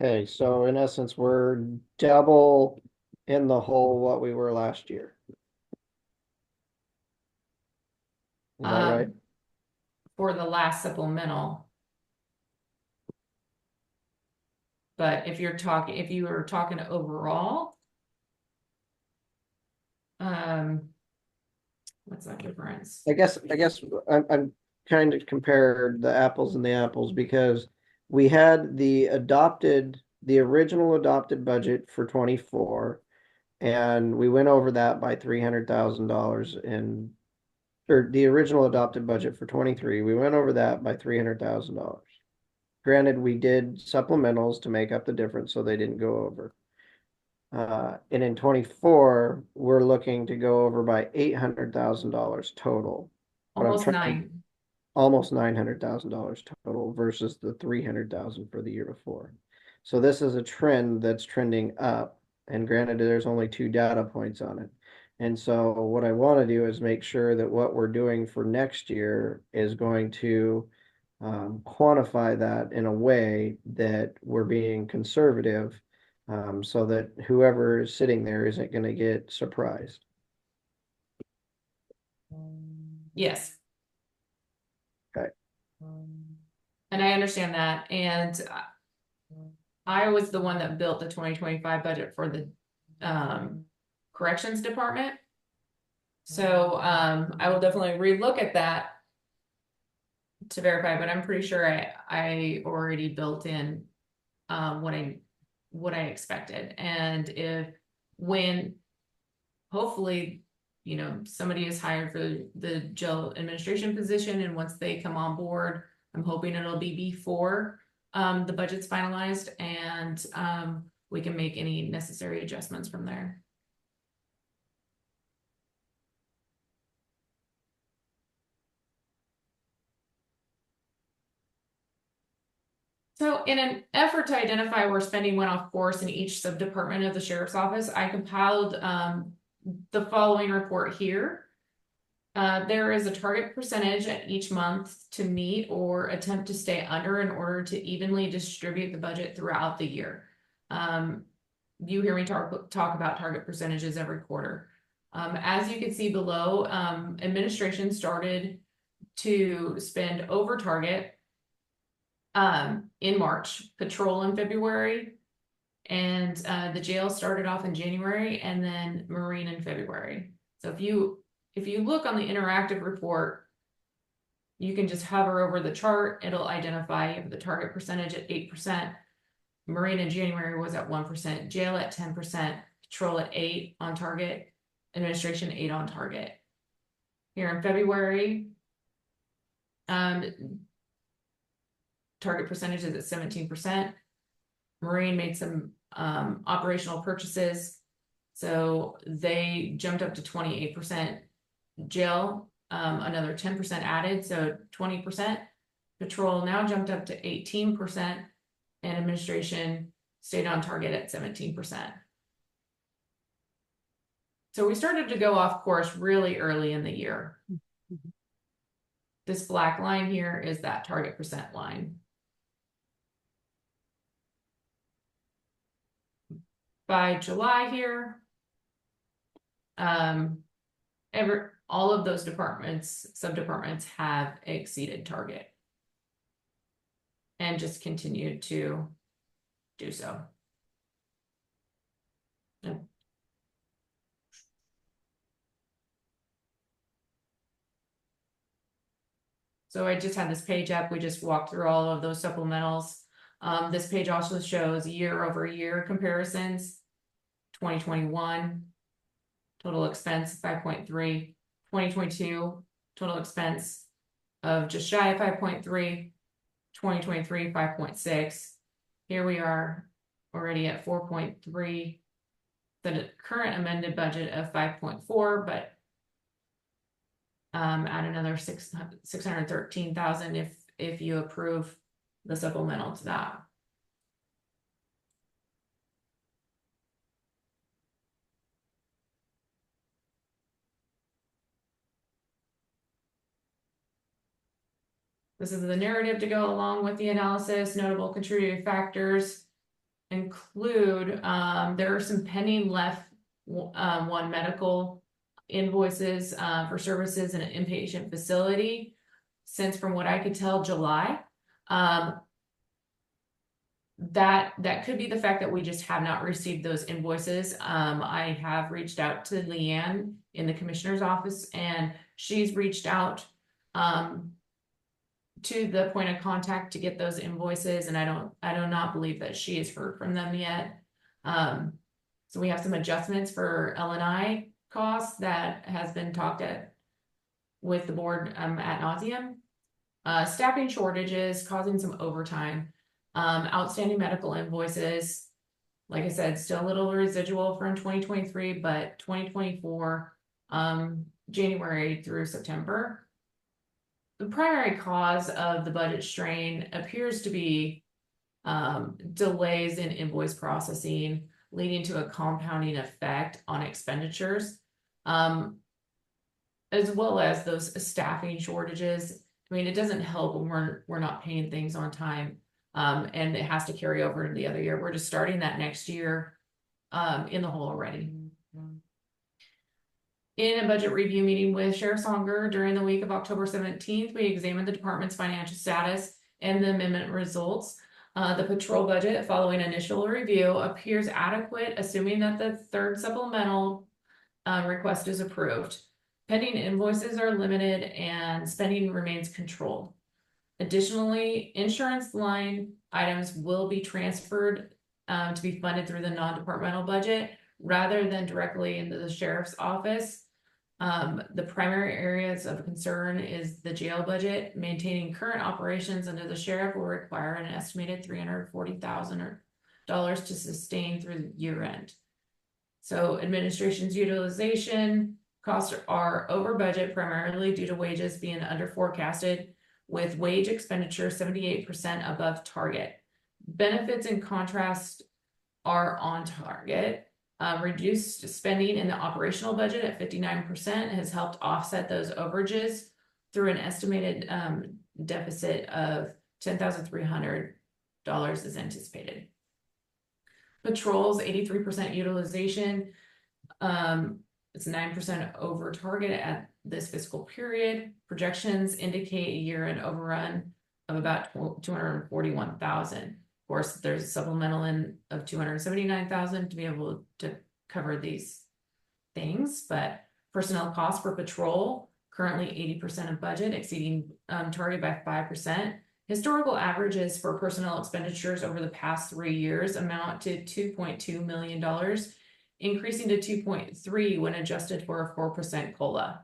Okay, so in essence, we're double in the hole what we were last year. Is that right? For the last supplemental. But if you were talking overall, what's that difference? I guess I'm trying to compare the apples and the apples because we had the original adopted budget for 24, and we went over that by $300,000 or the original adopted budget for 23, we went over that by $300,000. Granted, we did supplementals to make up the difference, so they didn't go over. And in 24, we're looking to go over by $800,000 total. But I'm Almost trying to- 9. Almost $900,000 total versus the 300,000 for the year before. So this is a trend that's trending up. And granted, there's only 2 data points on it. And so what I want to do is make sure that what we're doing for next year is going to quantify that in a way that we're being conservative, so that whoever is sitting there isn't going to get surprised. Yes. Okay. And I understand that. And I was the one that built the 2025 budget for the corrections department. So I will definitely relook at that to verify, but I'm pretty sure I already built in what I expected. And when hopefully, you know, somebody is hired for the jail administration position, and once they come on board, I'm hoping it'll be before the budget's finalized, and we can make any necessary adjustments from there. So in an effort to identify where spending went off course in each sub-department of the sheriff's office, I compiled the following report here. There is a target percentage at each month to meet or attempt to stay under in order to evenly distribute the budget throughout the year. You hear me talk about target percentages every quarter. As you can see below, administration started to spend over target in March, patrol in February, and the jail started off in January, and then Marine in February. So if you look on the interactive report, you can just hover over the chart. It'll identify the target percentage at 8%. Marine in January was at 1%, jail at 10%, patrol at 8% on target, administration 8% on target. Here in February, target percentage is at 17%. Marine made some operational purchases, so they jumped up to 28%. Jail, another 10% added, so 20%. Patrol now jumped up to 18%, and administration stayed on target at 17%. So we started to go off course really early in the year. This black line here is that target percent line. By July here, all of those departments, sub-departments have exceeded target and just continued to do so. Yep. So I just had this page up. We just walked through all of those supplementals. This page also shows year-over-year comparisons. 2021 total expense 5.3, 2022 total expense of just shy of 5.3, 2023 5.6. Here we are already at 4.3. The current amended budget of 5.4, but add another 613,000 if you approve the supplemental to that. This is the narrative to go along with the analysis. Notable contributing factors include there are some pending left one medical invoices for services in an inpatient facility since, from what I could tell, July. That could be the fact that we just have not received those invoices. I have reached out to Leanne in the commissioner's office, and she's reached out to the point of contact to get those invoices, and I do not believe that she has heard from them yet. So we have some adjustments for L&I costs that has been talked at with the board ad nauseum. Staffing shortages causing some overtime, outstanding medical invoices, Like I said, still a little residual from 2023, but 2024, January through September. The primary cause of the budget strain appears to be delays in invoice processing, leading to a compounding effect on expenditures, as well as those staffing shortages. I mean, it doesn't help when we're not paying things on time, and it has to carry over into the other year. We're just starting that next year in the hole already. In a budget review meeting with Sheriff Songer during the week of October 17th, we examined the department's financial status and the amendment results. The patrol budget, following initial review, appears adequate, assuming that the third supplemental request is approved. Pending invoices are limited and spending remains controlled. Additionally, insurance line items will be transferred to be funded through the non-departmental budget rather than directly into the sheriff's office. The primary areas of concern is the jail budget. Maintaining current operations under the sheriff will require an estimated $340,000 to sustain through year end. So administration's utilization costs are over budget primarily due to wages being under forecasted, with wage expenditure 78% above target. Benefits, in contrast, are on target. Reduced spending in the operational budget at 59% has helped offset those overages through an estimated deficit of $10,300 is anticipated. Patrols, 83% utilization. It's 9% over target at this fiscal period. Projections indicate a year-end overrun of about 241,000. Of course, there's a supplemental in of 279,000 to be able to cover these things, but personnel costs for patrol currently 80% of budget, exceeding target by 5%. Historical averages for personnel expenditures over the past 3 years amount to $2.2 million, increasing to 2.3 when adjusted for a 4% COLA.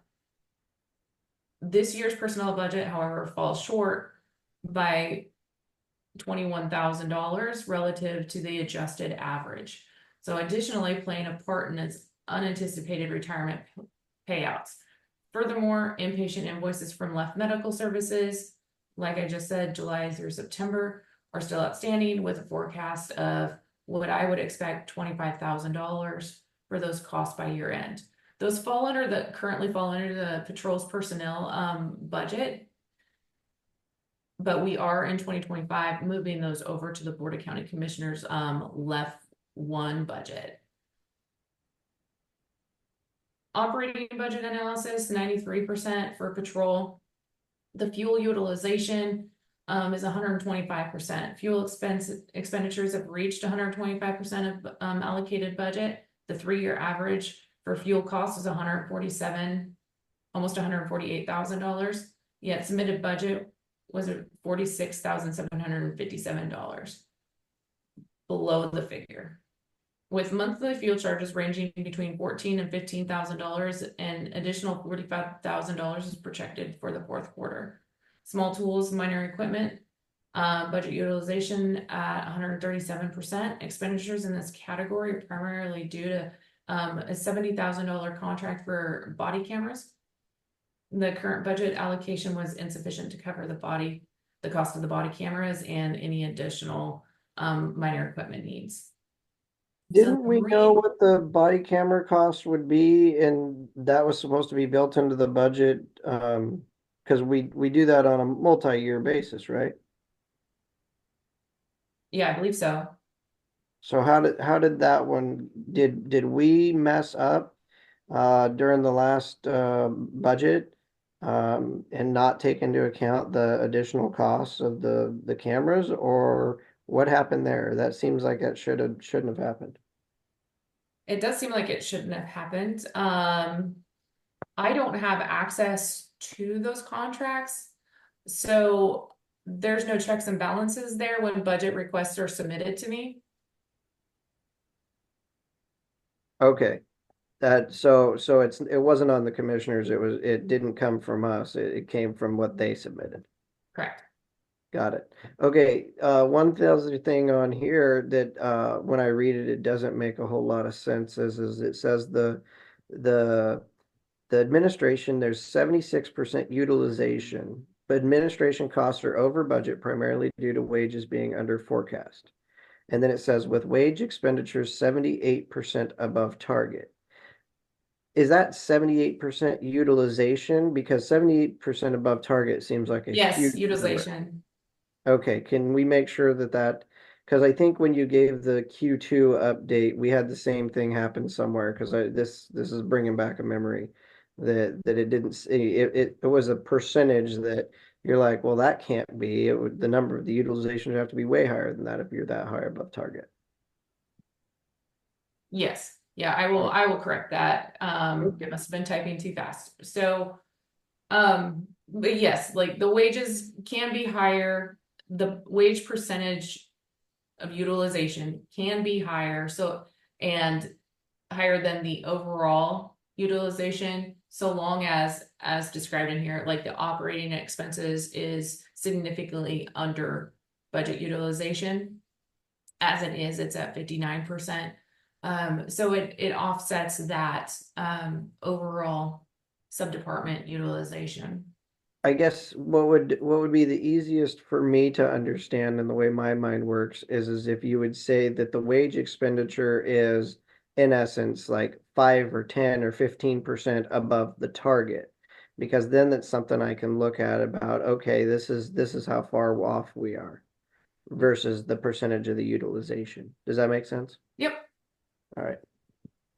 This year's personnel budget, however, falls short by $21,000 relative to the adjusted average. So additionally, playing a part in its unanticipated retirement payouts. Furthermore, inpatient invoices from left medical services, like I just said, July through September, are still outstanding with a forecast of what I would expect $25,000 for those costs by year end. Those currently fall under the patrol's personnel budget, but we are in 2025 moving those over to the Board of County Commissioners left one budget. Operating budget analysis, 93% for patrol. The fuel utilization is 125%. Fuel expenditures have reached 125% of allocated budget. The 3-year average for fuel costs is 147, almost $148,000. Yet submitted budget was at $46,757, below the figure. With monthly fuel charges ranging between $14,000 and $15,000, and additional $45,000 is projected for the fourth quarter. Small tools, minor equipment, budget utilization at 137%. Expenditures in this category are primarily due to a $70,000 contract for body cameras. The current budget allocation was insufficient to cover the cost of the body cameras and any additional minor equipment needs. Didn't we know what the body camera cost would be, and that was supposed to be built into the budget? Because we do that on a multi-year basis, right? Yeah, I believe so. So how did that one, did we mess up during the last budget and not take into account the additional costs of the cameras, or what happened there? That seems like that shouldn't have happened. It does seem like it shouldn't have happened. I don't have access to those contracts, so there's no checks and balances there when budget requests are submitted to me. Okay. So it wasn't on the commissioners. It didn't come from us. It came from what they submitted. Correct. Got it. Okay, one other thing on here that when I read it, it doesn't make a whole lot of sense is it says the the administration, there's 76% utilization, but administration costs are over budget primarily due to wages being under forecast. And then it says with wage expenditures 78% above target. Is that 78% utilization? Because 78% above target seems like a Yes, huge number. utilization. Okay, can we make sure that, because I think when you gave the Q2 update, we had the same thing happen somewhere, because this is bringing back a memory that it didn't see, it was a percentage that you're like, well, that can't be, it would, the number of the utilization would have to be way higher than that if you're that high above target. Yes. Yeah, I will correct that. I must have been typing too fast. So, but yes, like the wages can be higher. The wage percentage of utilization can be higher. So, and higher than the overall utilization, so long as described in here, like the operating expenses is significantly under budget utilization. As it is, it's at 59%. So it offsets that overall subdepartment utilization. I guess what would be the easiest for me to understand and the way my mind works is if you would say that the wage expenditure is in essence like 5 or 10 or 15% above the target. Because then that's something I can look at about, okay, this is how far off we are versus the percentage of the utilization. Does that make sense? Yep. All right.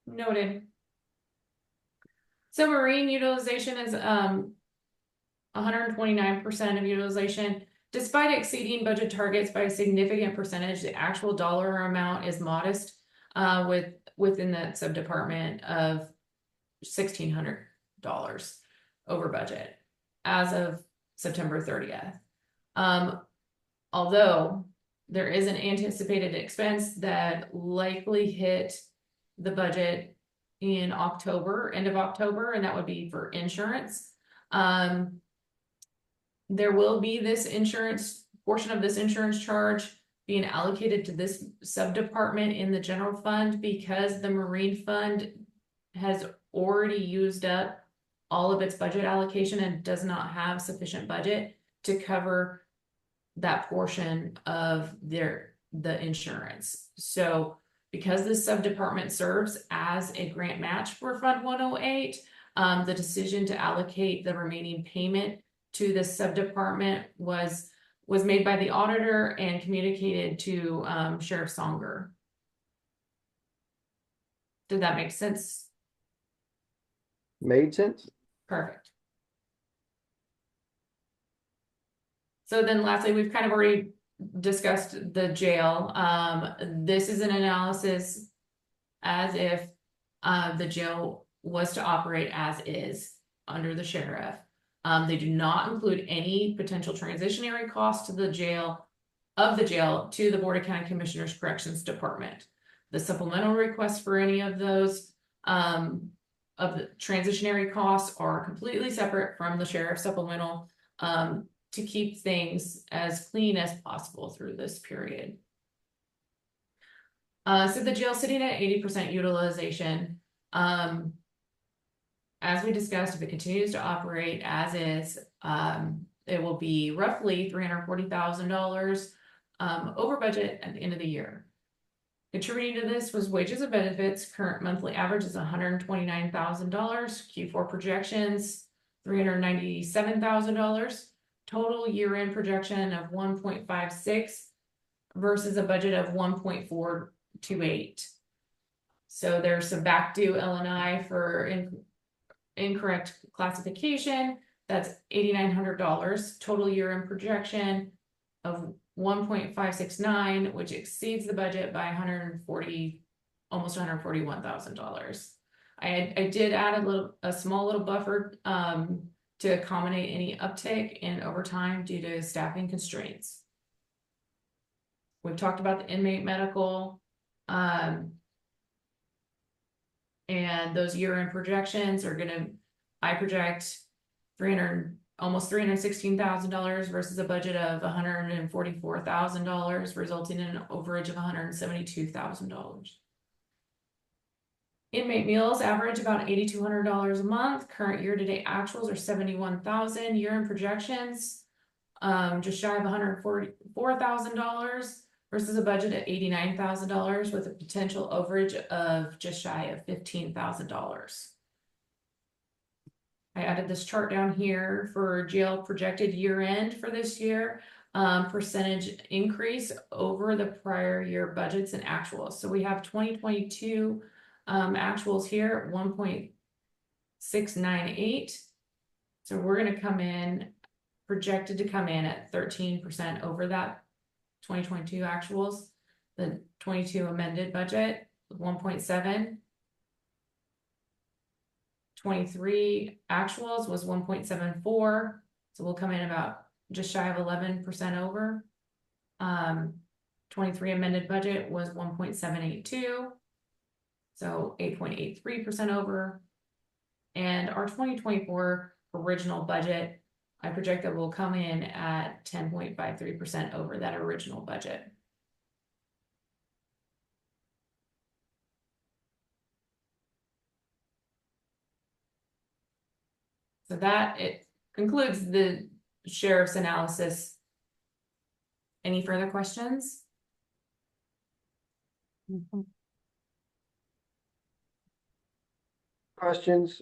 Noted. So marine utilization is 129% of utilization. Despite exceeding budget targets by a significant percentage, the actual dollar amount is modest within that subdepartment of $1,600 over budget as of September 30th. Although there is an anticipated expense that likely hit the budget in October, end of October, and that would be for insurance. There will be this insurance portion of this insurance charge being allocated to this subdepartment in the general fund because the Marine Fund has already used up all of its budget allocation and does not have sufficient budget to cover that portion of the insurance. So because this subdepartment serves as a grant match for Fund 108, the decision to allocate the remaining payment to this subdepartment was made by the auditor and communicated to Sheriff Songer. Did that make sense? Made sense? Perfect. So then lastly, we've kind of already discussed the jail. This is an analysis as if the jail was to operate as is under the sheriff. They do not include any potential transitionary costs to the jail to the Board of County Commissioners Corrections Department. The supplemental requests for any of those of the transitionary costs are completely separate from the sheriff's supplemental to keep things as clean as possible through this period. So the jail sitting at 80% utilization. As we discussed, if it continues to operate as is, it will be roughly $340,000 over budget at the end of the year. Contributing to this was wages and benefits. Current monthly average is $129,000. Q4 projections, $397,000. Total year-end projection of 1.56 versus a budget of 1.428. So there's some back due L&I for incorrect classification. That's $8,900. Total year-end projection of 1.569, which exceeds the budget by almost $141,000. I did add a small little buffer to accommodate any uptick in overtime due to staffing constraints. We've talked about the inmate medical, and those year-end projections are I project almost $316,000 versus a budget of $144,000, resulting in an overage of $172,000. Inmate meals average about $8,200 a month. Current year-to-date actuals are $71,000. Year-end projections, just shy of $144,000 versus a budget of $89,000 with a potential overage of just shy of $15,000. I added this chart down here for jail projected year end for this year, percentage increase over the prior year budgets and actuals. So we have 2022 actuals here at 1.698. So we're going to come in, projected to come in at 13% over that 2022 actuals. The 22 amended budget, 1.7. 23 actuals was 1.74. So we'll come in about just shy of 11% over. 23 amended budget was 1.782. So 8.83% over. And our 2024 original budget, I project that will come in at 10.53% over that original budget. So that it concludes the sheriff's analysis. Any further questions? Questions?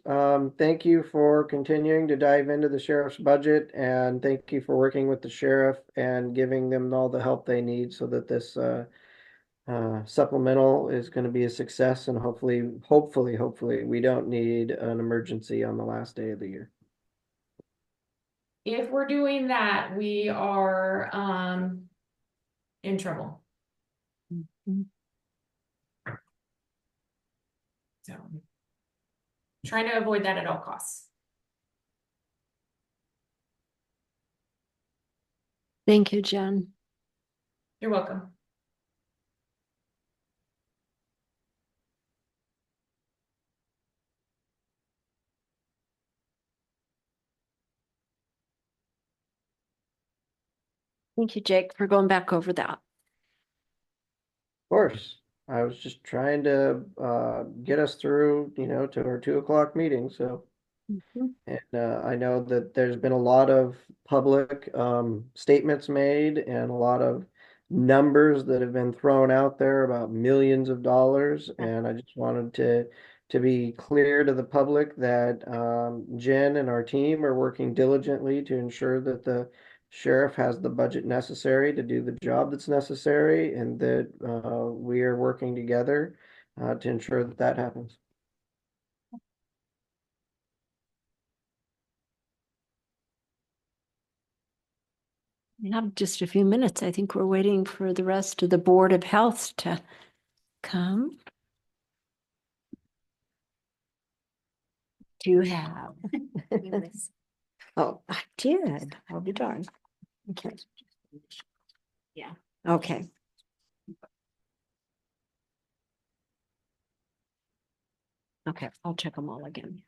Thank you for continuing to dive into the sheriff's budget, and thank you for working with the sheriff and giving them all the help they need so that this supplemental is going to be a success, and hopefully we don't need an emergency on the last day of the year. If we're doing that, we are in trouble. So trying to avoid that at all costs. Thank you, Jen. You're welcome. Thank you, Jake, for going back over that. Of course, I was just trying to get us through, to our 2 o'clock meeting. So, and I know that there's been a lot of public statements made and a lot of numbers that have been thrown out there about millions of dollars. And I just wanted to be clear to the public that Jen and our team are working diligently to ensure that the sheriff has the budget necessary to do the job that's necessary, and that we are working together to ensure that that happens. We have just a few minutes. I think we're waiting for the rest of the Board of Health to come. Do you have? Oh, I did. I'll be darned. Okay. Yeah. Okay. Okay, I'll check them all again.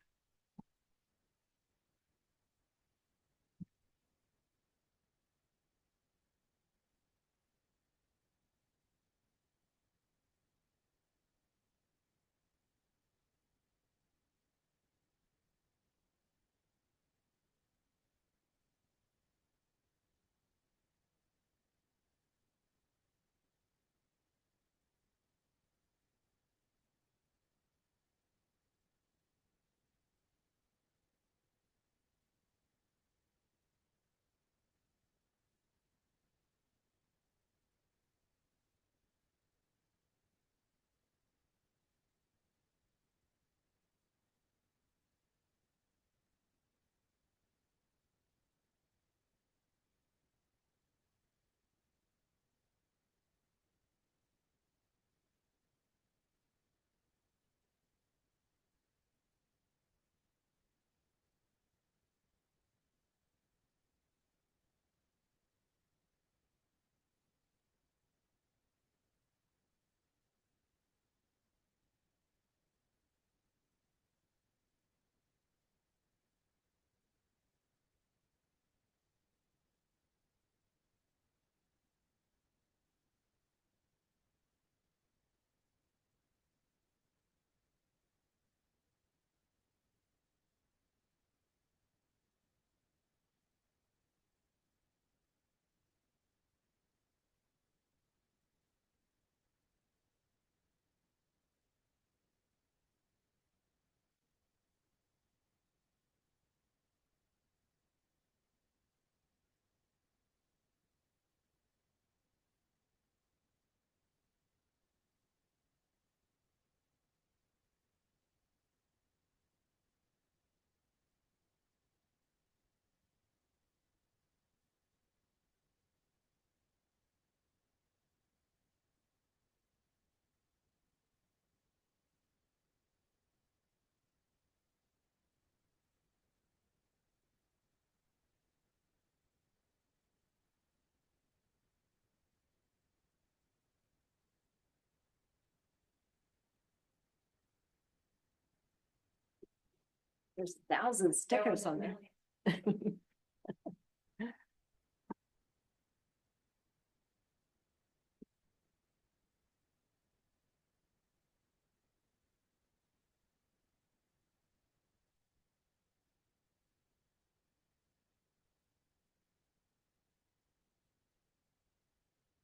There's 1,000 stickers on there.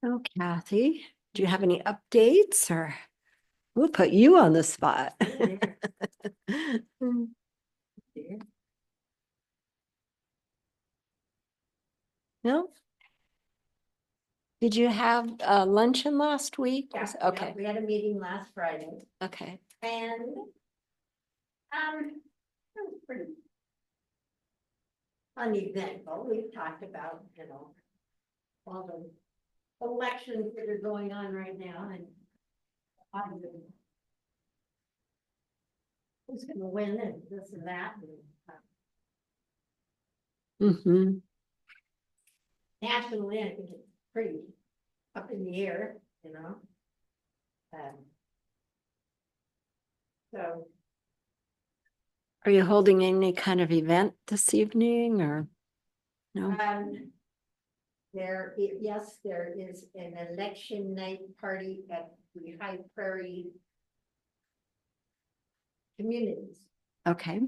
Oh, Kathy, do you have any updates or we'll put you on the spot? No? Did you have luncheon last week? Yeah, Okay, we had a meeting last Friday okay. and it was pretty uneventful. We've talked about, all the elections that are going on right now and who's gonna win and this and that. And, Mm-hmm. nationally, I think it's pretty up in the air, So Are you holding any kind of event this evening or no? yes, there is an election night party at the High Prairie Communities. Okay,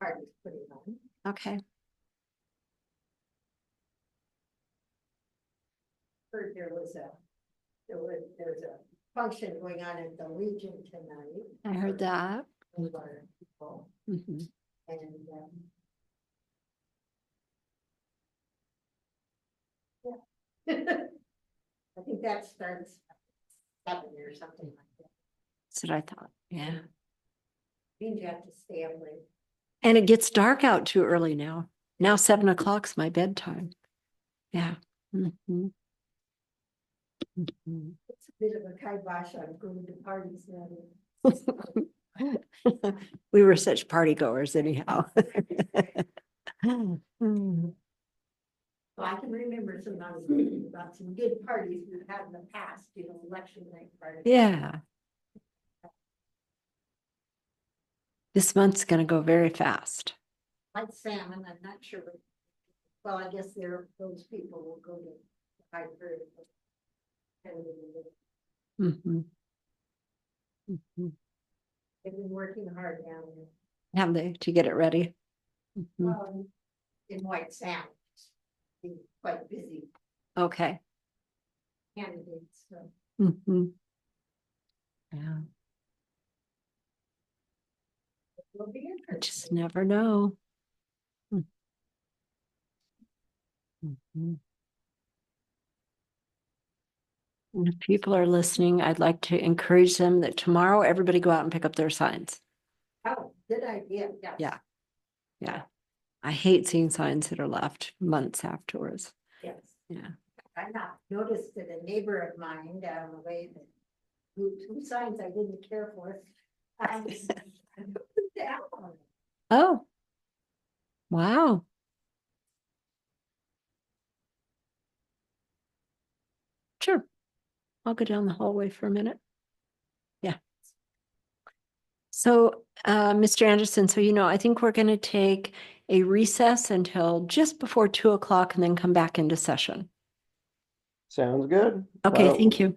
Party's putting on. okay. Heard there's a function going on at the Legion tonight. I heard that. With our people. Mm-hmm. And I think that starts at 7 or something like that. That's what I thought, yeah. Means you have to stay up late. And it gets dark out too early now. Now 7 o'clock's my bedtime. Yeah. Mm-hmm. Mm-hmm. It's a bit of a kibosh on going to parties now. We were such party goers anyhow. Well, I can remember about some good parties we've had in the past, election night parties. Yeah. This month's going to go very fast. Like salmon, I'm not sure. Well, I guess those people will go to High Prairie. Mm-hmm. Mm-hmm. They've been working hard down there. Have they to get it ready? Mm-hmm. In White Sand, been quite busy Okay. candidates. So. Mm-hmm. Yeah. Will be I interesting. just never know. Mm-hmm. And if people are listening, I'd like to encourage them that tomorrow everybody go out and pick up their signs. Oh, good idea. Yes. Yeah. Yeah. I hate seeing signs that are left months afterwards. Yes. Yeah. I noticed that a neighbor of mine down the way that who signs I didn't care for. I was down on it. Oh. Wow. Sure. I'll go down the hallway for a minute. Yeah. So, Mr. Anderson, so I think we're going to take a recess until just before 2 o'clock and then come back into session. Sounds good. Okay, thank you.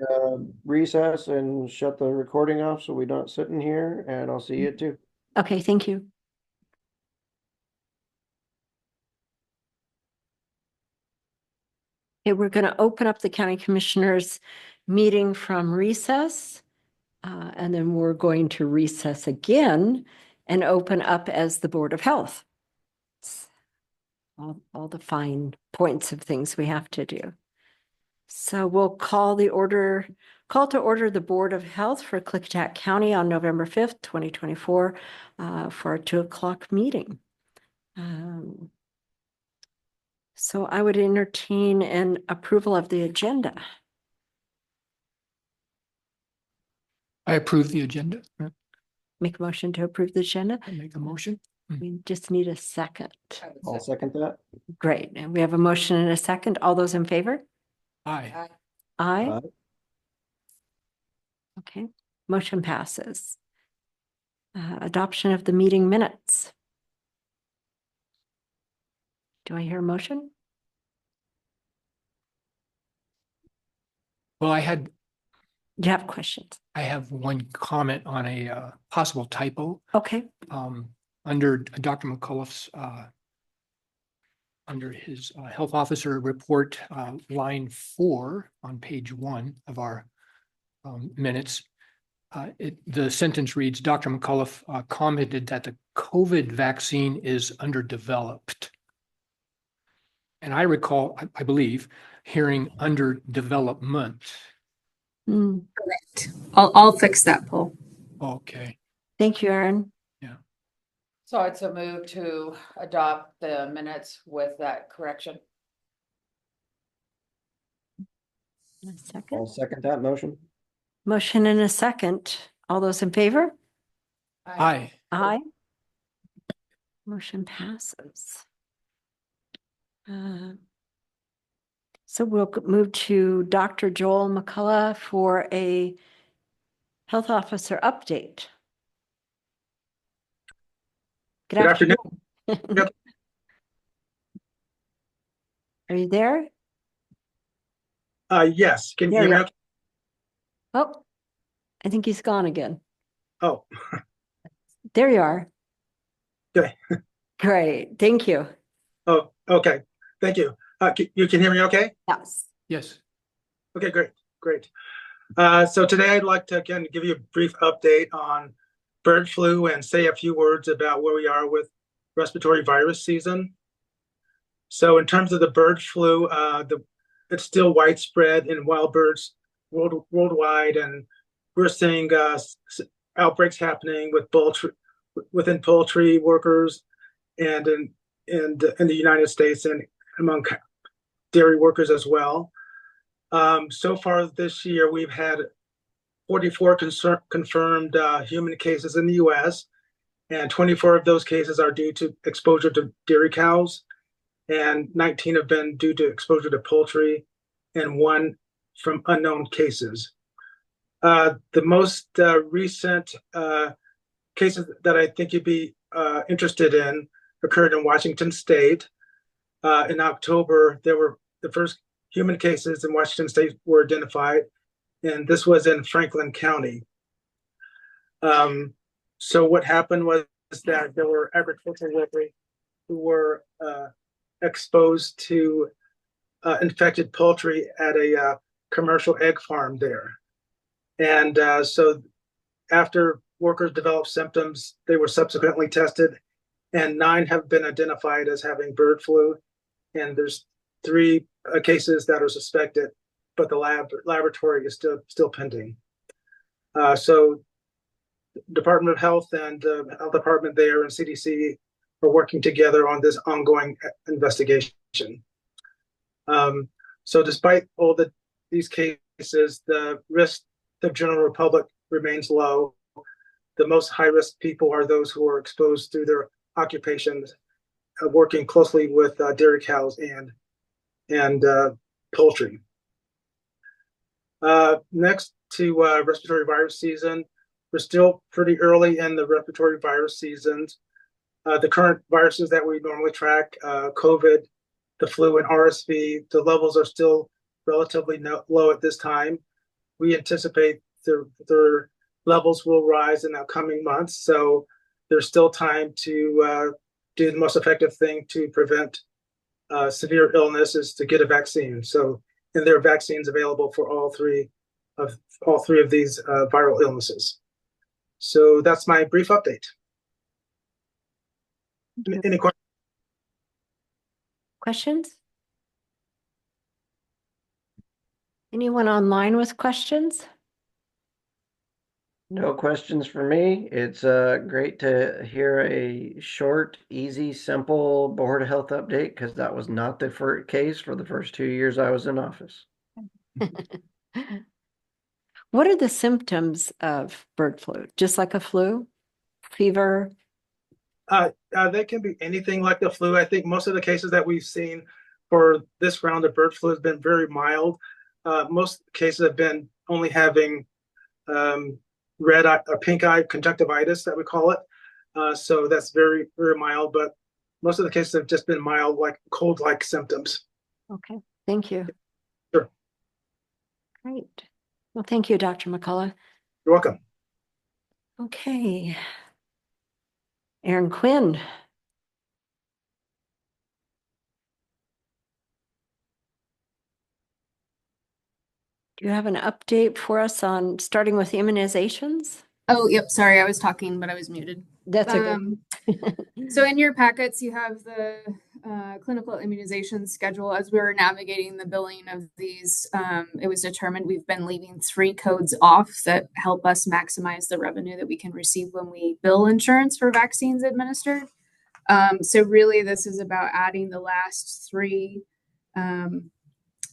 Recess and shut the recording off so we don't sit in here, and I'll see you at 2. Okay, thank you. Okay, we're going to open up the county commissioners meeting from recess. And then we're going to recess again and open up as the Board of Health. It's all the fine points of things we have to do. So we'll call to order the Board of Health for Klickitat County on November 5th, 2024, for our 2 o'clock meeting. So I would entertain an approval of the agenda. I approve the agenda. Make a motion to approve the agenda. I make a motion. We just need a second. I'll second that. Great. And we have a motion and a second. All those in favor? Aye. Aye. Aye. Okay. Motion passes. Adoption of the meeting minutes. Do I hear a motion? Well, You have questions? I have one comment on a possible typo. Okay. Under Dr. McCullough's, under his health officer report, line 4 on page 1 of our minutes. The sentence reads, Dr. McCullough commented that the COVID vaccine is underdeveloped. And I recall, I believe, hearing under development. Correct. I'll fix that, Paul. Okay. Thank you, Aaron. So it's a move to adopt the minutes with that correction. A second. I'll second that motion. Motion and a second. All those in favor? Aye. Aye. Motion passes. So we'll move to Dr. Joel McCullough for a health officer update. Good afternoon. Are you there? Yes. Can you There hear me you okay? Oh, I think he's gone again. Oh, There you are. okay. Great. Thank you. Oh, okay. Thank you. You can hear me okay? Yes. Yes. Okay, great. Great. So today I'd like to again give you a brief update on bird flu and say a few words about where we are with respiratory virus season. So in terms of the bird flu, it's still widespread in wild birds worldwide, and we're seeing outbreaks happening within poultry workers and in the United States and among dairy workers as well. So far this year, we've had 44 confirmed human cases in the U.S., and 24 of those cases are due to exposure to dairy cows, and 19 have been due to exposure to poultry, and 1 from unknown cases. The most recent cases that I think you'd be interested in occurred in Washington State. In October, there were the first human cases in Washington State were identified, and this was in Franklin County. So what happened was that there were agricultural workers who were exposed to infected poultry at a commercial egg farm there. And so after workers developed symptoms, they were subsequently tested, and 9 have been identified as having bird flu. And there's 3 cases that are suspected, but the laboratory is still pending. So Department of Health and Health Department there and CDC are working together on this ongoing investigation. So despite all these cases, the risk to the general public remains low. The most high-risk people are those who are exposed through their occupations, working closely with dairy cows and poultry. Next to respiratory virus season, we're still pretty early in the respiratory virus seasons. The current viruses that we normally track, COVID, the flu, and RSV, the levels are still relatively low at this time. We anticipate their levels will rise in the coming months, so there's still time to do the most effective thing to prevent severe illness is to get a vaccine. So, and there are vaccines available for all three of these viral illnesses. So that's my brief update. Any questions? Questions? Anyone online with questions? No questions for me. It's great to hear a short, easy, simple Board of Health update, because that was not the case for the first 2 years I was in office. What are the symptoms of bird flu? Just like a flu? Fever? They can be anything like the flu. I think most of the cases that we've seen for this round of bird flu has been very mild. Most cases have been only having red eye or pink eye conjunctivitis that we call it. So that's very, very mild, but most of the cases have just been mild, like cold-like symptoms. Okay, thank you. Sure. Great. Well, thank you, Dr. McCullough. You're welcome. Okay. Aaron Quinn. Do you have an update for us on starting with immunizations? Oh, yep. Sorry, I was talking, but I was muted. That's okay. So in your packets, you have the clinical immunization schedule. As we were navigating the billing of these, it was determined we've been leaving 3 codes off that help us maximize the revenue that we can receive when we bill insurance for vaccines administered. So really, this is about adding the last 3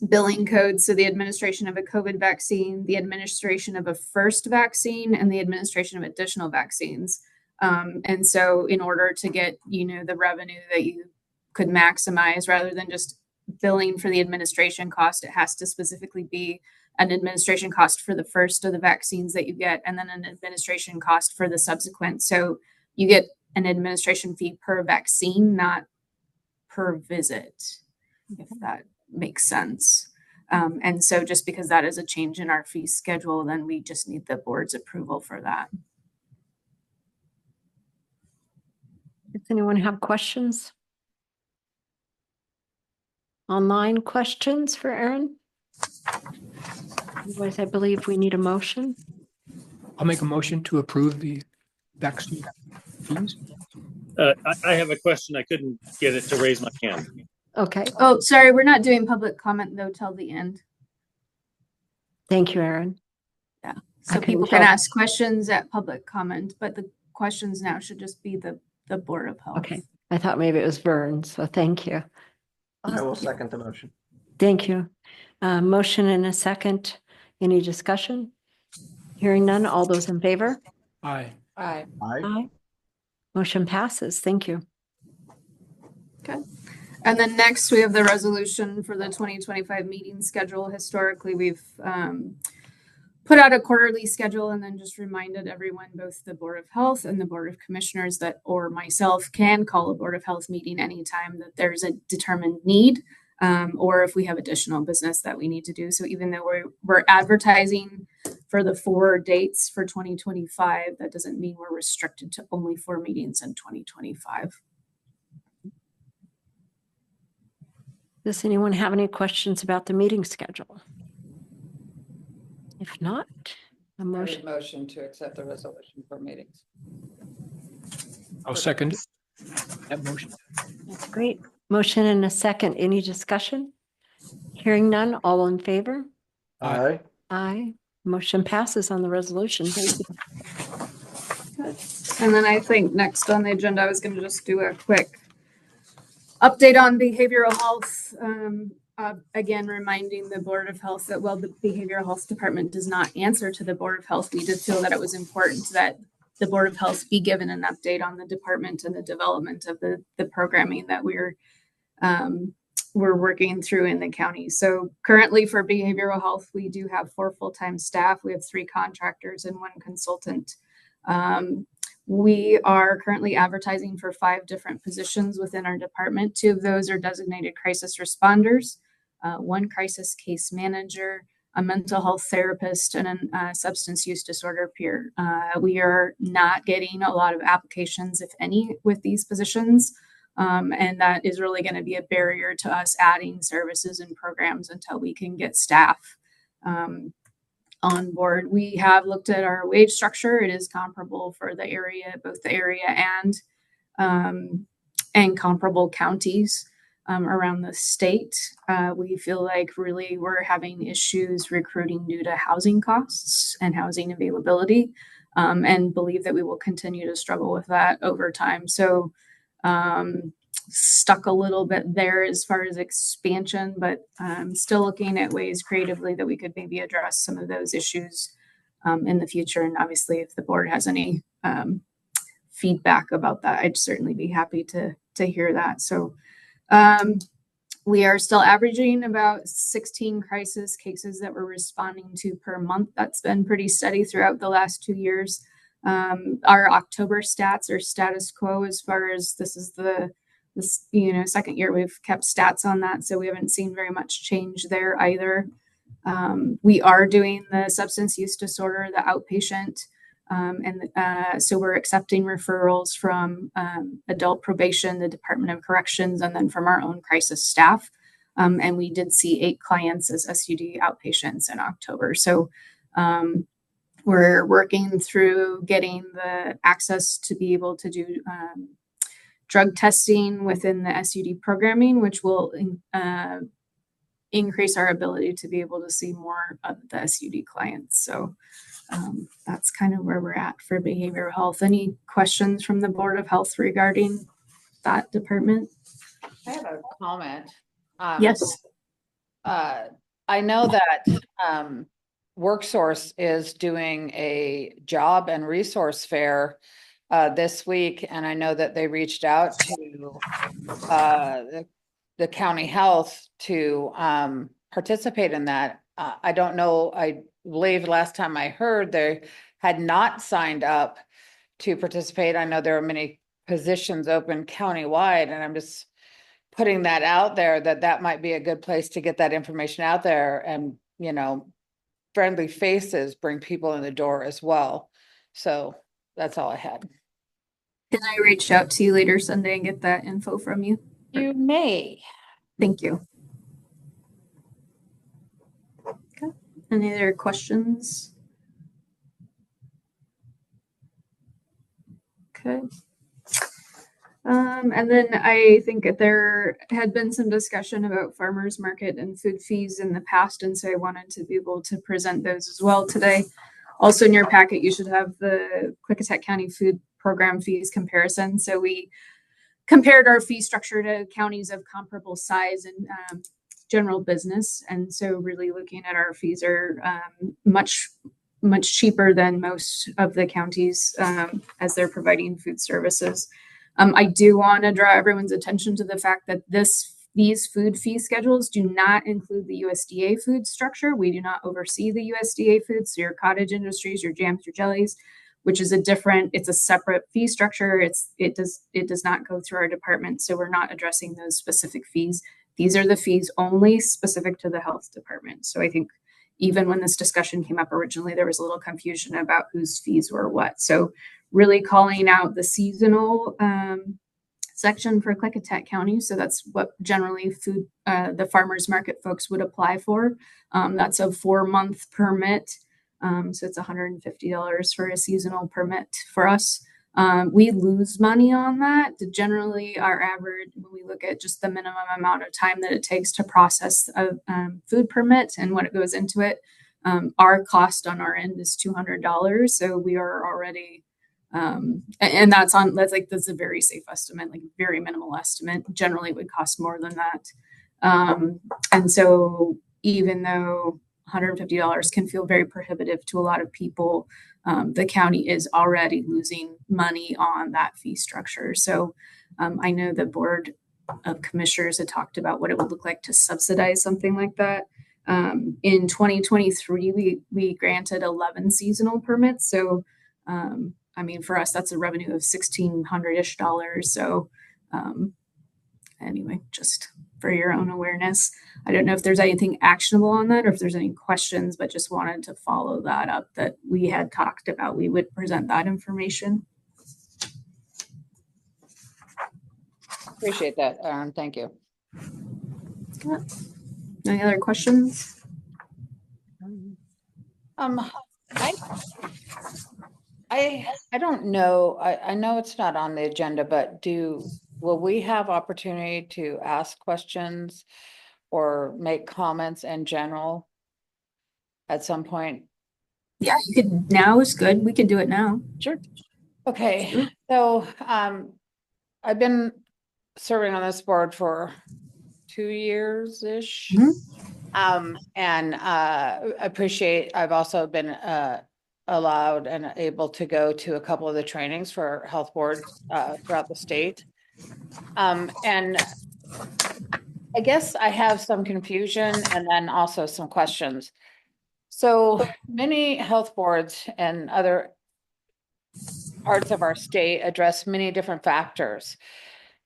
billing codes. So the administration of a COVID vaccine, the administration of a first vaccine, and the administration of additional vaccines. And so in order to get, the revenue that you could maximize rather than just billing for the administration cost, it has to specifically be an administration cost for the first of the vaccines that you get, and then an administration cost for the subsequent. So you get an administration fee per vaccine, not per visit, if that makes sense. And so just because that is a change in our fee schedule, then we just need the board's approval for that. Does anyone have questions? Online questions for Aaron? Otherwise, I believe we need a motion. I'll make a motion to approve the vaccine fees. I have a question. I couldn't get it to raise my hand. Okay. Oh, sorry. We're not doing public comment though till the end. Thank you, Aaron. Yeah. So people can ask questions at public comment, but the questions now should just be the Board of Health. Okay. I thought maybe it was Vern, so thank you. I will second the motion. Thank you. Motion and a second. Any discussion? Hearing none. All those in favor? Aye. Aye. Aye. Motion passes. Thank you. Okay. And then next we have the resolution for the 2025 meeting schedule. Historically, we've put out a quarterly schedule and then just reminded everyone, both the Board of Health and the Board of Commissioners or myself can call a Board of Health meeting anytime that there's a determined need, or if we have additional business that we need to do. So even though we're advertising for the 4 dates for 2025, that doesn't mean we're restricted to only 4 meetings in 2025. Does anyone have any questions about the meeting schedule? If not, a motion. Motion to accept the resolution for meetings. I'll second that motion. That's great. Motion and a second. Any discussion? Hearing none. All in favor? Aye. Aye. Motion passes on the resolution. Thank you. Good. And then I think next on the agenda, I was going to just do a quick update on behavioral health. Again, reminding the Board of Health that while the Behavioral Health Department does not answer to the Board of Health, we did feel that it was important that the Board of Health be given an update on the department and the development of the programming that we're working through in the county. So currently for behavioral health, we do have 4 full-time staff. We have 3 contractors and 1 consultant. We are currently advertising for 5 different positions within our department. 2 of those are designated crisis responders, 1 crisis case manager, a mental health therapist, and a substance use disorder peer. We are not getting a lot of applications, if any, with these positions. And that is really going to be a barrier to us adding services and programs until we can get staff on board. We have looked at our wage structure. It is comparable for the area, both the area and comparable counties around the state. We feel like really we're having issues recruiting due to housing costs and housing availability, and believe that we will continue to struggle with that over time. So stuck a little bit there as far as expansion, but still looking at ways creatively that we could maybe address some of those issues in the future. And obviously, if the board has any feedback about that, I'd certainly be happy to hear that. So We are still averaging about 16 crisis cases that we're responding to per month. That's been pretty steady throughout the last 2 years. Our October stats are status quo as far as this is this second year we've kept stats on that, so we haven't seen very much change there either. We are doing the substance use disorder, the outpatient, so we're accepting referrals from adult probation, the Department of Corrections, and then from our own crisis staff. And we did see 8 clients as SUD outpatients in October. So we're working through getting the access to be able to do drug testing within the SUD programming, which will increase our ability to be able to see more of the SUD clients. So that's kind of where we're at for behavioral health. Any questions from the Board of Health regarding that department? I have a comment. Yes. I know that WorkSource is doing a job and resource fair this week, and I know that they reached out to the county health to participate in that. I don't know, I believe last time I heard they had not signed up to participate. I know there are many positions open countywide, and I'm just putting that out there that might be a good place to get that information out there, and friendly faces bring people in the door as well. So that's all I had. Can I reach out to you later Sunday and get that info from you? You may. Thank you. Okay. Any other questions? Okay. And then I think there had been some discussion about farmers market and food fees in the past, and so I wanted to be able to present those as well today. Also in your packet, you should have the Klickitat County food program fees comparison. So we compared our fee structure to counties of comparable size and general business. And so really looking at our fees are much cheaper than most of the counties as they're providing food services. I do want to draw everyone's attention to the fact that these food fee schedules do not include the USDA food structure. We do not oversee the USDA foods, so your cottage industries, your jams, your jellies, which is it's a separate fee structure. It does not go through our department, so we're not addressing those specific fees. These are the fees only specific to the health department. So I think even when this discussion came up originally, there was a little confusion about whose fees were what. So really calling out the seasonal section for Klickitat County. So that's what generally the farmers market folks would apply for. That's a 4-month permit. So it's $150 for a seasonal permit for us. We lose money on that. Generally, our average, when we look at just the minimum amount of time that it takes to process a food permit and what it goes into it, our cost on our end is $200. So we are already, and that's a very safe estimate, like very minimal estimate. Generally, it would cost more than that. And so even though $150 can feel very prohibitive to a lot of people, the county is already losing money on that fee structure. So I know the Board of Commissioners had talked about what it would look like to subsidize something like that. In 2023, we granted 11 seasonal permits. So, I mean, for us, that's a revenue of $1,600-ish. So anyway, just for your own awareness. I don't know if there's anything actionable on that or if there's any questions, but just wanted to follow that up that we had talked about. We would present that information. Appreciate that, Aaron. Thank you. Yeah. Any other questions? I don't know. I know it's not on the agenda, but will we have opportunity to ask questions or make comments in general at some point? Yeah, you could. Now is good. We can do it now. Sure. Okay. So I've been serving on this board for 2 years-ish. Mm-hmm. And I've also been allowed and able to go to a couple of the trainings for health boards throughout the state. And I guess I have some confusion and then also some questions. So many health boards and other parts of our state address many different factors.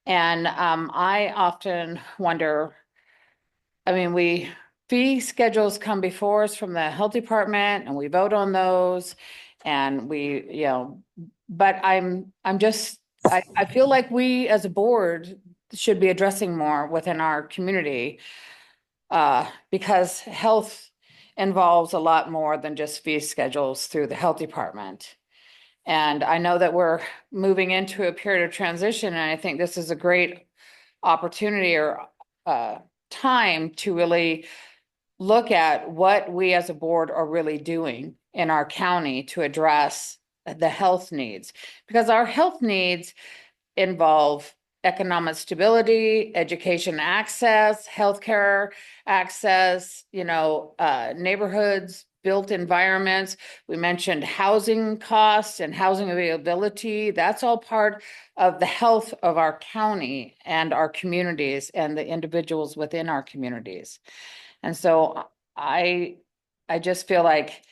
And I often wonder, I mean, fee schedules come before us from the health department and we vote on those. And but I feel like we as a board should be addressing more within our community. Because health involves a lot more than just fee schedules through the health department. And I know that we're moving into a period of transition, and I think this is a great opportunity or time to really look at what we as a board are really doing in our county to address the health needs. Because our health needs involve economic stability, education access, healthcare access, neighborhoods, built environments. We mentioned housing costs and housing availability. That's all part of the health of our county and our communities and the individuals within our communities. And so I just feel like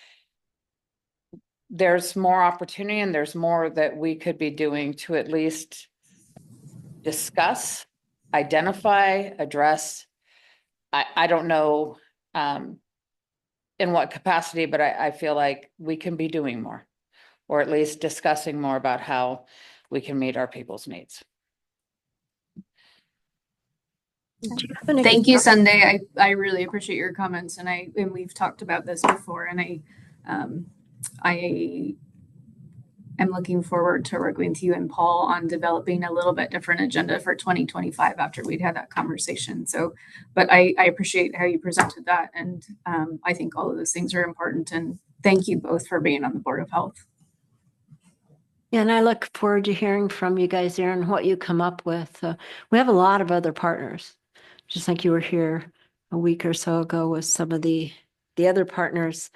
there's more opportunity and there's more that we could be doing to at least discuss, identify, address. I don't know in what capacity, but I feel like we can be doing more, or at least discussing more about how we can meet our people's needs. Thank you, Sunday. I really appreciate your comments, and we've talked about this before, and I am looking forward to working with you and Paul on developing a little bit different agenda for 2025 after we'd had that conversation. So, but I appreciate how you presented that, and I think all of those things are important. And thank you both for being on the Board of Health. Yeah, and I look forward to hearing from you guys there and what you come up with. We have a lot of other partners, just like you were here a week or so ago with some of the other partners.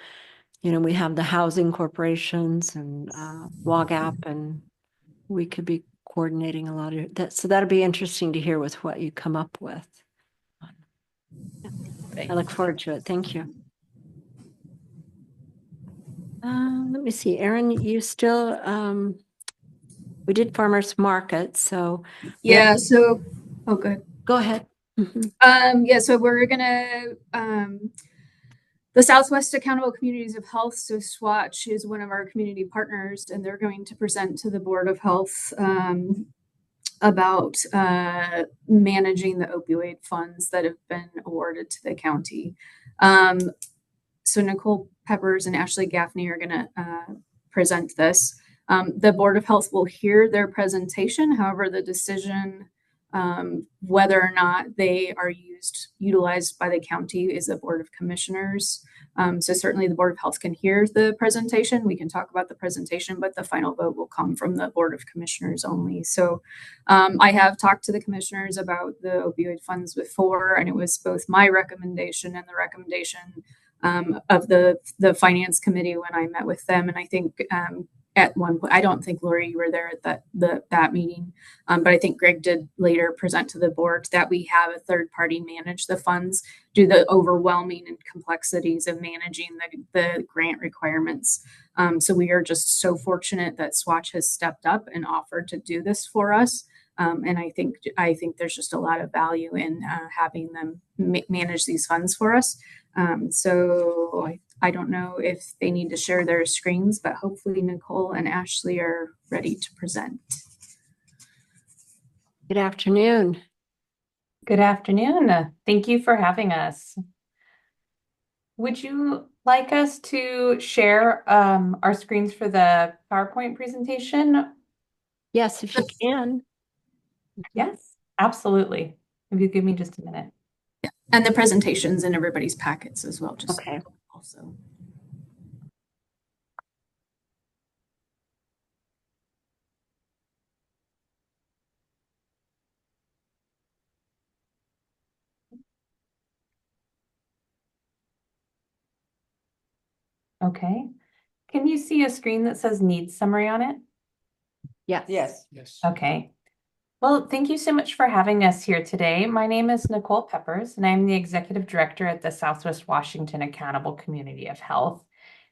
We have the housing corporations and WAGAP, and we could be coordinating a lot of that. So that'll be interesting to hear with what you come up with. I look forward to it. Thank you. Let me see, Erin, you still, we did farmers market, so. Yeah, so, oh, good. Go ahead. Yeah, so we're gonna, the Southwest Accountable Communities of Health, so SWATCH is one of our community partners, and they're going to present to the Board of Health about managing the opioid funds that have been awarded to the county. So Nicole Peppers and Ashley Gaffney are gonna present this. The Board of Health will hear their presentation. However, the decision whether or not they are utilized by the county is the Board of Commissioners. So certainly the Board of Health can hear the presentation. We can talk about the presentation, but the final vote will come from the Board of Commissioners only. So I have talked to the commissioners about the opioid funds before, and it was both my recommendation and the recommendation of the Finance Committee when I met with them. And I think at one point, I don't think Lori, you were there at that meeting, but I think Greg did later present to the board that we have a third party manage the funds, do the overwhelming and complexities of managing the grant requirements. So we are just so fortunate that SWATCH has stepped up and offered to do this for us. And I think there's just a lot of value in having them manage these funds for us. So I don't know if they need to share their screens, but hopefully Nicole and Ashley are ready to present. Good afternoon. Good afternoon. Thank you for having us. Would you like us to share our screens for the PowerPoint presentation? Yes, if you can. Yes, absolutely. If you give me just a minute. Yeah, and the presentations in everybody's packets as well. Just okay. Also. Okay. Can you see a screen that says needs summary on it? Yes. Yes. Yes. Okay. Well, thank you so much for having us here today. My name is Nicole Peppers, and I'm the Executive Director at the Southwest Washington Accountable Community of Health.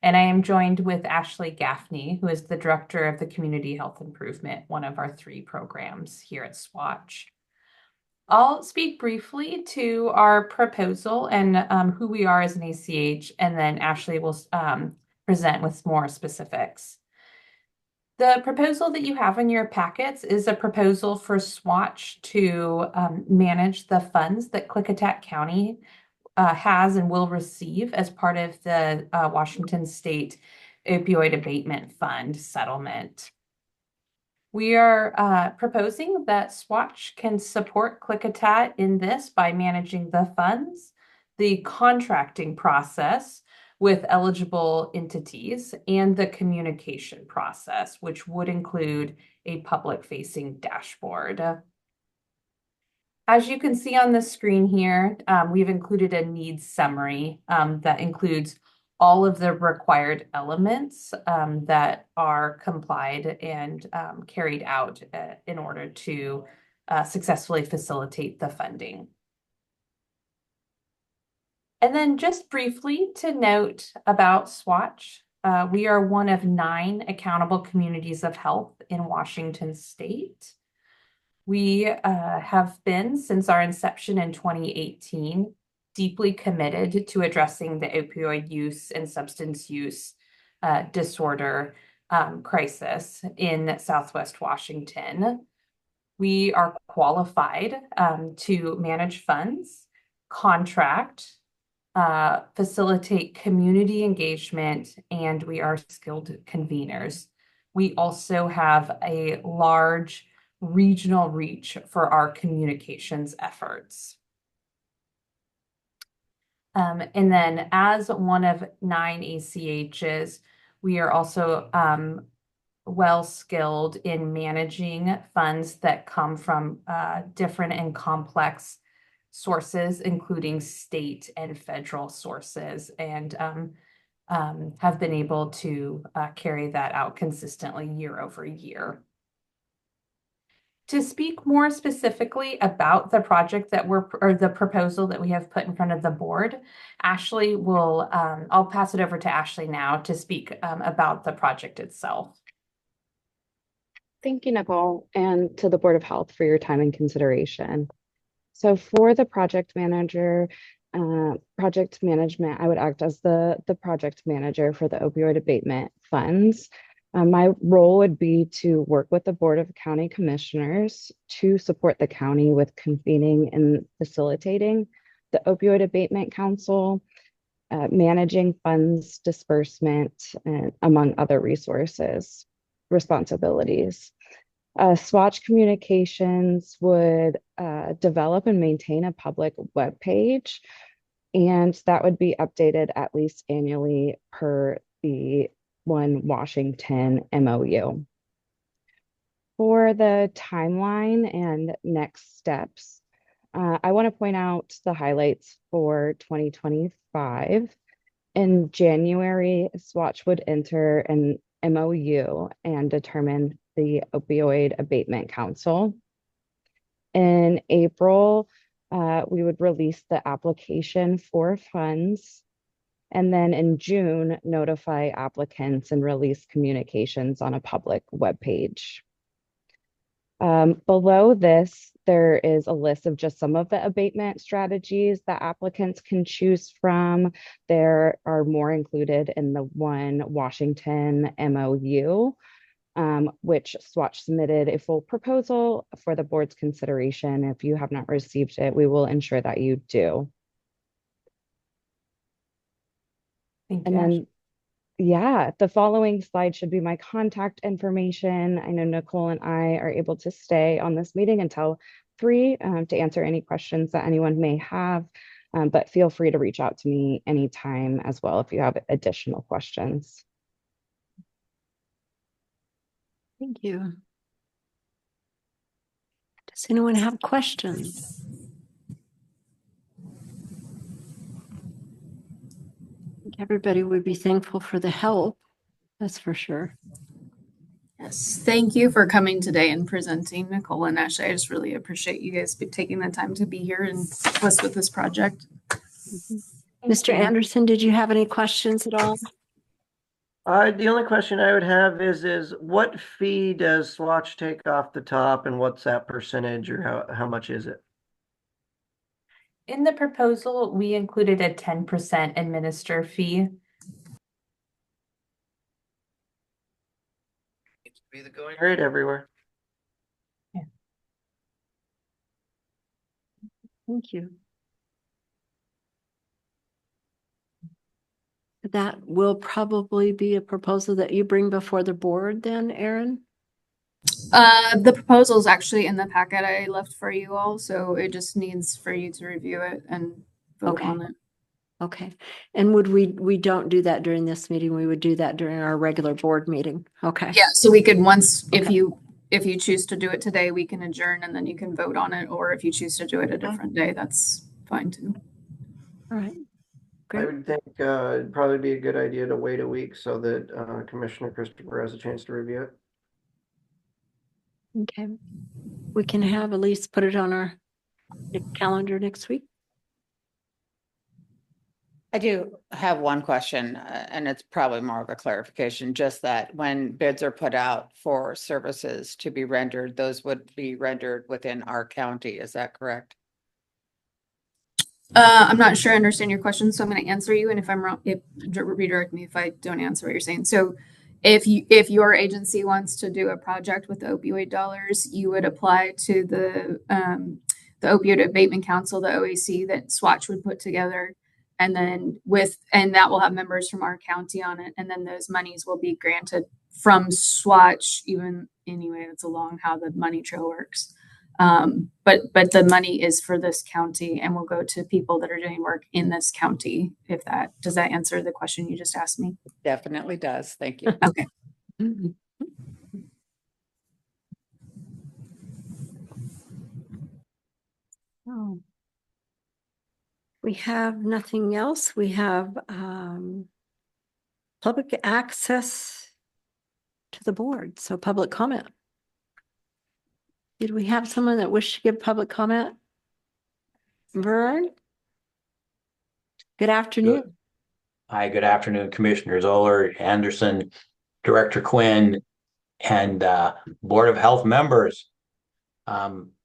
And I am joined with Ashley Gaffney, who is the Director of the Community Health Improvement, one of our 3 programs here at Swatch. I'll speak briefly to our proposal and who we are as an ACH, and then Ashley will present with more specifics. The proposal that you have in your packets is a proposal for Swatch to manage the funds that Klickitat County has and will receive as part of the Washington State Opioid Abatement Fund settlement. We are proposing that Swatch can support Klickitat in this by managing the funds, the contracting process with eligible entities, and the communication process, which would include a public-facing dashboard. As you can see on the screen here, we've included a needs summary that includes all of the required elements that are complied and carried out in order to successfully facilitate the funding. And then just briefly to note about Swatch, we are one of 9 accountable communities of health in Washington State. We have been, since our inception in 2018, deeply committed to addressing the opioid use and substance use disorder crisis in Southwest Washington. We are qualified to manage funds, contract, facilitate community engagement, and we are skilled conveners. We also have a large regional reach for our communications efforts. And then as one of 9 ACHs, we are also well skilled in managing funds that come from different and complex sources, including state and federal sources, and have been able to carry that out consistently year over year. To speak more specifically about the project that or the proposal that we have put in front of the board, Ashley will, I'll pass it over to Ashley now to speak about the project itself. Thank you, Nicole, and to the Board of Health for your time and consideration. So for the project manager, project management, I would act as the project manager for the opioid abatement funds. My role would be to work with the Board of County Commissioners to support the county with convening and facilitating the Opioid Abatement Council, managing funds disbursement, and among other responsibilities. Swatch Communications would develop and maintain a public web page, and that would be updated at least annually per the One Washington MOU. For the timeline and next steps, I want to point out the highlights for 2025. In January, Swatch would enter an MOU and determine the Opioid Abatement Council. In April, we would release the application for funds. And then in June, notify applicants and release communications on a public webpage. Below this, there is a list of just some of the abatement strategies that applicants can choose from. There are more included in the One Washington MOU, which Swatch submitted a full proposal for the board's consideration. If you have not received it, we will ensure that you do. And then, yeah, the following slide should be my contact information. I know Nicole and I are able to stay on this meeting until 3 to answer any questions that anyone may have, but feel free to reach out to me anytime as well if you have additional questions. Thank you. Does anyone have questions? I think everybody would be thankful for the help, that's for sure. Yes, thank you for coming today and presenting, Nicole and Ashley. I just really appreciate you guys taking the time to be here and help us with this project. Mr. Anderson, did you have any questions at all? The only question I would have is what fee does Swatch take off the top and what's that percentage or how much is it? In the proposal, we included a 10% administer fee. It's to be the going rate everywhere. Thank you. That will probably be a proposal that you bring before the board then, Erin? The proposal is actually in the packet I left for you all, so it just needs for you to review it and vote Okay. on it. Okay. And we don't do that during this meeting. We would do that during our regular board meeting. Okay. Yeah, so we could once, if you choose to do it today, we can adjourn and then you can vote on it. Or if you choose to do it a different day, that's fine too. All right. I Great. would think it'd probably be a good idea to wait a week so that Commissioner Christopher has a chance to review it. Okay. We can have Elise put it on our calendar next week. I do have one question, and it's probably more of a clarification, just that when bids are put out for services to be rendered, those would be rendered within our county. Is that correct? I'm not sure I understand your question, so I'm going to answer you. And if I'm wrong, redirect me if I don't answer what you're saying. So if your agency wants to do a project with the opioid dollars, you would apply to the Opioid Abatement Council, the OAC that Swatch would put together. And then that will have members from our county on it. And then those monies will be granted from Swatch, even anyway, it's along how the money trail works. But the money is for this county and will go to people that are doing work in this county. Does that answer the question you just asked me? Definitely does. Thank you. Okay. Oh. We have nothing else. We have public access to the board, so public comment. Did we have someone that wished to give public comment? Vern? Good afternoon. Hi, good afternoon, Commissioners Oler, Anderson, Director Quinn, and Board of Health members.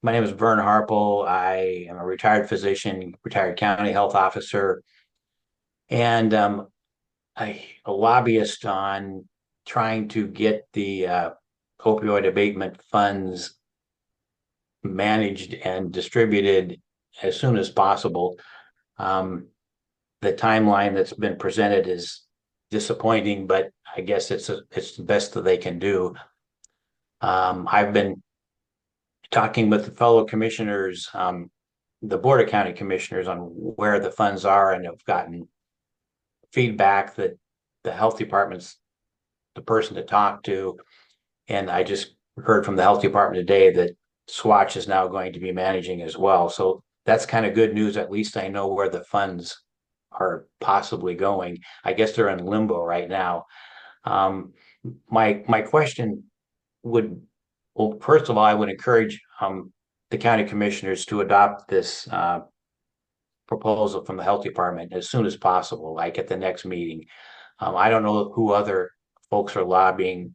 My name is Vern Harple. I am a retired physician, retired county health officer, and a lobbyist on trying to get the opioid abatement funds managed and distributed as soon as possible. The timeline that's been presented is disappointing, but I guess it's the best that they can do. I've been talking with the fellow commissioners, the Board of County Commissioners, on where the funds are, and have gotten feedback that the health department's the person to talk to. And I just heard from the health department today that Swatch is now going to be managing as well. So that's kind of good news. At least I know where the funds are possibly going. I guess they're in limbo right now. My question would, well, first of all, I would encourage the county commissioners to adopt this proposal from the health department as soon as possible, like at the next meeting. I don't know who other folks are lobbying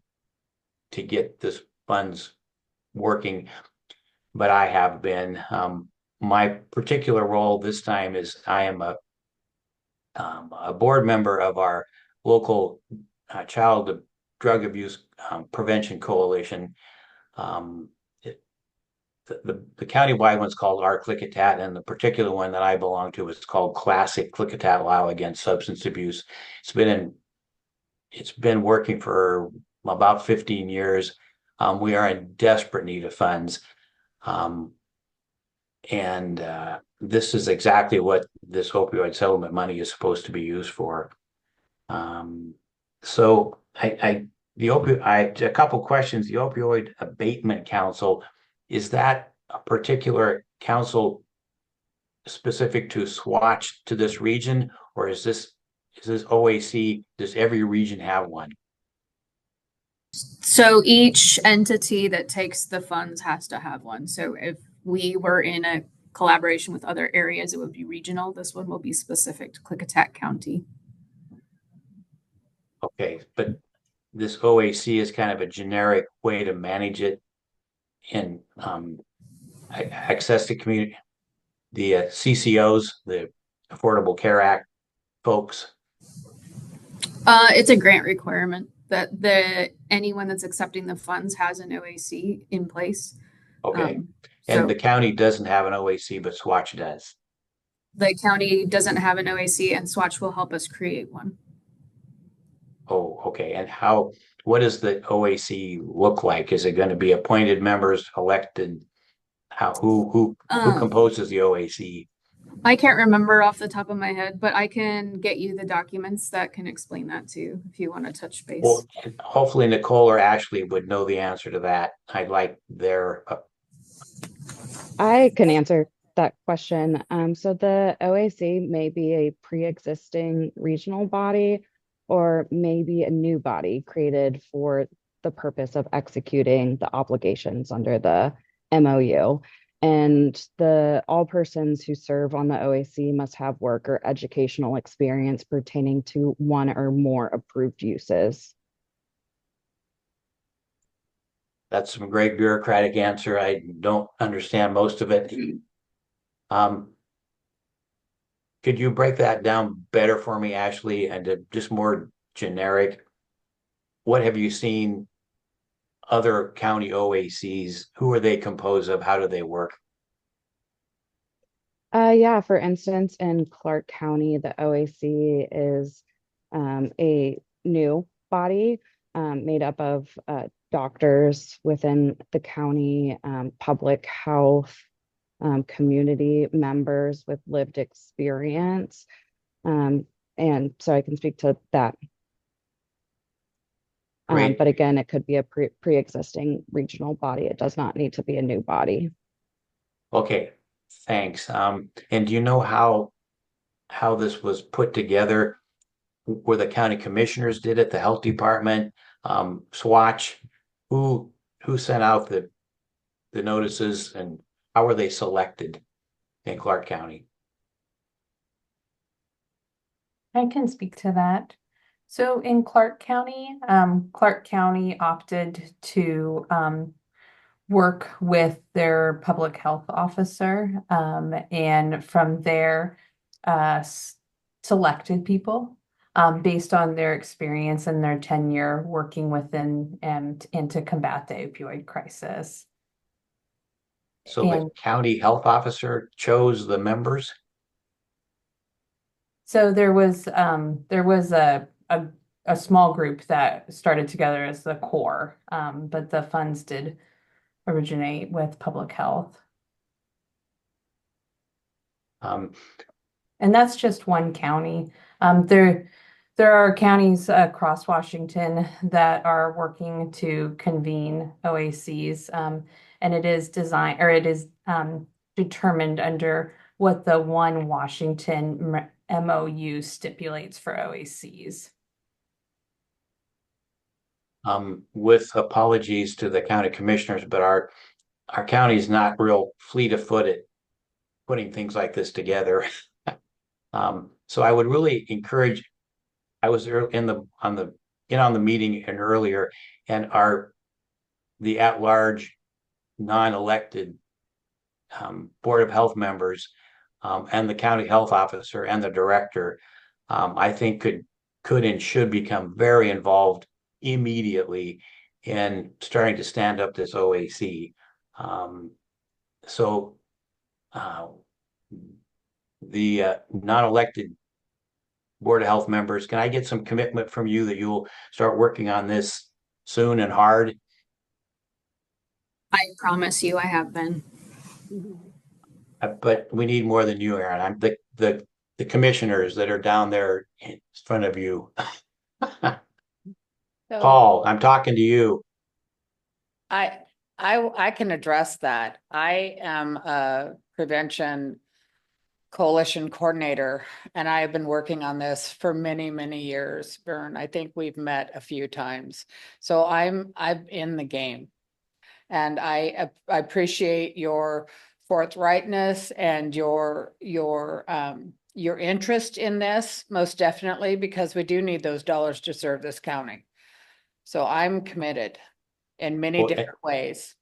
to get this funds working, but I have been. My particular role this time is I am a board member of our local child drug abuse prevention coalition. The countywide one's called our Klickitat, and the particular one that I belong to is called Classic Klickitat Law Against Substance Abuse. It's been working for about 15 years. We are in desperate need of funds. This is exactly what this opioid settlement money is supposed to be used for. So a couple questions. The Opioid Abatement Council, is that a particular council specific to Swatch to this region, or is this OAC? Does every region have one? So each entity that takes the funds has to have one. So if we were in a collaboration with other areas, it would be regional. This one will be specific to Klickitat County. Okay, but this OAC is kind of a generic way to manage it in access to community, the CCOs, the Affordable Care Act folks. It's a grant requirement that anyone that's accepting the funds has an OAC in place. Okay, So and the county doesn't have an OAC, but Swatch does. the county doesn't have an OAC, and Swatch will help us create one. Oh, okay. And what does the OAC look like? Is it going to be appointed members, elected? Who composes the OAC? I can't remember off the top of my head, but I can get you the documents that can explain that too, if you want to touch base. Well, hopefully Nicole or Ashley would know the answer to that. I'd like their. I can answer that question. So the OAC may be a pre-existing regional body or maybe a new body created for the purpose of executing the obligations under the MOU. And all persons who serve on the OAC must have work or educational experience pertaining to one or more approved uses. That's some great bureaucratic answer. I don't understand most of it. Could you break that down better for me, Ashley, and just more generic? What have you seen other county OACs? Who are they composed of? How do they work? Yeah, for instance, in Clark County, the OAC is a new body made up of doctors within the county, public health, community members with lived experience. And so I can speak to that. But again, it could be a pre-existing regional body. It does not need to be a new body. Okay, thanks. And do you know how this was put together? Where the county commissioners did it, the health department, Swatch, who sent out the notices, and how were they selected in Clark County? I can speak to that. So in Clark County opted to work with their public health officer, and from there selected people based on their experience and their tenure working within and to combat the opioid crisis. So the county health officer chose the members? So there was a small group that started together as the core, but the funds did originate with public health. And that's just one county. There are counties across Washington that are working to convene OACs, and it is determined under what the One Washington MOU stipulates for OACs. With apologies to the county commissioners, but our county is not real fleet of foot at putting things like this together. So I would really encourage. I was on the meeting and earlier, and the at-large, non-elected Board of Health members, and the county health officer and the director, I think could and should become very involved immediately in starting to stand up this OAC. So the non-elected Board of Health members, can I get some commitment from you that you'll start working on this soon and hard? I promise you I have been. But we need more than you, Aaron. I'm the commissioners that are down there in front of you. Paul, I'm talking to you. I can address that. I am a prevention coalition coordinator, and I have been working on this for many, many years, Vern. I think we've met a few times. So I'm in the game. And I appreciate your forthrightness and your interest in this, most definitely, because we do need those dollars to serve this county. So I'm committed in many different ways.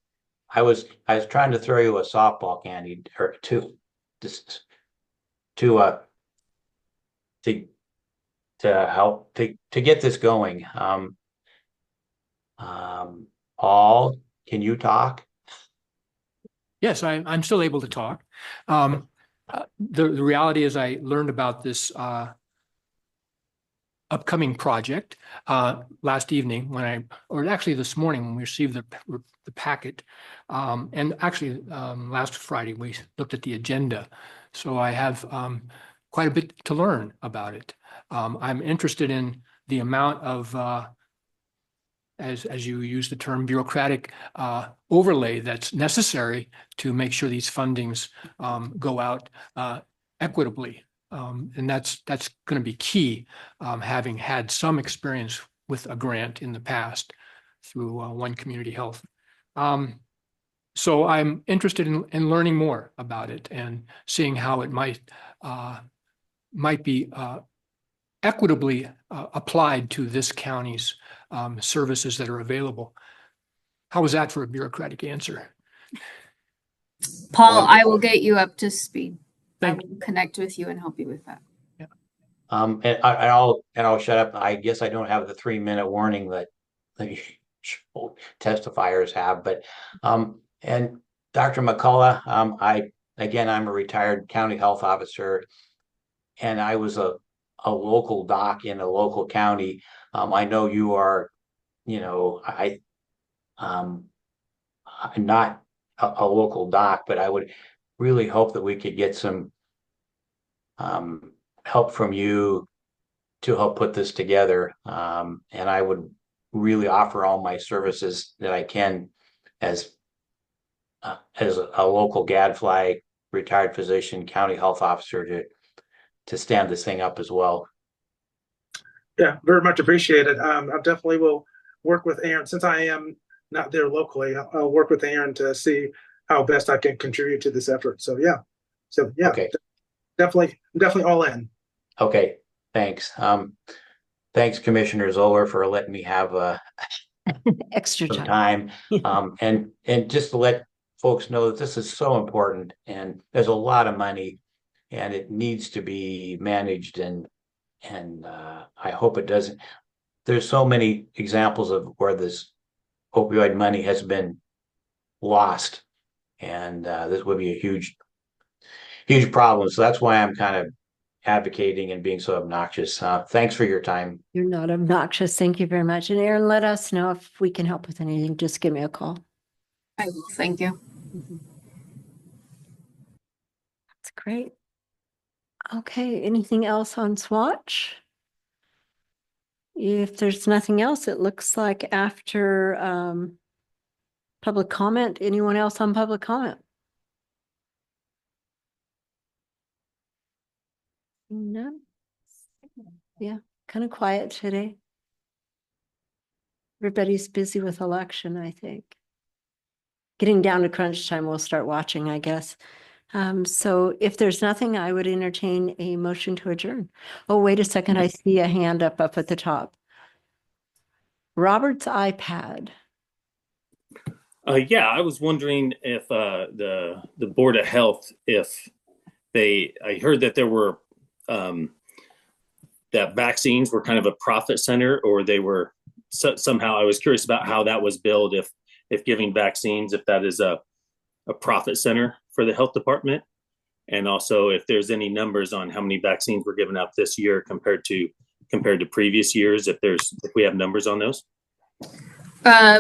I was trying to throw you a softball, Candy, or just to help to get this going. Paul, can you talk? Yes, I'm still able to talk. The reality is I learned about this upcoming project last evening or actually this morning when we received the packet. And actually last Friday we looked at the agenda. So I have quite a bit to learn about it. I'm interested in the amount of as you use the term, bureaucratic overlay that's necessary to make sure these fundings go out equitably. And that's going to be key, having had some experience with a grant in the past through One Community Health. So I'm interested in learning more about it and seeing how it might be equitably applied to this county's services that are available. How was that for a bureaucratic answer? Paul, I will get you up to speed. I Thank will connect with you and help you with that. And I'll shut up. I guess I don't have the 3-minute warning that the testifiers have, but and Dr. McCullough, I'm a retired county health officer, and I was a local doc in a local county. I know you are, I'm not a local doc, but I would really hope that we could get some help from you to help put this together. And I would really offer all my services that I can as a local gadfly, retired physician, county health officer to stand this thing up as well. Yeah, very much appreciated. I definitely will work with Aaron since I am not there locally. I'll work with Aaron to see how best I can contribute to this effort. So yeah, okay. definitely all in. Okay, thanks. Thanks, Commissioner Zoller, for letting me have extra some time. and just to let folks know that this is so important and there's a lot of money and it needs to be managed and I hope it doesn't. There's so many examples of where this opioid money has been lost, and this would be a huge problem. So that's why I'm kind of advocating and being so obnoxious. Thanks for your time. You're not obnoxious. Thank you very much. And Aaron, let us know if we can help with anything. Just give me a call. I will. Thank you. That's great. Okay, anything else on Swatch? If there's nothing else, it looks like after public comment, anyone else on public comment? No. Yeah, kind of quiet today. Everybody's busy with election, I think. Getting down to crunch time, we'll start watching, I guess. So if there's nothing, I would entertain a motion to adjourn. Oh, wait a second. I see a hand up at the top. Robert's iPad. Yeah, I was wondering if the Board of Health, I heard that there were that vaccines were kind of a profit center, or they were somehow. I was curious about how that was billed. If giving vaccines, if that is a profit center for the health department, and also if there's any numbers on how many vaccines were given out this year compared to previous years, if we have numbers on those.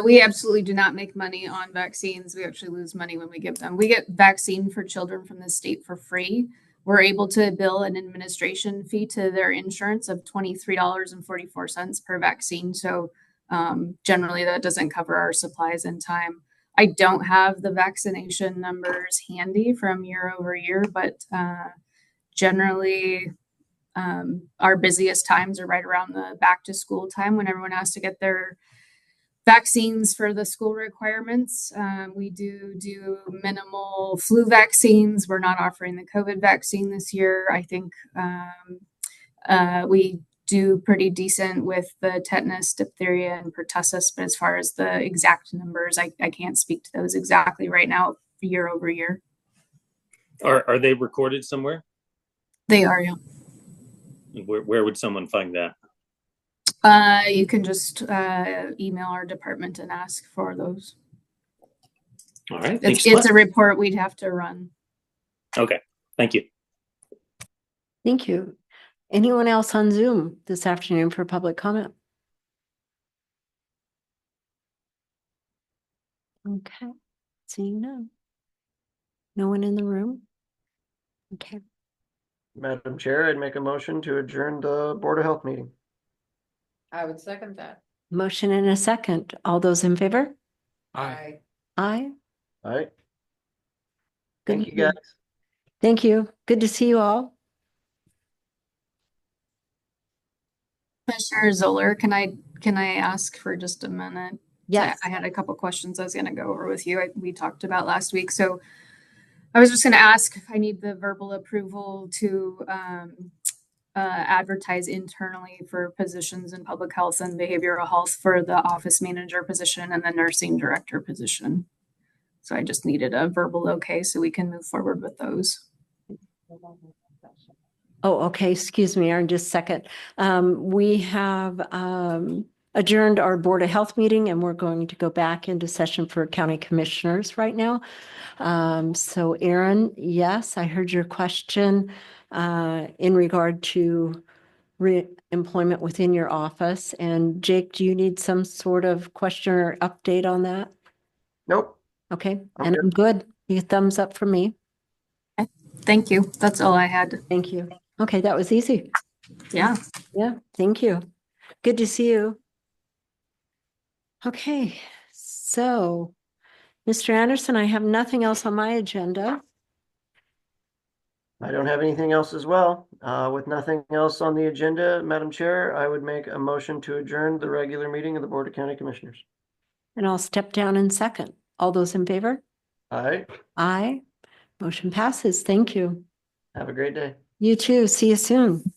We absolutely do not make money on vaccines. We actually lose money when we give them. We get vaccine for children from the state for free. We're able to bill an administration fee to their insurance of $23.44 per vaccine. So generally that doesn't cover our supplies in time. I don't have the vaccination numbers handy from year over year, but Generally, our busiest times are right around the back to school time when everyone has to get their vaccines for the school requirements. We do minimal flu vaccines. We're not offering the COVID vaccine this year. I think we do pretty decent with the tetanus, diphtheria, and pertussis, but as far as the exact numbers, I can't speak to those exactly right now, year over year. Are they recorded somewhere? They are, yeah. Where would someone find that? You can just email our department and ask for those. All right. It's a report we'd have to run. Okay. Thank you. Thank you. Anyone else on Zoom this afternoon for public comment? Okay. Seeing none. No one in the room? Okay. Madam Chair, I'd make a motion to adjourn the Board of Health meeting. I would second that. Motion and a second. All those in favor? Aye. Aye. All right. Good Thank you, meeting. guys. Thank you. Good to see you all. Commissioner Zoller, can I ask for just a minute? Yes. I had a couple questions I was going to go over with you. We talked about last week. So I was just going to ask if I need the verbal approval to advertise internally for positions in public health and behavioral health for the office manager position and the nursing director position. So I just needed a verbal okay so we can move forward with those. Oh, okay. Excuse me, Aaron, just a second. We have adjourned our Board of Health meeting and we're going to go back into session for county commissioners right now. So Aaron, yes, I heard your question in regard to re-employment within your office. And Jake, do you need some sort of question or update on that? Nope. Okay, I'm I'm good. You thumbs up for me. Thank you. That's all I had. Thank you. Okay, that was easy. Yeah. Yeah, thank you. Good to see you. Okay, so Mr. Anderson, I have nothing else on my agenda. I don't have anything else as well. With nothing else on the agenda, Madam Chair, I would make a motion to adjourn the regular meeting of the Board of County Commissioners. And I'll step down in second. All those in favor? Aye. Aye. Motion passes. Thank you. Have a great day. You too. See you soon.